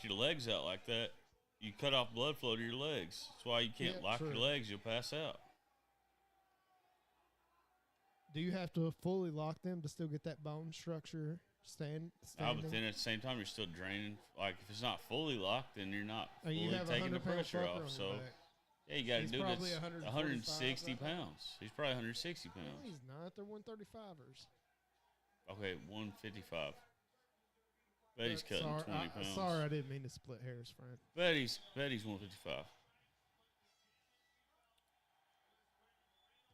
your legs out like that, you cut off blood flow to your legs. That's why you can't lock your legs. You'll pass out. Do you have to fully lock them to still get that bone structure standing? Oh, but then at the same time, you're still draining. Like, if it's not fully locked, then you're not fully taking the pressure off. So, yeah, you got to do that's 160 pounds. He's probably 160 pounds. No, he's not. They're 135ers. Okay, 155. Bet he's cutting 20 pounds. Sorry, I didn't mean to split hairs, friend. Bet he's 155.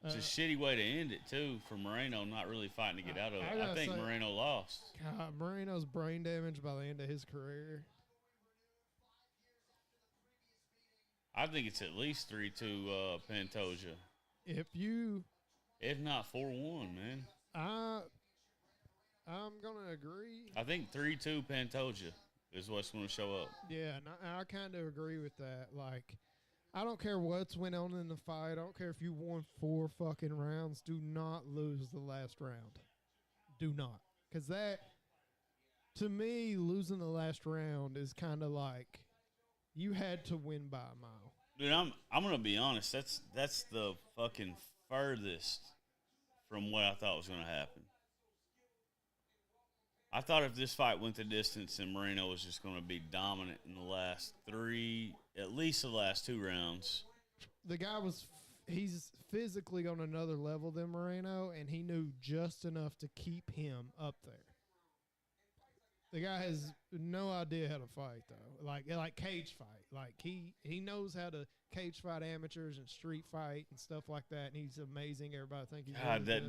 It's a shitty way to end it, too, for Moreno not really fighting to get out of it. I think Moreno lost. God, Moreno's brain damaged by the end of his career. I think it's at least 3-2 Pantoja. If not 4-1, man. I'm going to agree. I think 3-2 Pantoja is what's going to show up. Yeah, and I kind of agree with that. Like, I don't care what's went on in the fight. I don't care if you won 4 fucking rounds. Do not lose the last round. Do not. Because that, to me, losing the last round is kind of like you had to win by a mile. Dude, I'm going to be honest. That's the fucking furthest from what I thought was going to happen. I thought if this fight went the distance and Moreno was just going to be dominant in the last 3, at least the last 2 rounds. The guy he's physically on another level than Moreno, and he knew just enough to keep him up there. The guy has no idea how to fight, though. Like cage fight. Like, he knows how to cage fight amateurs and street fight and stuff like that, and he's amazing. Everybody think he's God, really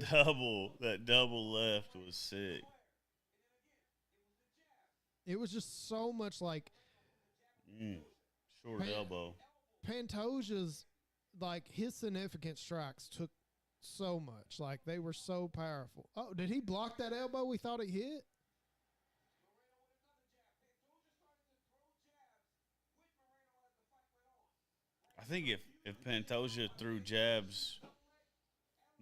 that double left was sick. It was just so much like short elbow. Pantoja's, like, his significant strikes took so much. Like, they were so powerful. Oh, did he block that elbow we thought he hit? I think if Pantoja threw jabs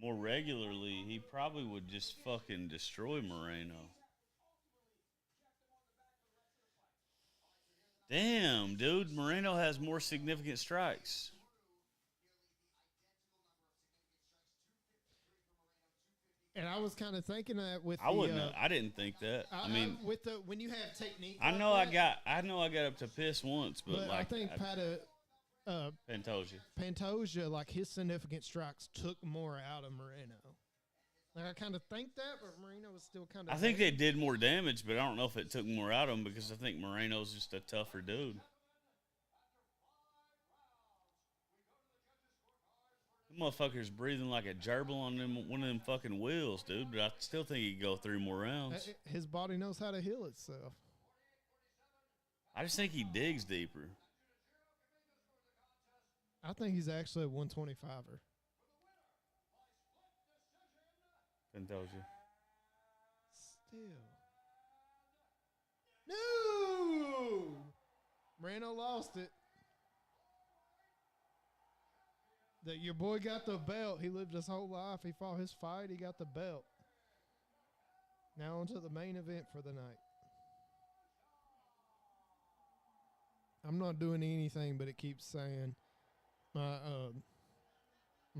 more regularly, he probably would just fucking destroy Moreno. Damn, dude, Moreno has more significant strikes. And I was kind of thinking that with I didn't think that. I mean, when you have technique. I know I got up to piss once, but like I think Pantoja, like, his significant strikes took more out of Moreno. Like, I kind of think that, but Moreno was still kind of. I think they did more damage, but I don't know if it took more out of him because I think Moreno's just a tougher dude. The motherfucker's breathing like a gerbil on one of them fucking wheels, dude. But I still think he could go 3 more rounds. His body knows how to heal itself. I just think he digs deeper. I think he's actually a 125er. Pantoja. Still. No! Moreno lost it. That your boy got the belt. He lived his whole life. He fought his fight. He got the belt. Now on to the main event for the night. I'm not doing anything, but it keeps saying my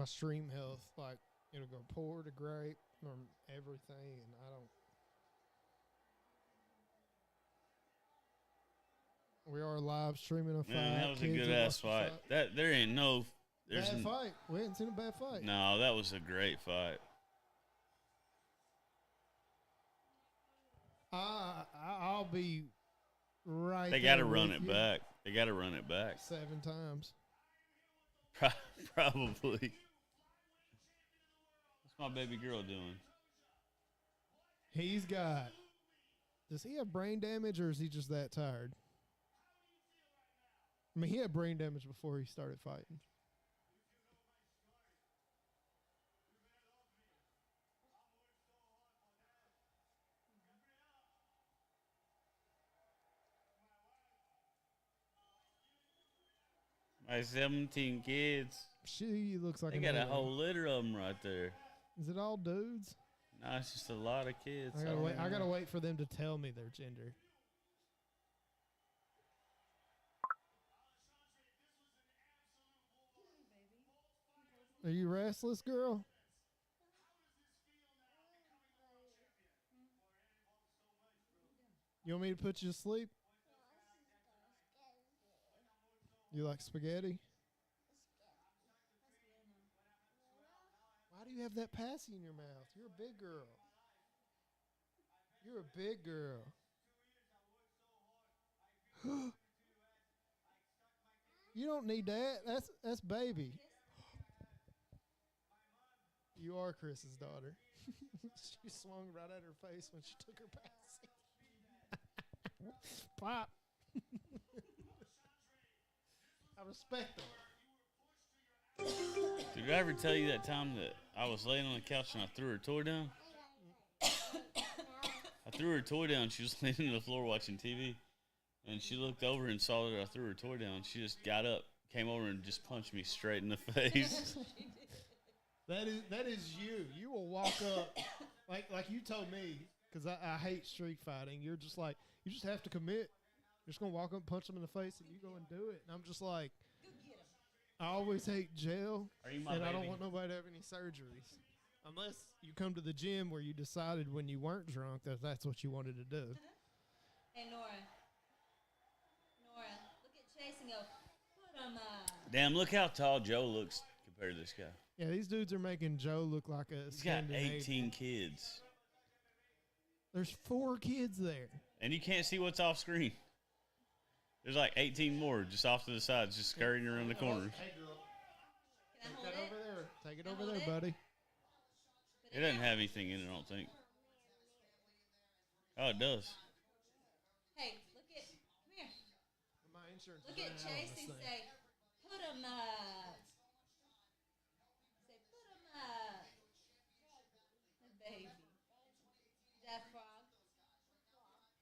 stream health, like it'll go poor to great or everything, and I don't. We are live streaming a fight. Man, that was a Kids good will ass watch the fight. That there ain't no. There's Bad fight. We haven't seen a bad fight. No, that was a great fight. I'll be right. They got to run it back. They got to run it back 7 times. Probably. What's my baby girl doing? He's got. Does he have brain damage or is he just that tired? I mean, he had brain damage before he started fighting. My 17 kids. She looks like They got a whole litter of them right there. Is it all dudes? No, it's just a lot of kids. I gotta wait for them to tell me their gender. Are you restless, girl? You want me to put you to sleep? You like spaghetti? Why do you have that passy in your mouth? You're a big girl. You're a big girl. You don't need that. That's baby. You are Chris's daughter. She swung right at her face when she took her passy. Pop. I respect them. Did I ever tell you that time that I was laying on the couch and I threw her toy down? I threw her toy down. She was laying on the floor watching TV. And she looked over and saw that I threw her toy down. She just got up, came over, and just punched me straight in the face. That is you. You will walk up like you told me, because I hate street fighting. You're just like, you just have to commit. You're just going to walk up and punch them in the face, and you go and do it. And I'm just like, I always hate jail, and I don't want nobody to have any surgeries. Unless you come to the gym where you decided when you weren't drunk that that's what you wanted to do. Hey, Nora, look at Chase and go, put him up. Damn, look how tall Joe looks compared to this guy. Yeah, these dudes are making Joe look like a He's got 18 kids. There's 4 kids there. And you can't see what's off screen. There's like 18 more just off to the sides, just scurrying around the corners. Hey, girl. Can I Take hold that it? over there. Take it Can I over hold there, it? buddy. It doesn't have anything in it, I don't think. Oh, it does. Hey, look at, come here. My insurance Look is at running out on Chase this and thing. say, put him up. Say, put him up. Baby. That frog.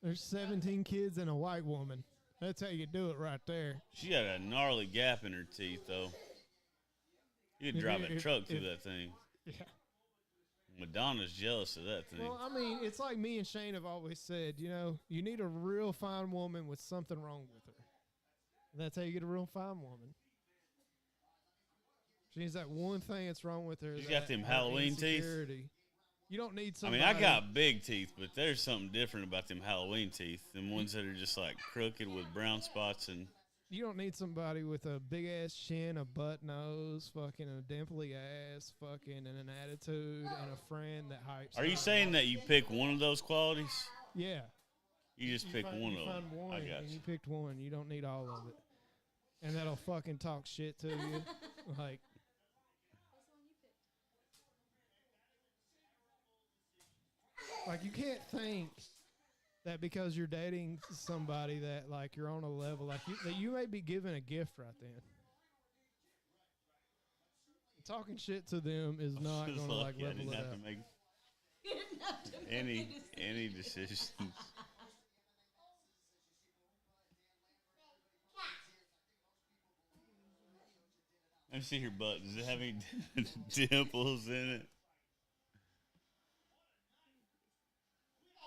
There's 17 kids and a white woman. That's how you do it right there. She got a gnarly gap in her teeth, though. You could drive a truck through that thing. Yeah. Madonna's jealous of that thing. Well, I mean, it's like me and Shane have always said, you know, you need a real fine woman with something wrong with her. And that's how you get a real fine woman. She needs that one thing that's wrong with her. She's got them Halloween teeth. Insecurity. You don't need I somebody. mean, I got big teeth, but there's something different about them Halloween teeth. Them ones that are just like crooked with brown spots and. You don't need somebody with a big ass chin, a butt nose, fucking a dimply ass, fucking, and an attitude, and a friend that hypes. Are you saying that you pick one of those qualities? Yeah. You just pick one of them. Find one, I got and you. you picked one. You don't need all of it. And that'll fucking talk shit to you, like. Like, you can't think that because you're dating somebody that, like, you're on a level, like, that you may be given a gift right then. Talking shit to them is not going to, like, I level didn't it have up. to make You didn't have to make any decisions. Let me see your butt. Does it have any dimples in it?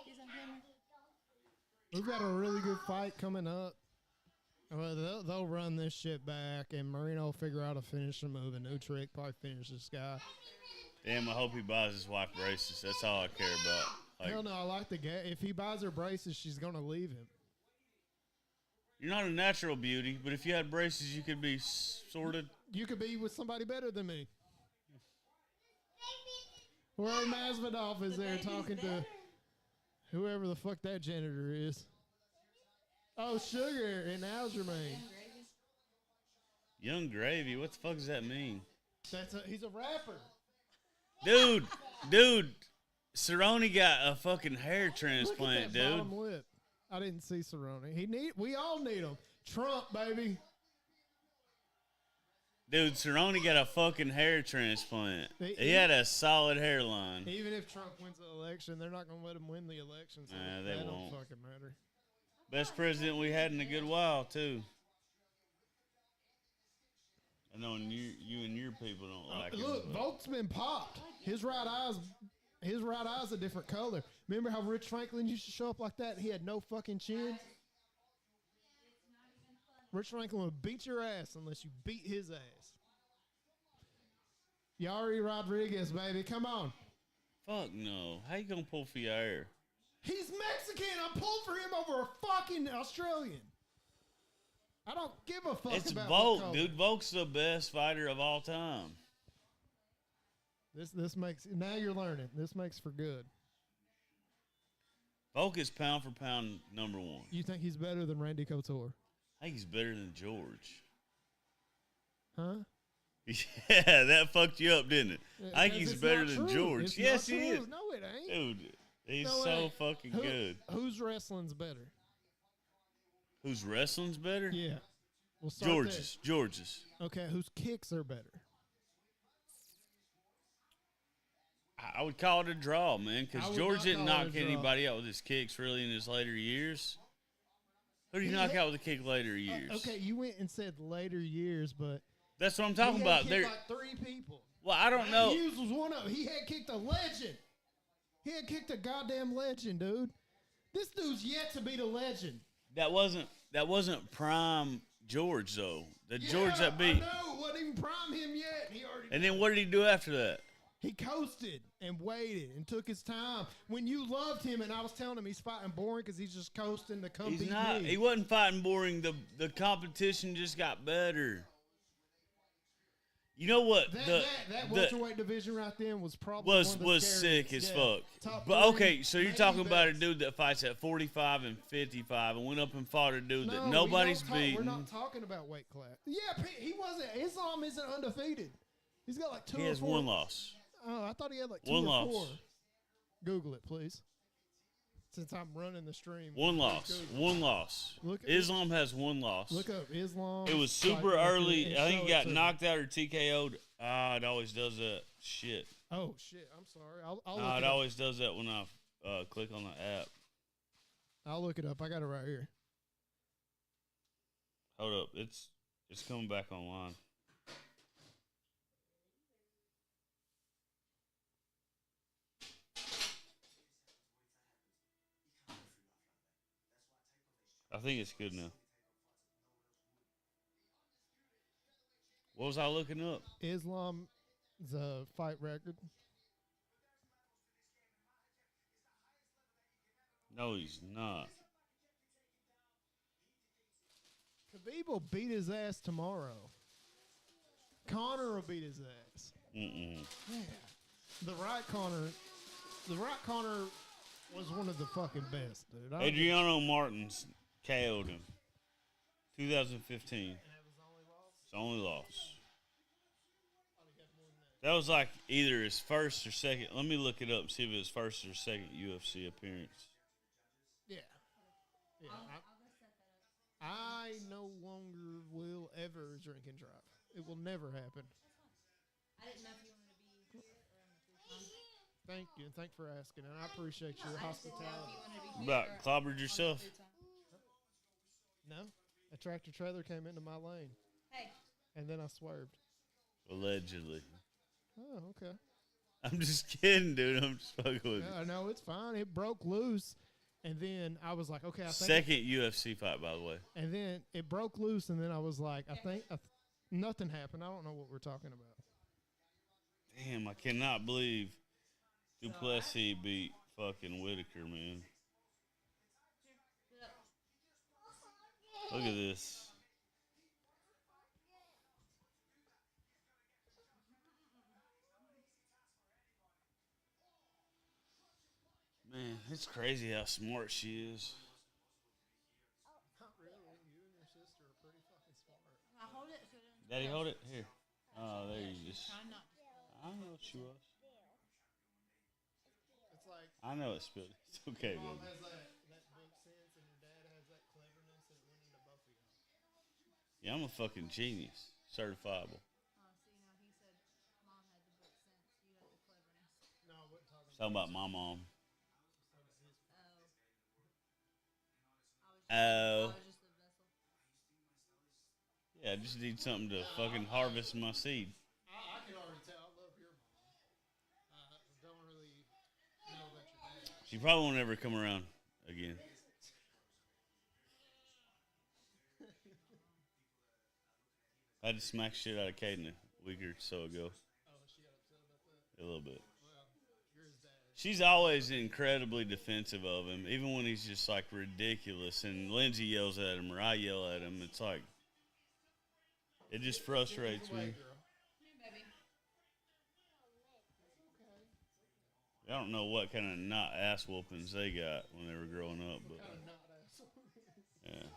He's on camera. We've got a really good fight coming up. Well, they'll run this shit back, and Marino will figure out a finishing move, a new trick, probably finish this guy. Damn, I hope he buys his wife braces. That's all I care about. Like, Hell no, I like the guy. If he buys her braces, she's going to leave him. you're not a natural beauty, but if you had braces, you could be sort of. You could be with somebody better than me. Roy Masvidal is there talking to whoever the fuck that janitor is. Oh, Sugar and Algermain. Young Gravy? What the fuck does that mean? He's a rapper. Dude, Cerrone got a fucking hair transplant, Look at that dude. bottom lip. I didn't see Cerrone. We all need him. Trump, baby. Dude, Cerrone got a fucking hair transplant. He had a solid hairline. Even if Trump wins the election, they're not going to let him win the election. So Nah, they that won't. don't fucking matter. Best president we had in a good while, too. I know you and your people don't like him. Look, Volk's been popped. His right eye's a different color. Remember how Rich Franklin used to show up like that? He had no fucking chin. Rich Franklin would beat your ass unless you beat his ass. Yari Rodriguez, baby, come on. Fuck no. How you gonna pull for your hair? He's Mexican. I'm pulling for him over a fucking Australian. I don't give a fuck It's about Volk, dude. Volk's the best fighter of all time. This makes, now you're learning. This makes for good. Volk is pound for pound number one. You think he's better than Randy Couture? I think he's better than George. Huh? Yeah, that fucked you up, didn't it? I think he's It's better not than true. George. It's Yes, not he true. is. No, it ain't. Dude, he's No, it so ain't. fucking good. Whose wrestling's better? Whose wrestling's better? Yeah. We'll start there. George's. Okay, whose kicks are better? I would call it a draw, man, I because would George not didn't call it knock a draw. anybody out with his kicks really in his later years. Who did he knock out with a kick later years? Okay, you went and said later years, but That's what I'm talking he about. had There. kicked like 3 people. Well, I don't Matt know. Hughes was one of them. He had kicked a legend. He had kicked a goddamn legend, dude. This dude's yet to beat a legend. That wasn't prime George though. The Yeah, George that beat. I know, wasn't even prime him yet. He already. And then what did he do after that? He coasted and waited and took his time. When you loved him, and I was telling him he's fighting boring because he's just coasting to come He's beat not. me. He wasn't fighting boring. The competition just got better. You know what? That welterweight division right then was probably was one of the sick scariest. as Yeah. fuck. Top But 3, okay, so you're maybe talking about a best. dude that fights at 45 and 55 and went up and fought a dude No, that we nobody's don't talk- beaten. We're not talking about weight class. Yeah, he wasn't. Islam isn't undefeated. He's got like 2 He or has 4. one loss. Oh, I thought he had like 2 One or loss. 4. Google it, please. Since I'm running the stream. One please loss. Google it. One loss. Look- Islam has one loss. Look up Islam. It was fight super record early. and I think show he it got to me. knocked out or TKO'd. It always does that. Shit. Oh shit! I'm sorry. I'll look It it up. always does that when I click on the app. I'll look it up. I got it right here. Hold up. It's coming back online. I think it's good now. What was I looking up? Islam's fight record. No, he's not. Khabib will beat his ass tomorrow. Connor will beat his ass. Mm-mm. Yeah. The right Connor was one of the fucking best, dude. Adriano Martins KO'd him. 2015. It's the only loss. That was like either his first or second. Let me look it up and see if it was first or second UFC appearance. Yeah. Yeah. I no longer will ever drink and drive. It will never happen. I didn't know if you wanted to be here or on the 3 time. Thank you, and thanks for asking, and I appreciate your hospitality. About clobbered yourself? No, a tractor trailer came into my lane, Hey, and then I swerved. Allegedly. Oh, okay. I'm just kidding, dude. I'm just fucking with you. No, it's fine. It broke loose, and then I was like, okay, I think. Second UFC fight, by the way. And then it broke loose, and then I was like, I think nothing happened. I don't know what we're talking about. Damn, I cannot believe Duplessis beat fucking Whitaker, man. Look at this. Man, it's crazy how smart she is. Not really. You and your sister are pretty fucking smart. I hold it so it doesn't. Daddy, hold it. Here. Oh, there Yeah, you she's just. trying not to spill it. I know what she was. It's like I know it spilled. It's okay, your mom baby. has that book sense, and your dad has that cleverness, and it went into both of y'all. Yeah, I'm a fucking genius. Certifiable. Oh, see, now he said mom had the book sense. You had the cleverness. No, I wasn't talking Talking about my mom. Oh. Oh. I was just a vessel. Yeah, I just need something to fucking harvest my seed. I can already tell. I love your mom. Don't really know that your dad. She probably won't ever come around again. I had to smack shit out of Caden a week or so ago. Oh, she got upset about that? A little bit. Well, you're his dad. She's always incredibly defensive of him, even when he's just like ridiculous. And Lindsay yells at him or I yell at him. It's like, it just frustrates me. Come here, baby. I don't know what kind of not ass whoopings they got when they were growing up, but Kind of not asshole. yeah,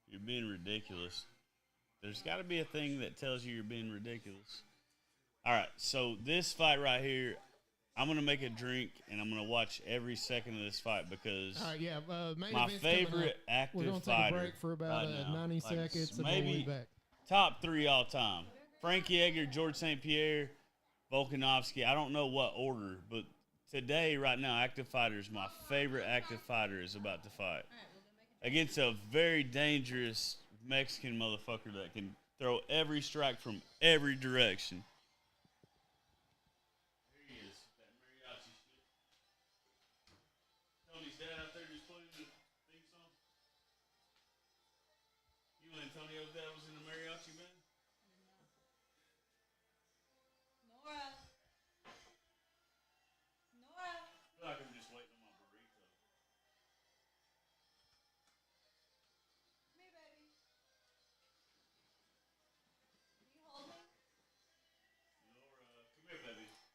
you're being ridiculous. There's got to be a thing that tells you you're being ridiculous. All right, so this fight right here, I'm gonna make a drink and I'm gonna watch every second of this fight because All right, yeah. Main my event's coming favorite up. active We're gonna take fighter a break for about right now, 90 like, seconds, and we'll be maybe back. top 3 all time: Frankie Edgar, George St. Pierre, Volkanovski. I don't know what order, but today, right now, active fighters, my favorite active fighter is about to fight against a very dangerous Mexican motherfucker that can throw every strike from every direction. There he is, that mariachi shit. Tony's dad out there just playing the theme song. You and Antonio's dad was in the mariachi band? Nora. Nora. I feel like I'm just waiting on my burrito. Come here, baby. Can you hold me? Laura, come here, baby. So,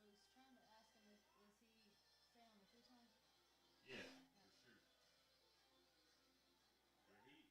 was trying to ask him if was he staying on the futon? Yeah, for sure. Where he?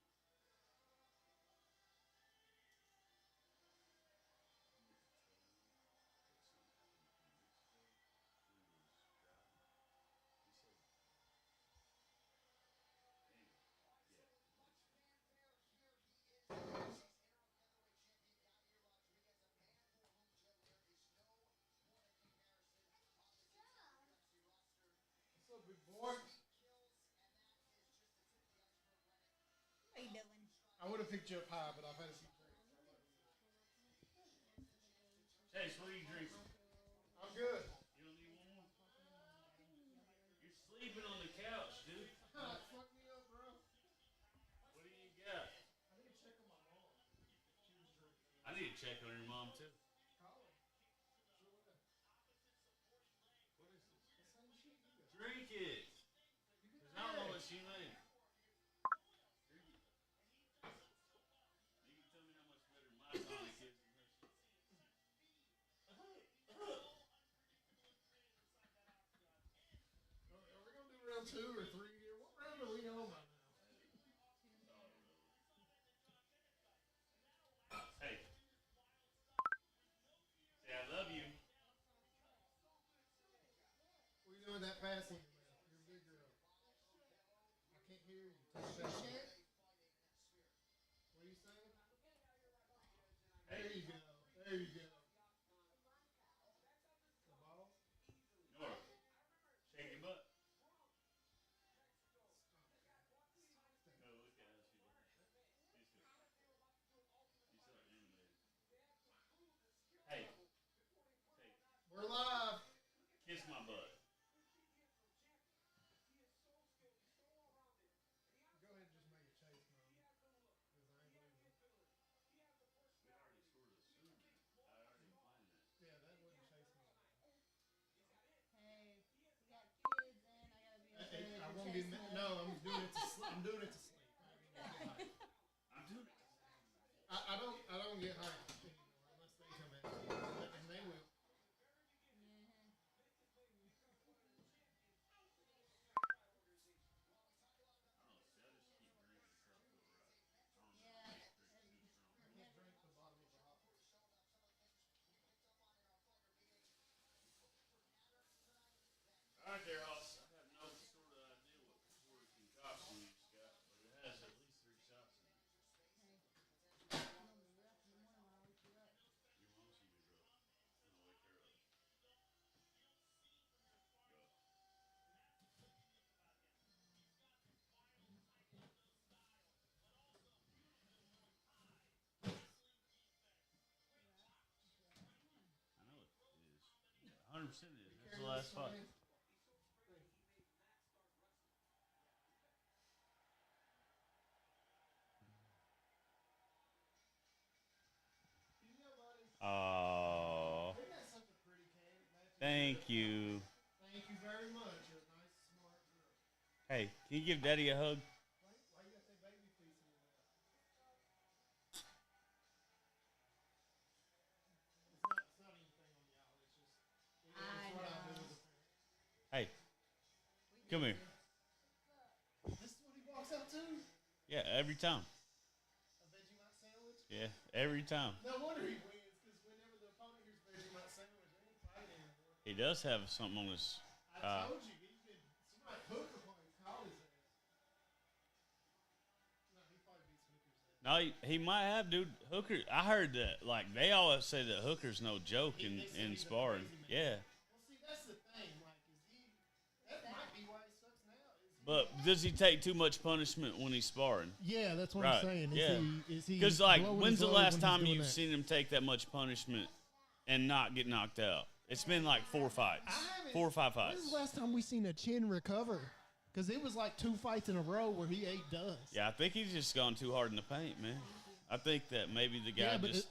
What's up, big boy? What are you doing? I would have picked you up high, but I've had a few drinks. Chase, what are you drinking? I'm good. You don't need one more? You're sleeping on the couch, dude. Fuck me up, bro. What do you got? I need to check on my mom. She was drinking. I need to check on your mom, too. Call her. Sure will. What is this? The same shit you got. Drink it. Because I don't know what she made. Drink it. You can tell me how much better my tonic is than her shit. Are we gonna do round 2 or 3 here? What round are we on by now? Hey. Say I love you. What are you doing with that passing? You're a big girl. I can't There you go. There you go. The ball? Nora, shake your butt. No, look at how she looks. She's so animated. Hey, We're live. kiss my butt. Go ahead and just make a chase, Mom. Because I ain't leaving. We already scored a soon. I already planned that. Yeah, that wasn't chase Mom. Hey, we got kids and I gotta be over there. I won't get no. I'm doing it to sleep. I'm doing it to sleep. I'm doing it. I don't get hyped anymore unless they come in, and they will. All right, there, Hoss. I have no sort of idea what sort of concoction you just got, but it has at least 3 shots in it. Your mom should be drunk. I'm gonna wake her up. Go. I know it is. 100% it is. That's the last fight. Oh, Isn't that such a pretty match? thank you. Thank you very much. You're a nice, smart girl. Hey, can you give Daddy a hug? Why you got that baby face in your mouth? It's not anything on y'all. It's just it's what I do as a parent. Hey, come here. This is what he walks out to? Yeah, every time. A Vegemite sandwich? Yeah, every time. No wonder he wins, because whenever the opponent hears Vegemite sandwich, they ain't fighting anymore. He does have something on his. I told you, somebody hook upon his call his ass. No, he probably beats Hooker's ass. No, he might have, dude. Hooker, I heard that. Like they always say that Hooker's no joke in sparring. Yeah. Well, see, that's the thing. Like, that might be why he sucks now. But does he take too much punishment when he's sparring? Yeah, that's what Right. I'm saying. Yeah. Is he? Because like, blowing when's his the load last when time he's doing you've that? seen him take that much punishment and not get knocked out? It's been like 4 fights, 4 or 5 fights. When's the last time we seen a chin recover? Because it was like 2 fights in a row where he ate dust. Yeah, I think he's just gone too hard in the paint, man. I think that maybe the guy just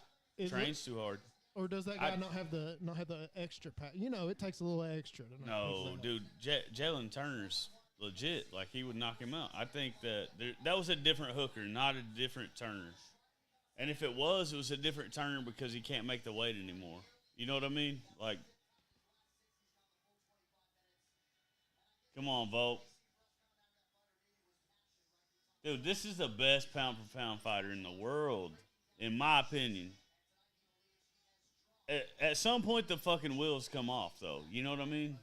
trains too hard. Or does that guy not have the extra pack? You know, it takes a little extra to knock No, things out. dude, Jalen Turner's legit. Like he would knock him out. I think that that was a different Hooker, not a different Turner. And if it was a different Turner because he can't make the weight anymore. You know what I mean? Like, come on, Volk. Dude, this is the best pound for pound fighter in the world, in my opinion. At some point, the fucking wheels come off, though. You know what I mean?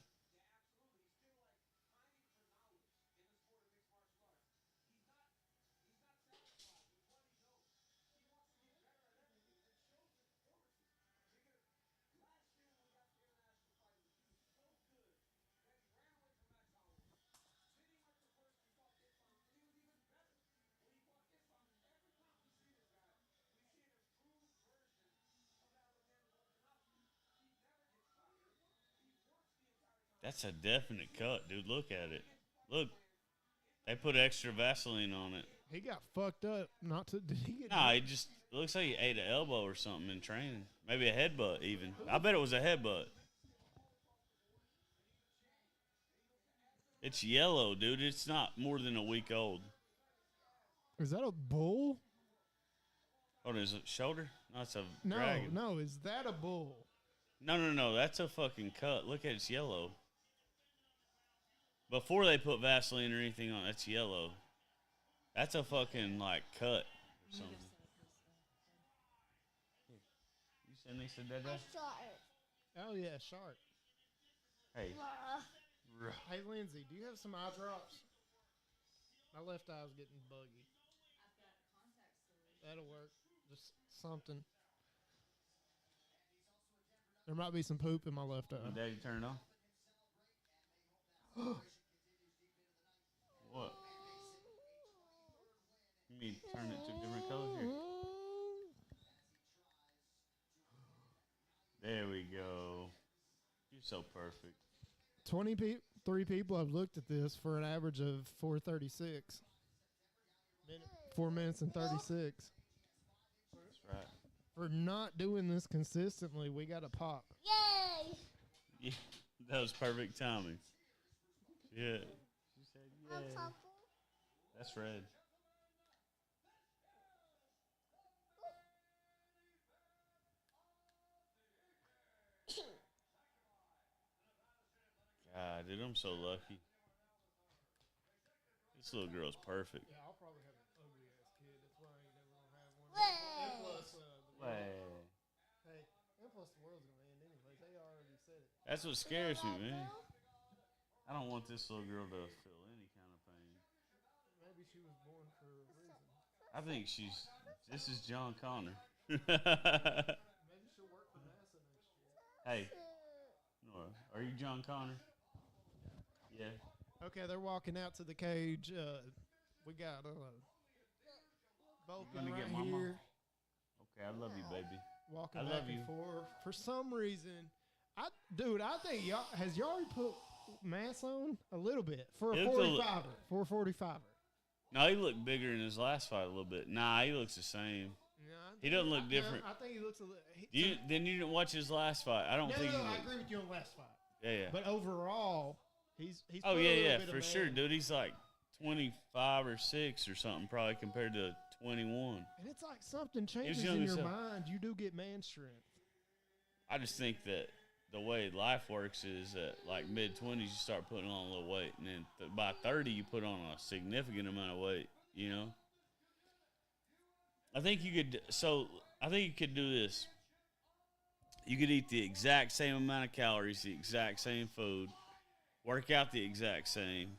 That's a definite cut, dude. Look at it. Look, they put extra Vaseline on it. He got fucked up. Did he get? Nah, it just looks like he ate an elbow or something in training. Maybe a headbutt, even. I bet it was a headbutt. It's yellow, dude. It's not more than a week old. Is that a bull? Oh, is it shoulder? No, it's a No, dragon. no. Is that a bull? No. That's a fucking cut. Look at it, it's yellow. Before they put Vaseline or anything on, that's yellow. That's a fucking like cut or something. You said they said that. Oh yeah, shark. Hey. Hey Lindsay, do you have some eye drops? My left eye's getting buggy. I've got contact solution. That'll work. Just something. There might be some poop in my left eye. Daddy, turn it on. What? You mean turn it to a different color? Here. There we go. You're so perfect. 23 people have looked at this for an average of 4:36. 4 minutes and 36. That's right. For not doing this consistently, we got to pop. Yay! Yeah, that was perfect timing. Yeah. She said, A "Yeah." purple. That's red. God, dude, I'm so lucky. This little girl's perfect. Yeah, I'll probably have an ugly ass kid. That's why I ain't never gonna have one. Whoa. And plus, Wow. hey, and plus the world's gonna end anyways. They already said it. That's what scares me, man. I don't want this little girl to feel any kind of pain. Maybe she was born for a reason. I think this is John Connor. Maybe she'll work for NASA next year. Hey, Nora, are you John Connor? Yeah. Okay, they're walking out to the cage. We got Vulcan gonna right get mama? here, Okay, I love you, baby. walking I back love and you. forth. For some reason, I think has Yari put mass on a little bit for a It looks a li- 45er. For a 45er. No, he looked bigger in his last fight a little bit. Nah, he looks the same. Yeah, He doesn't look different. I think he looks a little. You didn't watch his last fight. I don't No, think no, he I looked. agree with you on the last fight. Yeah. But overall, he's Oh put a yeah, little yeah, bit of for sure, man. dude. He's like 25 or 6 or something, probably compared to 21. And it's like something changes young in as your hell. mind. You do get man strength. I just think that the way life works is that like mid-20s you start putting on a little weight, and then by 30 you put on a significant amount of weight. You know. I think you could do this. You could eat the exact same amount of calories, the exact same food, work out the exact same,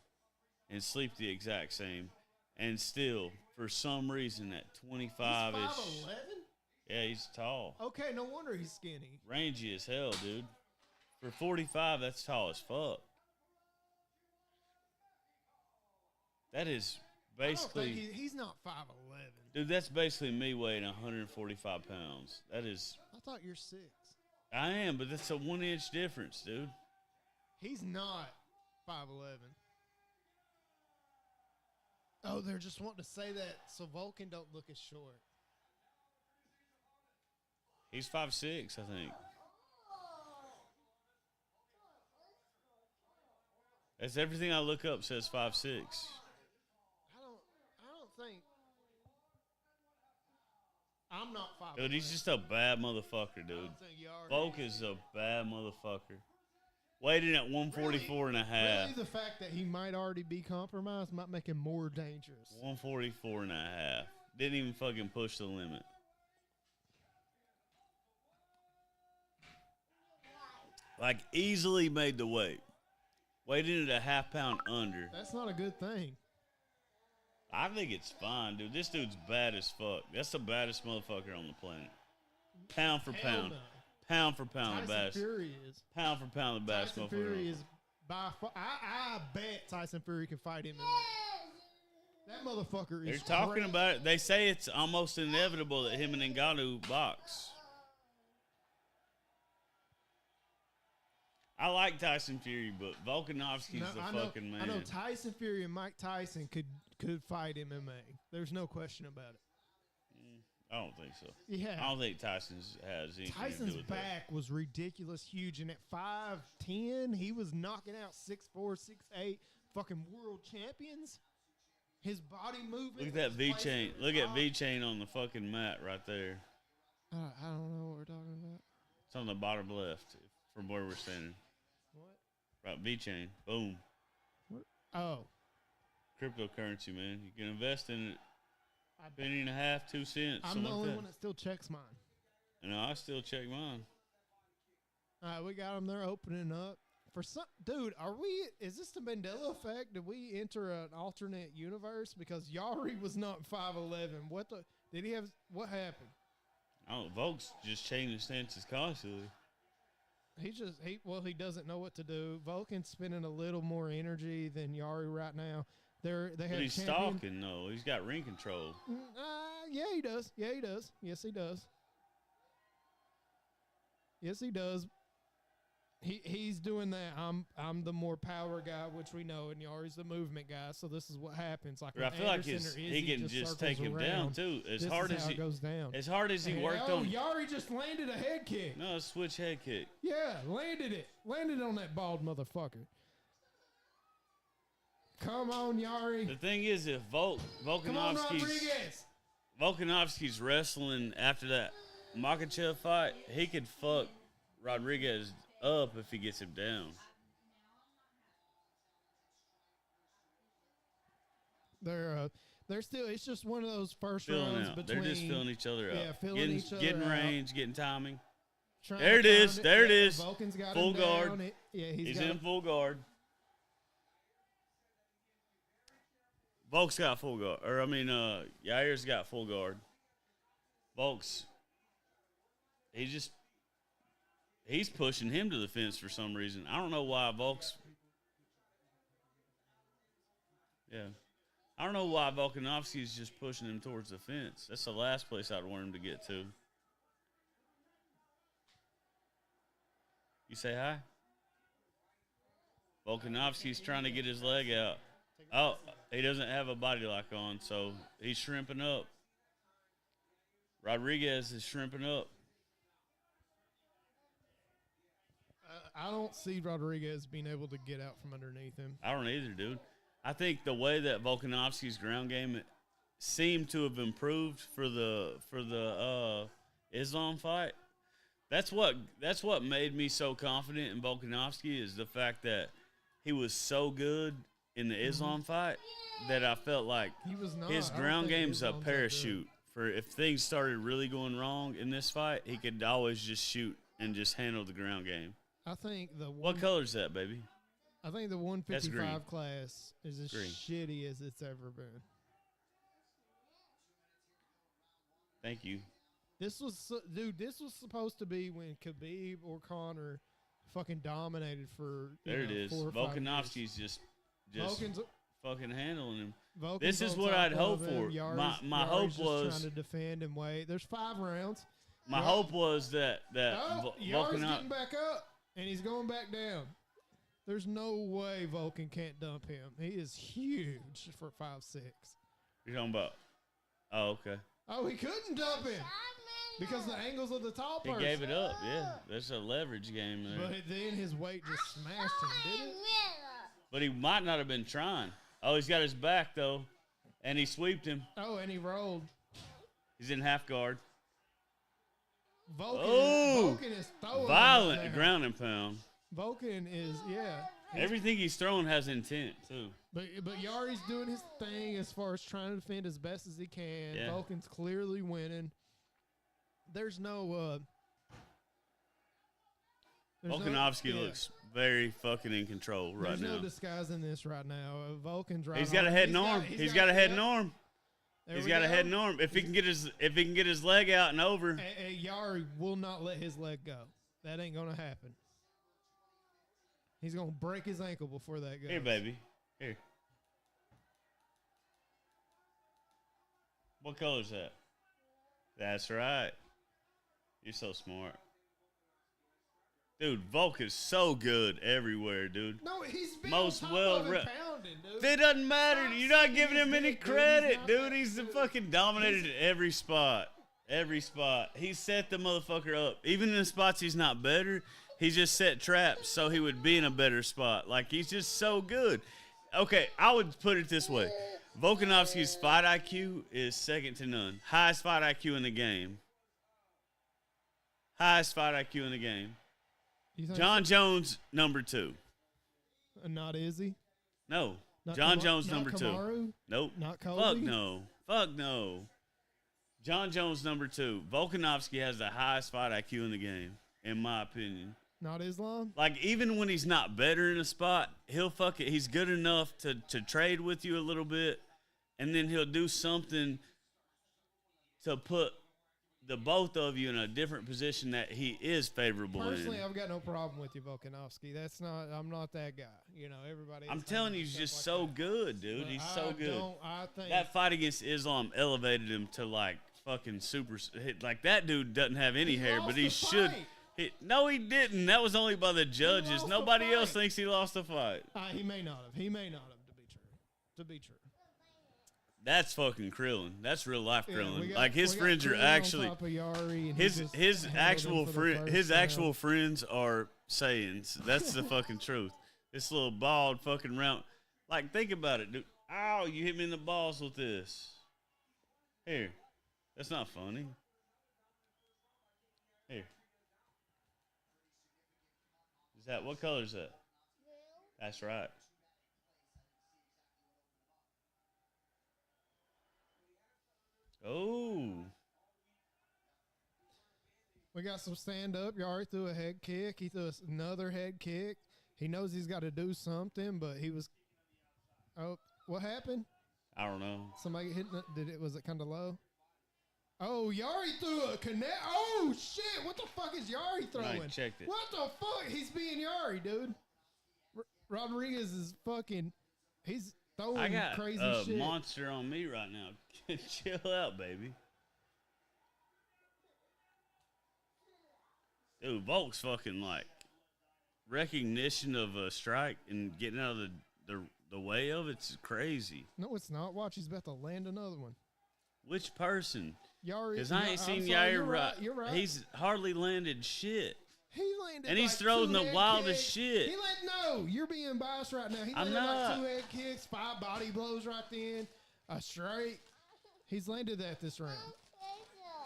and sleep the exact same, and still, for some reason, at 25 He's ish. 5'11"? Yeah, he's tall. Okay, no wonder he's skinny. Rangy as hell, dude. For 45, that's tall as fuck. That is basically. I don't think he's not 5'11". Dude, that's basically me weighing 145 pounds. That is. I thought you're 6. I am, but that's a 1 inch difference, dude. He's not 5'11". Oh, they're just wanting to say that so Vulcan don't look as short. He's 5'6", I think. That's everything I look up says 5'6". I don't think. I'm not 5'11". Dude, he's just a bad motherfucker, I dude. don't think you are. Volk is a bad motherfucker. Weighed in at 144 and a half. Really, the fact that he might already be compromised might make him more dangerous. 144 and a half. Didn't even fucking push the limit. Like, easily made the weight. Weighed in at a half pound under. That's not a good thing. I think it's fine, dude. This dude's bad as fuck. That's the baddest motherfucker on the planet. Pound for Hell pound. no. Pound for pound, the Tyson baddest. Fury is. Pound for pound, the baddest Tyson motherfucker. Fury is by far. I bet Tyson Fury can fight him. That motherfucker is. They're talking crazy. about it. They say it's almost inevitable that him and Ngannou box. I like Tyson Fury, but Volkanovski's No, the fucking man. I know Tyson Fury and Mike Tyson could fight MMA. There's no question about it. I don't think so. Yeah. I don't think Tyson has anything to Tyson's do with that. back was ridiculous huge, and at 5'10", he was knocking out 6'4", 6'8", fucking world champions. His body movement. Look at that was V placed chain. in the Look at top. V chain on the fucking mat right there. I don't know what we're talking about. It's on the bottom left from where we're standing. What? Right, V chain. Boom. Oh. Cryptocurrency, man. You can invest in it. I- Penny and a half, 2 cents. I'm something the like only that. one that still checks mine. And I still check mine. All right, we got them there opening up. for some dude, is this the Mandela effect? Did we enter an alternate universe? Because Yari was not 5'11". What happened? Oh, Volk's just changing stances constantly. He doesn't know what to do. Vulcan's spending a little more energy than Yari right now. They have he's stalking though. He's got ring control. Yeah, he does. Yeah, he does. Yes, he does. Yes, he does. He's doing that. I'm the more power guy, which we know, and Yari's the movement guy. So this is what happens. Like I feel like he can just take him down too. As hard as he goes down. As hard as he worked on. Yari just landed a head kick. No, a switch head kick. Yeah, landed it. Landed on that bald motherfucker. Come on, Yari. The thing is, if Volkanovski's wrestling after that Makachev fight, he could fuck Rodriguez up if he gets him down. They're still. It's just one of those first filling rounds out. between. They're just filling each other up. Yeah, filling each other getting out. range, getting timing. There it is. There it is. Vulcan's got full him guard. Down. He's in full guard. Volk's got full guard. Yair's got full guard. Volk's. He's pushing him to the fence for some reason. I don't know why Volk's. Yeah. I don't know why Volkanovski's just pushing him towards the fence. That's the last place I'd want him to get to. You say hi? Volkanovski's trying to get his leg out. Oh, he doesn't have a body lock on, so he's shrimping up. Rodriguez is shrimping up. I don't see Rodriguez being able to get out from underneath him. I don't either, dude. I think the way that Volkanovski's ground game seemed to have improved for the Islam fight. That's what made me so confident in Volkanovski is the fact that he was so good in the Islam fight that I felt like his ground game's a parachute for if things started really going wrong in this fight, he could always just shoot and just handle the ground game. I think what color is that, baby? I think the 155 class is as shitty as it's ever been. Thank you. This was supposed to be when Khabib or Conor fucking dominated for there it is. 4 or 5 Volkanovski's years. just fucking handling him. Vulcan's this is what I'd hope for. My hope was trying to defend and wait. There's 5 rounds. My hope was that Yari's getting back up and he's going back down. There's no way Vulcan can't dump him. He is huge for 5'6". You're talking about? Oh, okay. Oh, he couldn't dump him because the angles of the tall person. He gave it up. Yeah, there's a leverage game there. But then his weight just smashed him, didn't it? But he might not have been trying. Oh, he's got his back though, and he sweeped him. Oh, and he rolled. He's in half guard. Vulcan is throwing violent right ground and pound. Vulcan is Everything he's throwing has intent too. But Yari's doing his thing as far as trying to defend as best as he can. Yeah. Vulcan's clearly winning. There's no Volkanovski looks very fucking in control right now. There's no disguising this right now. Vulcan's right. He's got a head and arm. He's got a head and arm. He's got a head and arm. If he can get his leg out and over. Yari will not let his leg go. That ain't gonna happen. He's gonna break his ankle before that goes. Here, baby. Here. What color is that? That's right. You're so smart. Dude, Volk is so good everywhere, dude. No, he's been most on top well of him rep. pounding, dude. It doesn't matter. You're not giving him any credit, dude. He's the fucking dominated at every spot. Every spot. He set the motherfucker up. Even in the spots he's not better, he just set traps so he would be in a better spot. Like, he's just so good. Okay, I would put it this way. Volkanovski's fight IQ is second to none. Highest fight IQ in the game. Highest fight IQ in the game. John Jones, number 2. Not Izzy? No. Not John Jones, number Kamaru? 2. Nope. Not Kobe? Fuck no. Fuck no. John Jones, number 2. Volkanovski has the highest fight IQ in the game, in my opinion. Not Islam? Like, even when he's not better in a spot, he'll fuck it. He's good enough to trade with you a little bit, and then he'll do something to put the both of you in a different position that he is favorable Personally, in. I've got no problem with you, Volkanovski. I'm not that guy. You know, everybody. I'm telling you, he's just so good, dude. But He's so good. I think That fight against Islam elevated him to, like, fucking super. Like, that dude doesn't have any hair, but he should. No, he didn't. That was only by the judges. Nobody else thinks he lost the fight. He may not have. He may not have, to be true. That's fucking Krillin. That's real life Krillin. Yeah, like, his friends are actually his actual friends are Saiyans. That's the fucking truth. This little bald fucking round. Like, think about it, dude. Ow, you hit me in the balls with this. Here. That's not funny. Here. Is that, what color is that? That's right. Oh. We got some stand up. Yari threw a head kick. He threw another head kick. He knows he's got to do something, but he was. Oh, what happened? I don't know. Somebody hit it. Was it kind of low? Oh, Yari threw a connect. Oh, shit. What the fuck is Yari throwing? I checked it. What the fuck? He's being Yari, dude. Rodriguez is fucking. He's throwing I got crazy a shit. monster on me right now. Chill out, baby. Dude, Volk's fucking, like, recognition of a strike and getting out of the way of it's crazy. No, it's not. Watch, he's about to land another one. Which person? Yari. Because I ain't seen Yair Yair right. You're right. He's hardly landed shit. He landed And he's like throwing the two head wildest kicks. shit. No, you're being biased right now. He I'm landed not. like 2 head kicks, 5 body blows right then, a straight. He's landed that this round.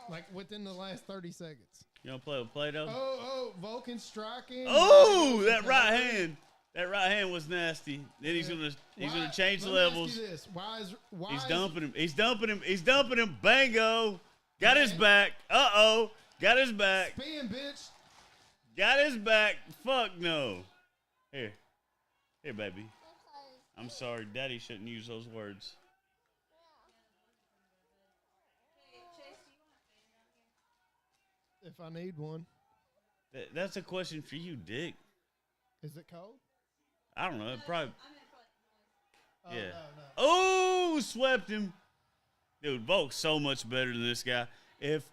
Like within the last 30 seconds. You want to play with Play-Doh? Oh, Vulcan striking. Oh, that right hand. That right hand was nasty. Then he's gonna change the levels. Let me ask you this. Why He's is- dumping him. He's dumping him. He's dumping him. Bango. Got his back. Uh-oh. Got his back. Spin, bitch. Got his back. Fuck no. Here. Here, baby. I'm sorry. Daddy shouldn't use those words. If I need one. That's a question for you, Dick. Is it cold? I don't know. Probably. Oh, Yeah. No. Oh, swept him. Dude, Volk's so much better than this guy. If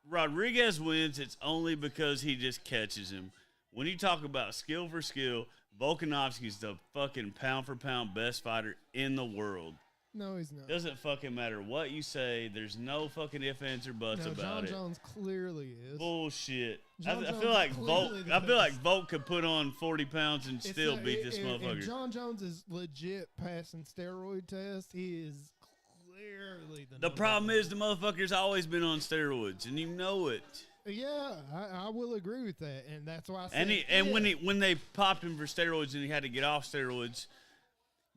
Rodriguez wins, it's only because he just catches him. When you talk about skill for skill, Volkanovski's the fucking pound for pound best fighter in the world. No, he's not. Doesn't fucking matter what you say. There's no fucking ifs, ands, or buts No, about John it. Jones clearly is. Bullshit. John I Jones feel like is Volk. clearly the I feel like best. Volk could put on 40 pounds and It's still not- beat this motherfucker. If John Jones is legit passing steroid test, he is clearly the. The problem is the motherfucker's always been on steroids, and you know it. Yeah, I will agree with that, and that's why I said. And when they popped him for steroids and he had to get off steroids,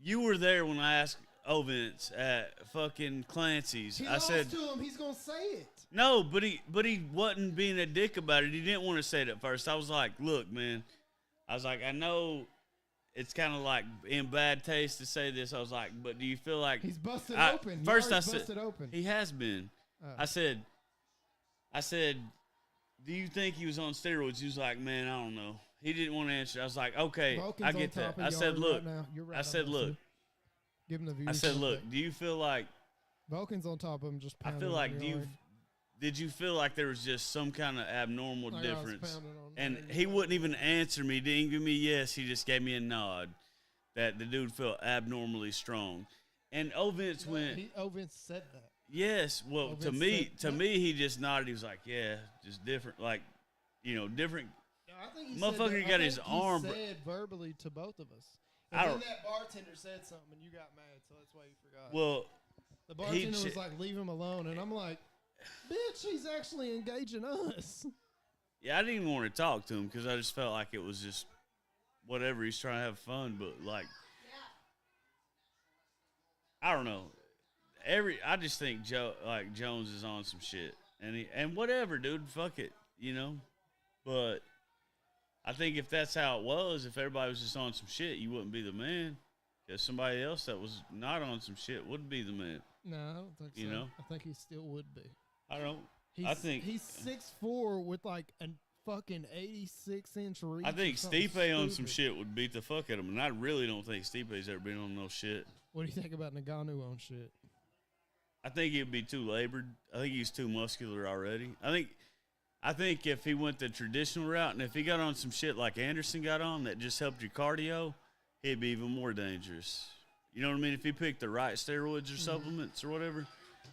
you were there when I asked Vince at fucking Clancy's. he I lost said to him, he's gonna say it. no, but he wasn't being a dick about it. He didn't want to say it at first. I was like, look, man. I was like, I know it's kind of like in bad taste to say this. I was like, but do you feel like He's busted open. First, Yari's I said busted open. he has been. Oh. I said, do you think he was on steroids? He was like, man, I don't know. He didn't want to answer. I was like, okay, Vulcan's I get on that. top of I said, Yari look. right now. You're right I on said, that, look. too. Give him the views. I said, real look. quick. Do you feel like? Vulcan's on top of him, just I pounding feel like. on Did Yari. you feel like there was just some kind of abnormal Like I was difference? pounding on And Yari. he wouldn't even answer me. Didn't give me yes. He just gave me a nod. That the dude felt abnormally strong. And Vince went. Vince said that. Yes. Well, to Vince me, said- he just nodded. He was like, yeah, just different. Like, different. No, I think he Motherfucker said that, got I his think arm- He said verbally to both of us. I And then don't- that bartender said something, and you got mad, so that's why you forgot. Well, the bartender he was like, "Leave him alone," and I'm like, "Bitch, he's actually engaging us." yeah, I didn't even want to talk to him because I just felt like it was just whatever. He's trying to have fun, but like, I don't know. I just think Jones is on some shit, and whatever, dude. Fuck it, But I think if that's how it was, if everybody was just on some shit, you wouldn't be the man. Because somebody else that was not on some shit would be the man. No, I don't think so. You know? I think he still would be. I don't. I think he's 6'4" with like a fucking 86-inch reach. I think Stipe stupid. on some shit would beat the fuck out of him, and I really don't think Stipe's ever been on no shit. What do you think about Ngannou on shit? I think he'd be too labored. I think he's too muscular already. I think if he went the traditional route and if he got on some shit like Anderson got on that just helped your cardio, he'd be even more dangerous. You know what I mean? If he picked the right steroids or supplements or whatever,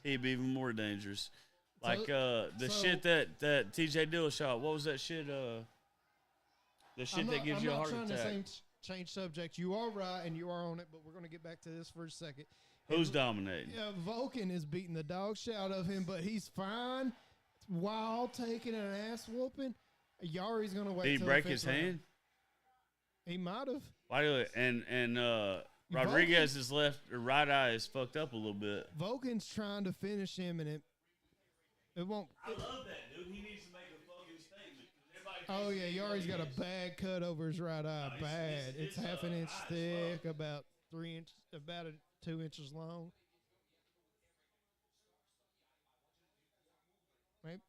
he'd be even more dangerous. Like shit that TJ Dillashaw, what was that shit? The shit that gives you a heart attack. I'm not trying to change subject. You are right, and you are on it, but we're going to get back to this for a second. Who's dominating? Yeah, Vulcan is beating the dog shit out of him, but he's fine while taking an ass whooping. Yari's going to wait. Did he break his hand? He might have. Why do it? And Rodriguez's left or right eye is fucked up a little bit. Vulcan's trying to finish him, and it won't. I love that, dude. He needs to make a fucking statement. Oh, yeah, Yari's got a bad cut over his right eye. Bad. It's half an inch thick, about 3 inches, about 2 inches long. Right?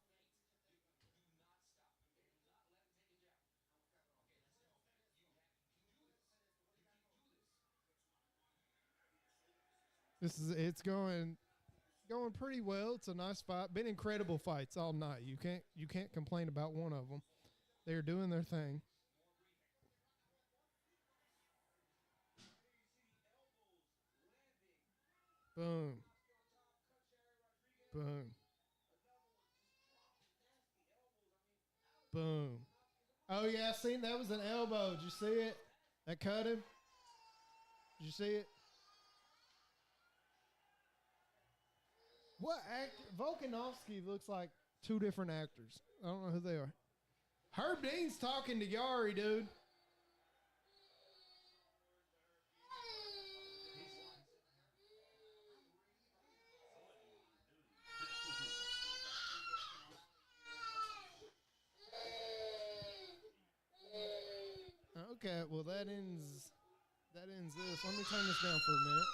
It's going pretty well. It's a nice fight. Been incredible fights all night. You can't complain about one of them. They're doing their thing. Boom. Boom. Boom. Oh yeah, I seen that was an elbow. Did you see it? That cut him. Did you see it? What Volkanovski looks like two different actors. I don't know who they are. Herb Dean's talking to Yari, dude. Okay, well that ends this. Let me turn this down for a minute.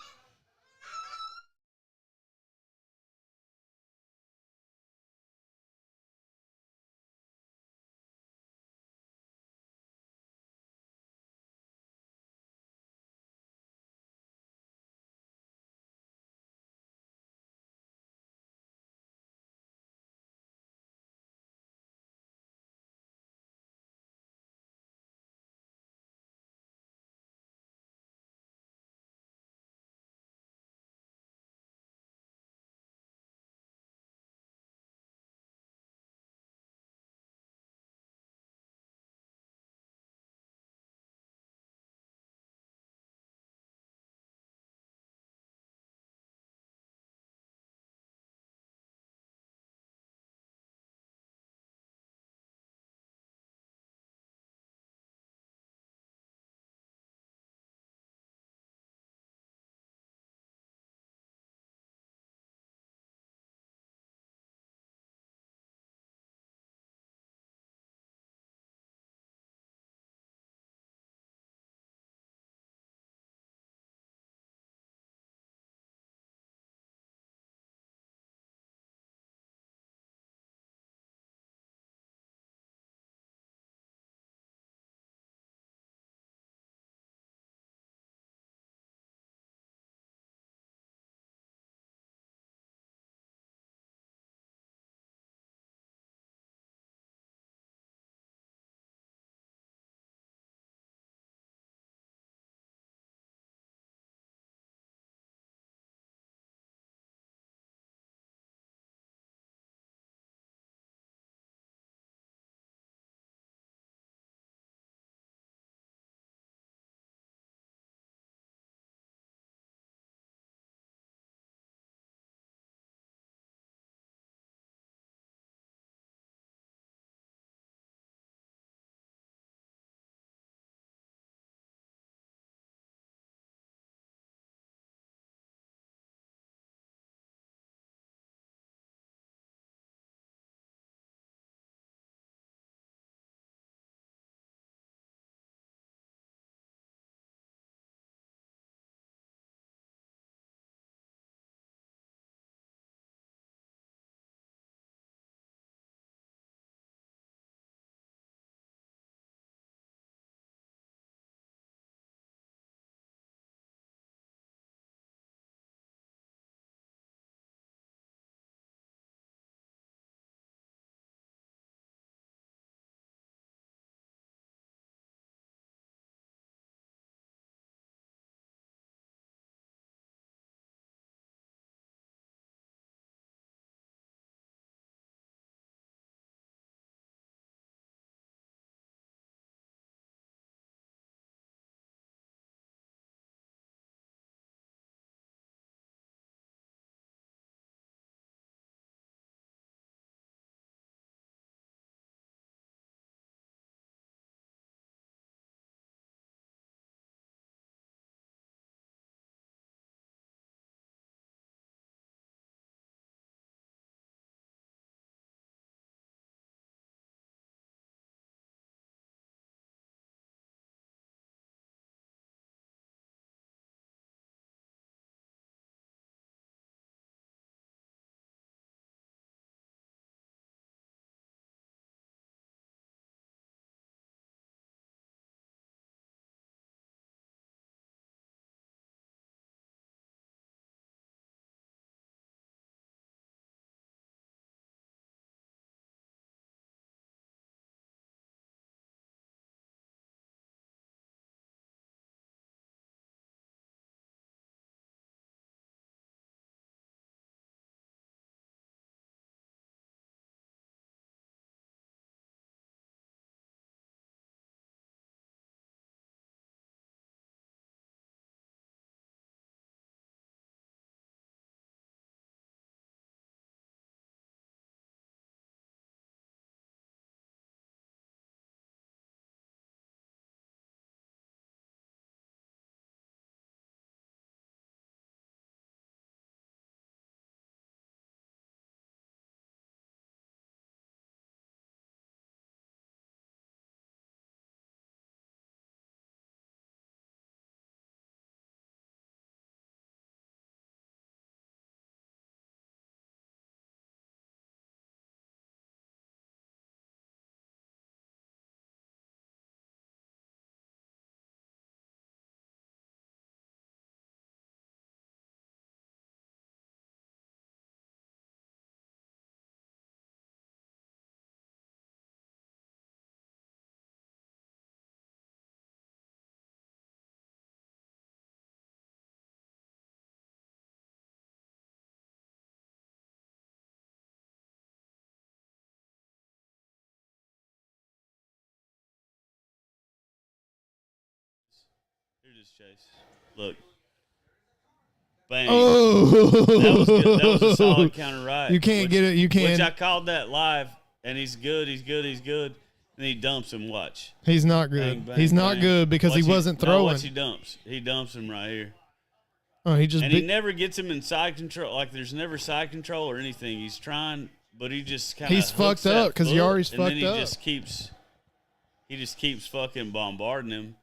it is, Chase. Look. Bang. Oh, that was good. That was a solid counter right. You can't get it. You can't. Which I called that live, and he's good. He's good. He's good. And he dumps him. Watch. He's not good. Bang, bang, he's not bang. good because Watch he wasn't throwing. No, watch he dumps. He dumps him right here. Oh, he just. And he never gets him in side control. Like there's never side control or anything. He's trying, but he just kind of. He's fucked up because Yari's fucked up. And then he just keeps fucking bombarding him.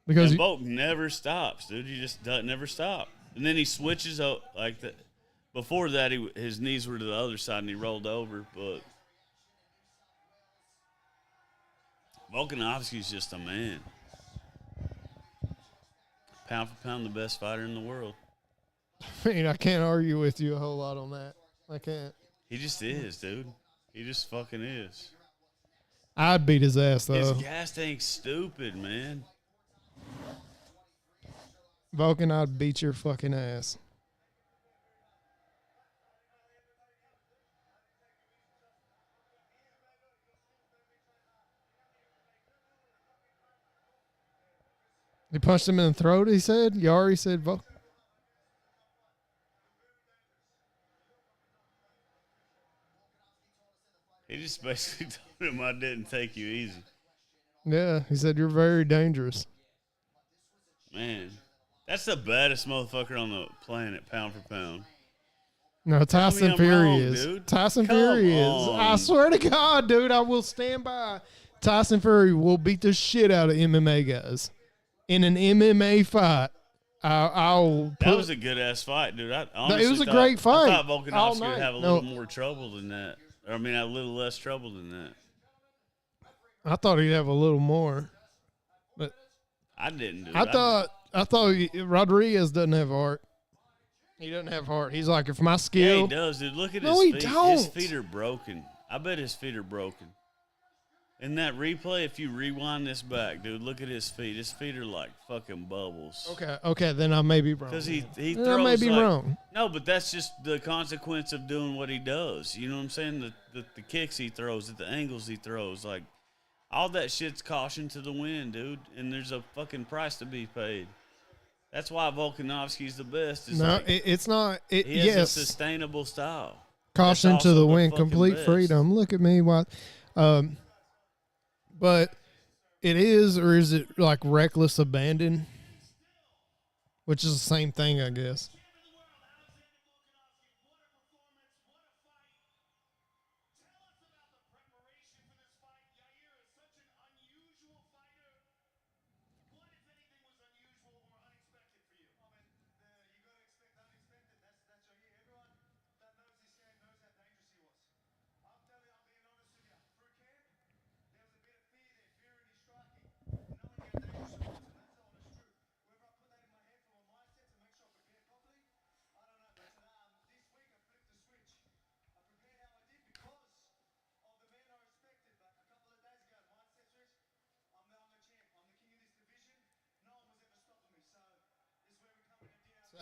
Because Volk never stops, dude. He just doesn't never stop. And then he switches up like that. Before that, his knees were to the other side and he rolled over. But Volkanovski's just a man. Pound for pound, the best fighter in the world. I mean, I can't argue with you a whole lot on that. I can't. He just is, dude. He just fucking is. I'd beat his ass, though. His gas tank's stupid, man. Vulcan, I'd beat your fucking ass. He punched him in the throat, he said? Yari said, He just basically told him I didn't take you easy. Yeah, he said, you're very dangerous. Man, that's the baddest motherfucker on the planet, pound for pound. No, Tyson Fury is. Dude. Tyson Come Fury on. is. I swear to God, dude, I will stand by. Tyson Fury will beat the shit out of MMA guys. In an MMA fight, I'll put. That was a good-ass fight, dude. It was a great fight. I thought Volkanovski would have a little No. more trouble than that. Or, I mean, a little less trouble than that. I thought he'd have a little more. But I didn't, dude. I thought Rodriguez doesn't have heart. He doesn't have heart. He's like, if my skill. Yeah, he does, dude. Look at No, his he feet. don't. His feet are broken. I bet his feet are broken. In that replay, if you rewind this back, dude, look at his feet. His feet are like fucking bubbles. Okay, then I may be wrong. Because he throws I may be wrong. No, but that's just the consequence of doing what he does. You know what I'm saying? The kicks he throws, the angles he throws, like all that shit's caution to the wind, dude. And there's a fucking price to be paid. That's why Volkanovski's the best. It's not. He has a Yes, sustainable style. caution That's to also the wind, fucking complete best. freedom. Look at me, what? But it is, or is it like reckless abandon? Which is the same thing, I guess.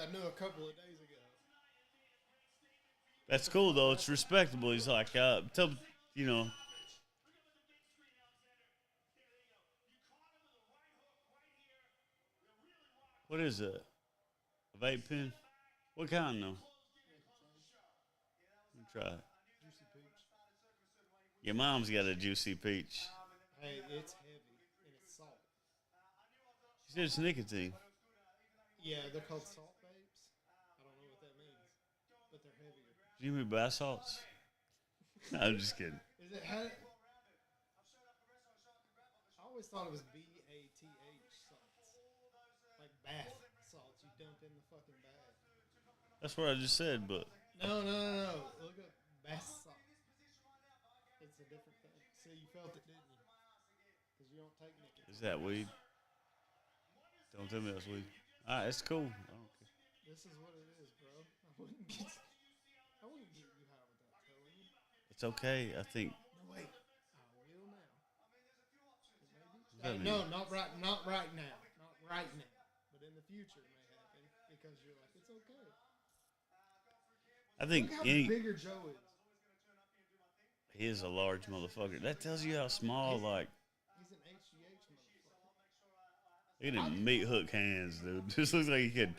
I knew a couple of days ago. That's cool though. It's respectable. He's like, you know. What is that? A vape pen? What kind though? Let me try it. Your mom's got a juicy peach. Hey, it's heavy and it's salt. She said it's nicotine. Yeah, they're called salt vapes. I don't know what that means, but they're heavier. Do you mean bath salts? No, I'm just kidding. Is it? I always thought it was BATH salts, like bath salts. You dump in the fucking bath. That's what I just said, but No. Look up bath salt. It's a different thing. See, you felt it, didn't you? Because you don't take nicotine. is that weed? Don't tell me that's weed. All right, it's cool. I don't care. This is what it is, bro. I wouldn't get you high without telling you. It's okay. I think. No, wait. I will now. What does that No, mean? not right now. Not right now. But in the future it may happen because you're like, it's okay. I think Look how bigger Joe is. he is a large motherfucker. That tells you how small, like. He's an HGH motherfucker. Look at him meat hook hands, dude. Just looks like he could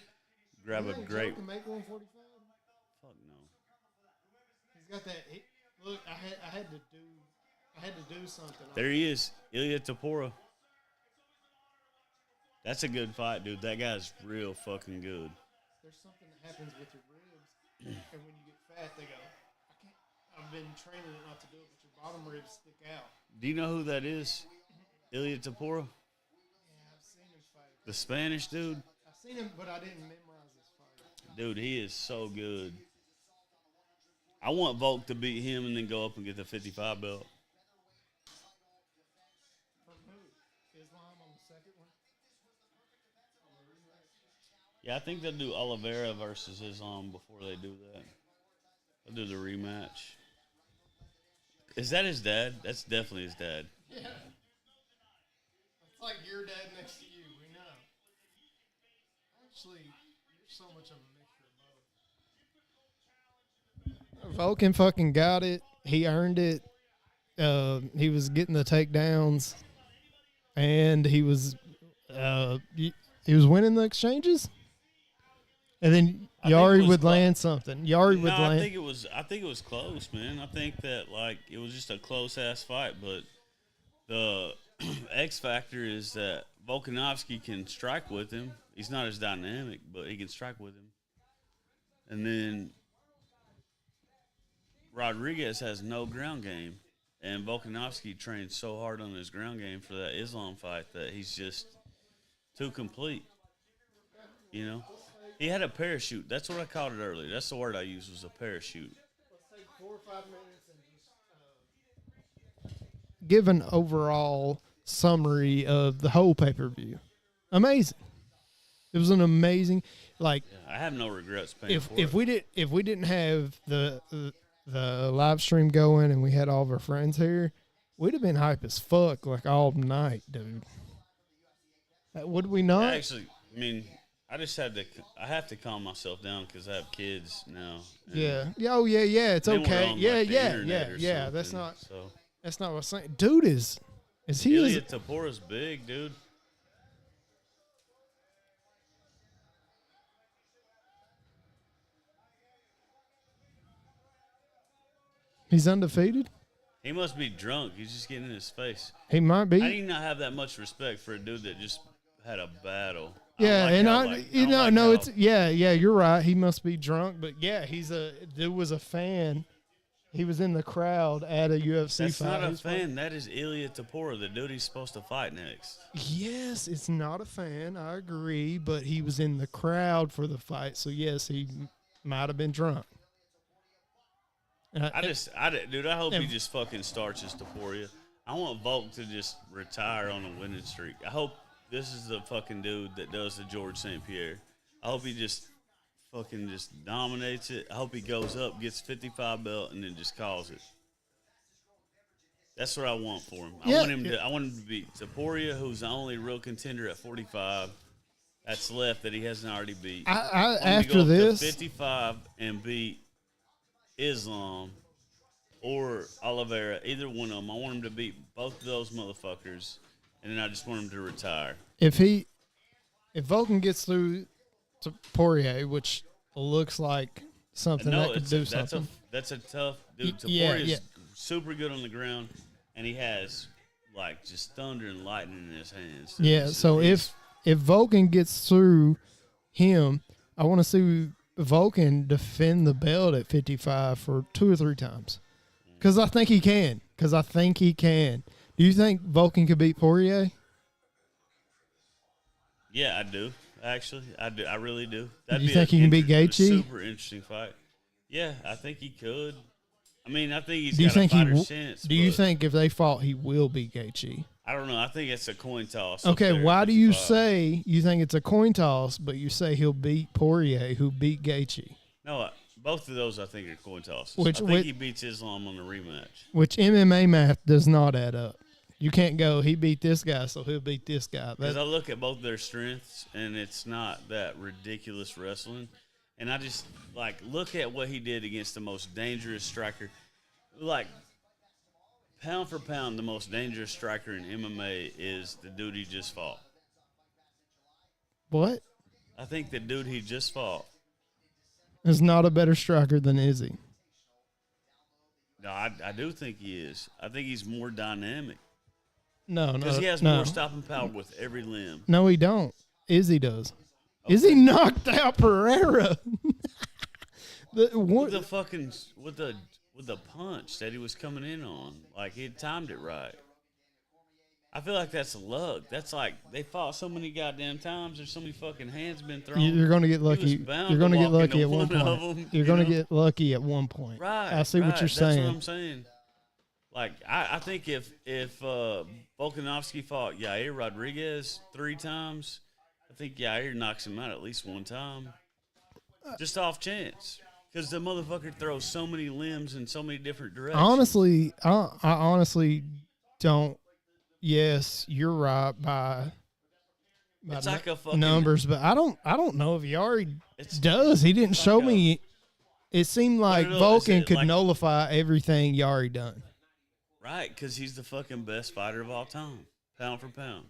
grab a grape. To make 145? Fuck no. He's got that. Look, I had to do something. There he is, Ilya Tapora. That's a good fight, dude. That guy's real fucking good. There's something that happens with your ribs, and when you get fat, they go, I can't. I've been training it not to do it, but your bottom ribs stick out. Do you know who that is? Ilya Tapora? Yeah, I've seen him fight. The Spanish dude? I've seen him, but I didn't memorize his fight. Dude, he is so good. I want Volk to beat him and then go up and get the 55 belt. From who? Islam on the second one? Yeah, I think they'll do Oliveira versus Islam before they do that. They'll do the rematch. Is that his dad? That's definitely his dad. Yeah. It's like your dad next to you. We know. Actually, you're so much of a mixture of both. Vulcan fucking got it. He earned it. He was getting the takedowns, and he was winning the exchanges. And then Yari would land something. Yari would land. I think it was close, man. I think that it was just a close ass fight, but the X factor is that Volkanovski can strike with him. He's not as dynamic, but he can strike with him. And then Rodriguez has no ground game, and Volkanovski trained so hard on his ground game for that Islam fight that he's just too complete. You know? He had a parachute. That's what I called it earlier. That's the word I used, was a parachute. Let's take 4 or 5 minutes and just give an overall summary of the whole pay-per-view. Amazing. It was an amazing, I have no regrets paying for it. If we didn't have the live stream going and we had all of our friends here, we'd have been hype as fuck all night, dude. Would we not? Actually, I mean, I have to calm myself down because I have kids now. Yeah. Oh, yeah. It's okay. Yeah. That's not what I'm saying. Dude is he? Ilya Tapora's big, dude. He's undefeated? He must be drunk. He's just getting in his face. He might be. I do not have that much respect for a dude that just had a battle. Yeah, you're right. He must be drunk, but yeah, dude was a fan. He was in the crowd at a UFC That's fight. That's not a fan. That is Ilya Tapora, the dude he's supposed to fight next. Yes, it's not a fan. I agree, but he was in the crowd for the fight, so yes, he might have been drunk. I hope he just fucking starches Taporia. I want Volk to just retire on a winning streak. I hope this is the fucking dude that does the George St. Pierre. I hope he just fucking just dominates it. I hope he goes up, gets 55 belt, and then just calls it. That's what I want for him. I want him to beat Taporia, who's the only real contender at 45 that's left that he hasn't already beat. After this, 55 and beat Islam or Oliveira, either one of them. I want him to beat both of those motherfuckers, and then I just want him to retire. If Vulcan gets through to Poirier, which looks like something that could do something. That's a tough dude. Taporia's super good on the ground, and he has just thunder and lightning in his hands. Yeah, so if Vulcan gets through him, I want to see Vulcan defend the belt at 55 for 2 or 3 times. Because I think he can. Do you think Vulcan could beat Poirier? Yeah, I do. Actually, I do. I really do. Do you think he can beat Gaethje? Super interesting fight. Yeah, I think he could. I mean, I think he's got a fighter's chance. Do you think if they fought, he will beat Gaethje? I don't know. I think it's a coin toss. Okay, why do you say you think it's a coin toss, but you say he'll beat Poirier, who beat Gaethje? No, both of those I think are coin tosses. I think he beats Islam on the rematch. Which MMA math does not add up. You can't go, he beat this guy, so he'll beat this guy. Because I look at both their strengths, and it's not that ridiculous wrestling. And I just, look at what he did against the most dangerous striker. Pound for pound, the most dangerous striker in MMA is the dude he just fought. What? I think the dude he just fought. Is not a better striker than Izzy. No, I do think he is. I think he's more dynamic. No, Because he has more stopping power with every limb. No, he don't. Izzy does. Okay. Izzy knocked out Pereira. With the punch that he was coming in on. Like, he had timed it right. I feel like that's luck. That's like they fought so many goddamn times. There's so many fucking hands been thrown. You're going to get lucky. You're going to get lucky at one point. You're going to get lucky at one point. Right. I see what you're saying. That's what I'm saying. Like, I think if Volkanovski fought Yair Rodriguez 3 times, I think Yair knocks him out at least one time. Just off chance. Because the motherfucker throws so many limbs in so many different directions. Honestly, I honestly don't. Yes, you're right by it's like a fucking numbers, but I don't know if Yari does. He didn't show me. It seemed like Vulcan could nullify everything Yari done. Right, because he's the fucking best fighter of all time, pound for pound.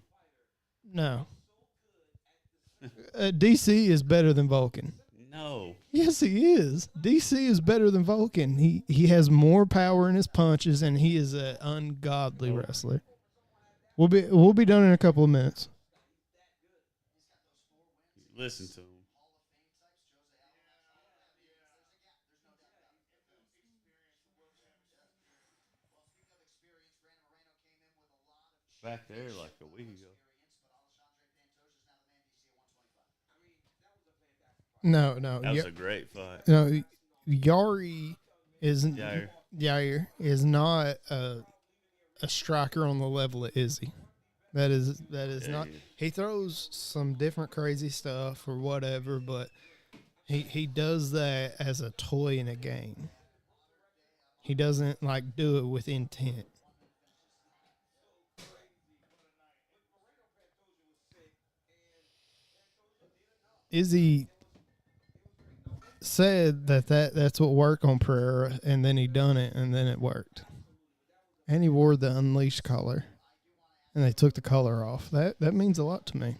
No. DC is better than Vulcan. No. Yes, he is. DC is better than Vulcan. He has more power in his punches, and he is an ungodly wrestler. We'll be done in a couple of minutes. Listen to him. Back there like a week ago. No. That was a great fight. No, Yair is not a striker on the level of Izzy. That is not. Yeah. He throws some different crazy stuff or whatever, but he does that as a toy in a game. He doesn't like do it with intent. Izzy said that's what worked on Pereira, and then he done it, and then it worked. And he wore the Unleashed collar, and they took the collar off. That means a lot to me.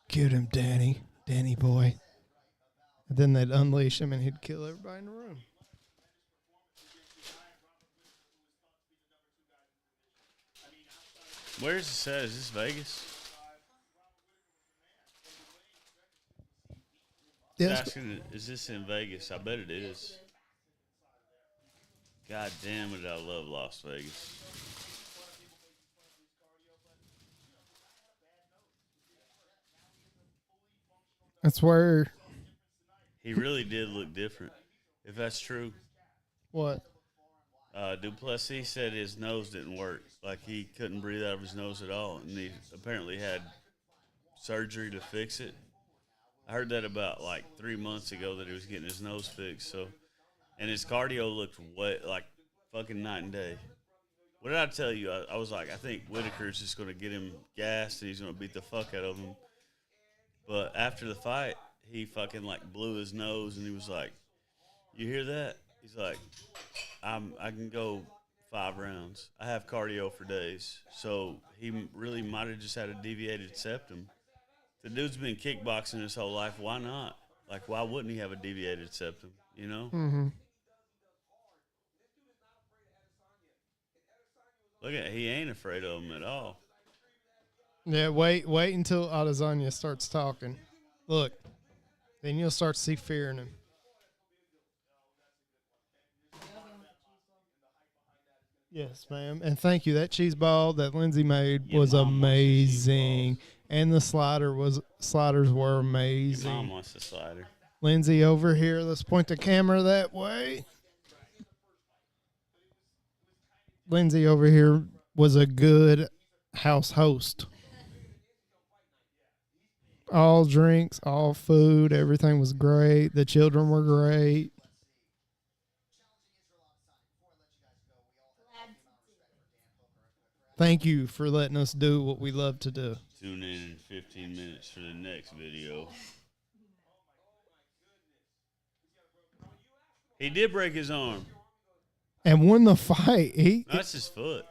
Get him, Danny boy. And then they'd unleash him, and he'd kill everybody in the room. Where is this at? Is this Vegas? Yes. Is this in Vegas? I bet it is. God damn it, I love Las Vegas. That's where. He really did look different, if that's true. What? Duplessis said his nose didn't work. Like, he couldn't breathe out of his nose at all, and he apparently had surgery to fix it. I heard that about, 3 months ago that he was getting his nose fixed. So, and his cardio looked like fucking night and day. What did I tell you? I was like, I think Whitaker's just going to get him gassed, and he's going to beat the fuck out of him. But after the fight, he fucking, blew his nose, and he was like, you hear that? He's like, I can go 5 rounds. I have cardio for days. So he really might have just had a deviated septum. The dude's been kickboxing his whole life. Why not? Why wouldn't he have a deviated septum, you know? Mm-hmm. Look at he ain't afraid of him at all. Yeah, wait until Adesanya starts talking. Look, then you'll start to see fear in him. Yes, ma'am. And thank you. That cheese ball that Lindsay made was amazing. And the sliders were amazing. Your mom wants the slider. Lindsay over here. Let's point the camera that way. Lindsay over here was a good house host. All drinks, all food, everything was great. The children were great. Thank you for letting us do what we love to do. Tune in 15 minutes for the next video. He did break his arm. And won the fight. That's his foot.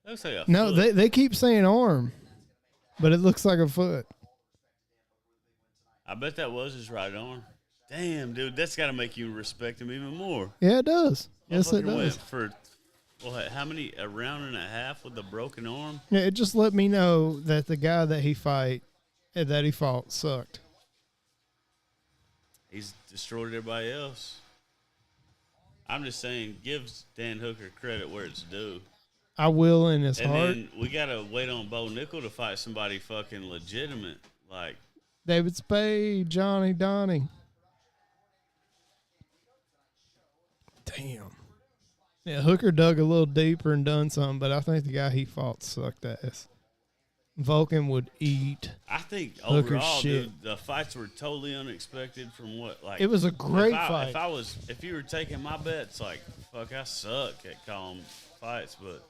Looks like a No, foot. they keep saying arm, but it looks like a foot. I bet that was his right arm. Damn, dude, that's got to make you respect him even more. Yeah, it does. Yes, it Motherfucker does. went for how many? A round and a half with a broken arm. Yeah, it just let me know that the guy that he fought sucked. He's destroyed everybody else. I'm just saying, give Dan Hooker credit where it's due. I will in his And heart. then we gotta wait on Bo Nickel to fight somebody fucking legitimate, like David Spade, Johnny Donnie. Damn. Yeah, Hooker dug a little deeper and done something, but I think the guy he fought sucked ass. Vulcan would eat. I think Hooker's overall, shit. dude, the fights were totally unexpected from what like. It was a great fight. If you were taking my bets, like fuck, I suck at calling fights, but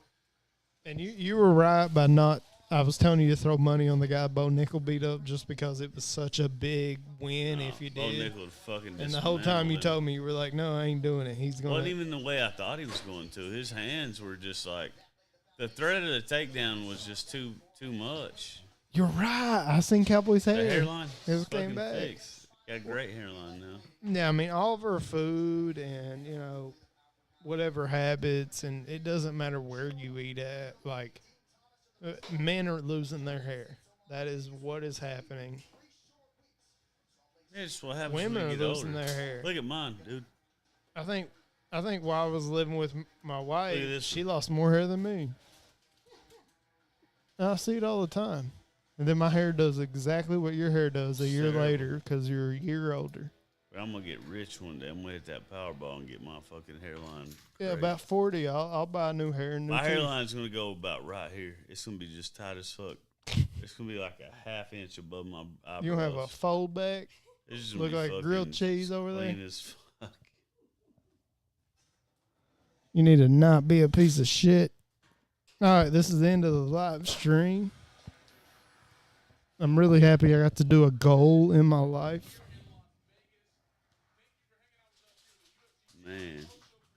And you were right by not. I was telling you to throw money on the guy Bo Nickel beat up just because it was such a big win if you Bo did. Nickel fucking. And the whole time you dismantled him. told me, you were like, no, I ain't doing it. He's going Wasn't even the way I thought he was going to. His hands were just like the threat of the takedown was just too much. You're right. I seen Cowboy's hair. The hairline It was fucking came back. fixed. Got a great hairline now. Yeah, I mean, all of her food and, whatever habits, and it doesn't matter where you eat at. Like, men are losing their hair. That is what is happening. Yeah, it's what happens Women when are you get losing older. their hair. Look at mine, dude. I think while I was living with my wife, Look at this she one. lost more hair than me. And I see it all the time. And then my hair does exactly what your hair does a year Terrible. later because you're a year older. But I'm gonna get rich one day. I'm gonna hit that Powerball and get my fucking hairline. Yeah, great. about 40. I'll buy a new hair and new My teeth. hairline's gonna go about right here. It's gonna be just tight as fuck. It's gonna be like a half inch above my eyebrows. You don't have a fold back. It's just gonna look be like fucking grilled cheese over there? clean as fuck. You need to not be a piece of shit. All right, this is the end of the live stream. I'm really happy I got to do a goal in my life. Man.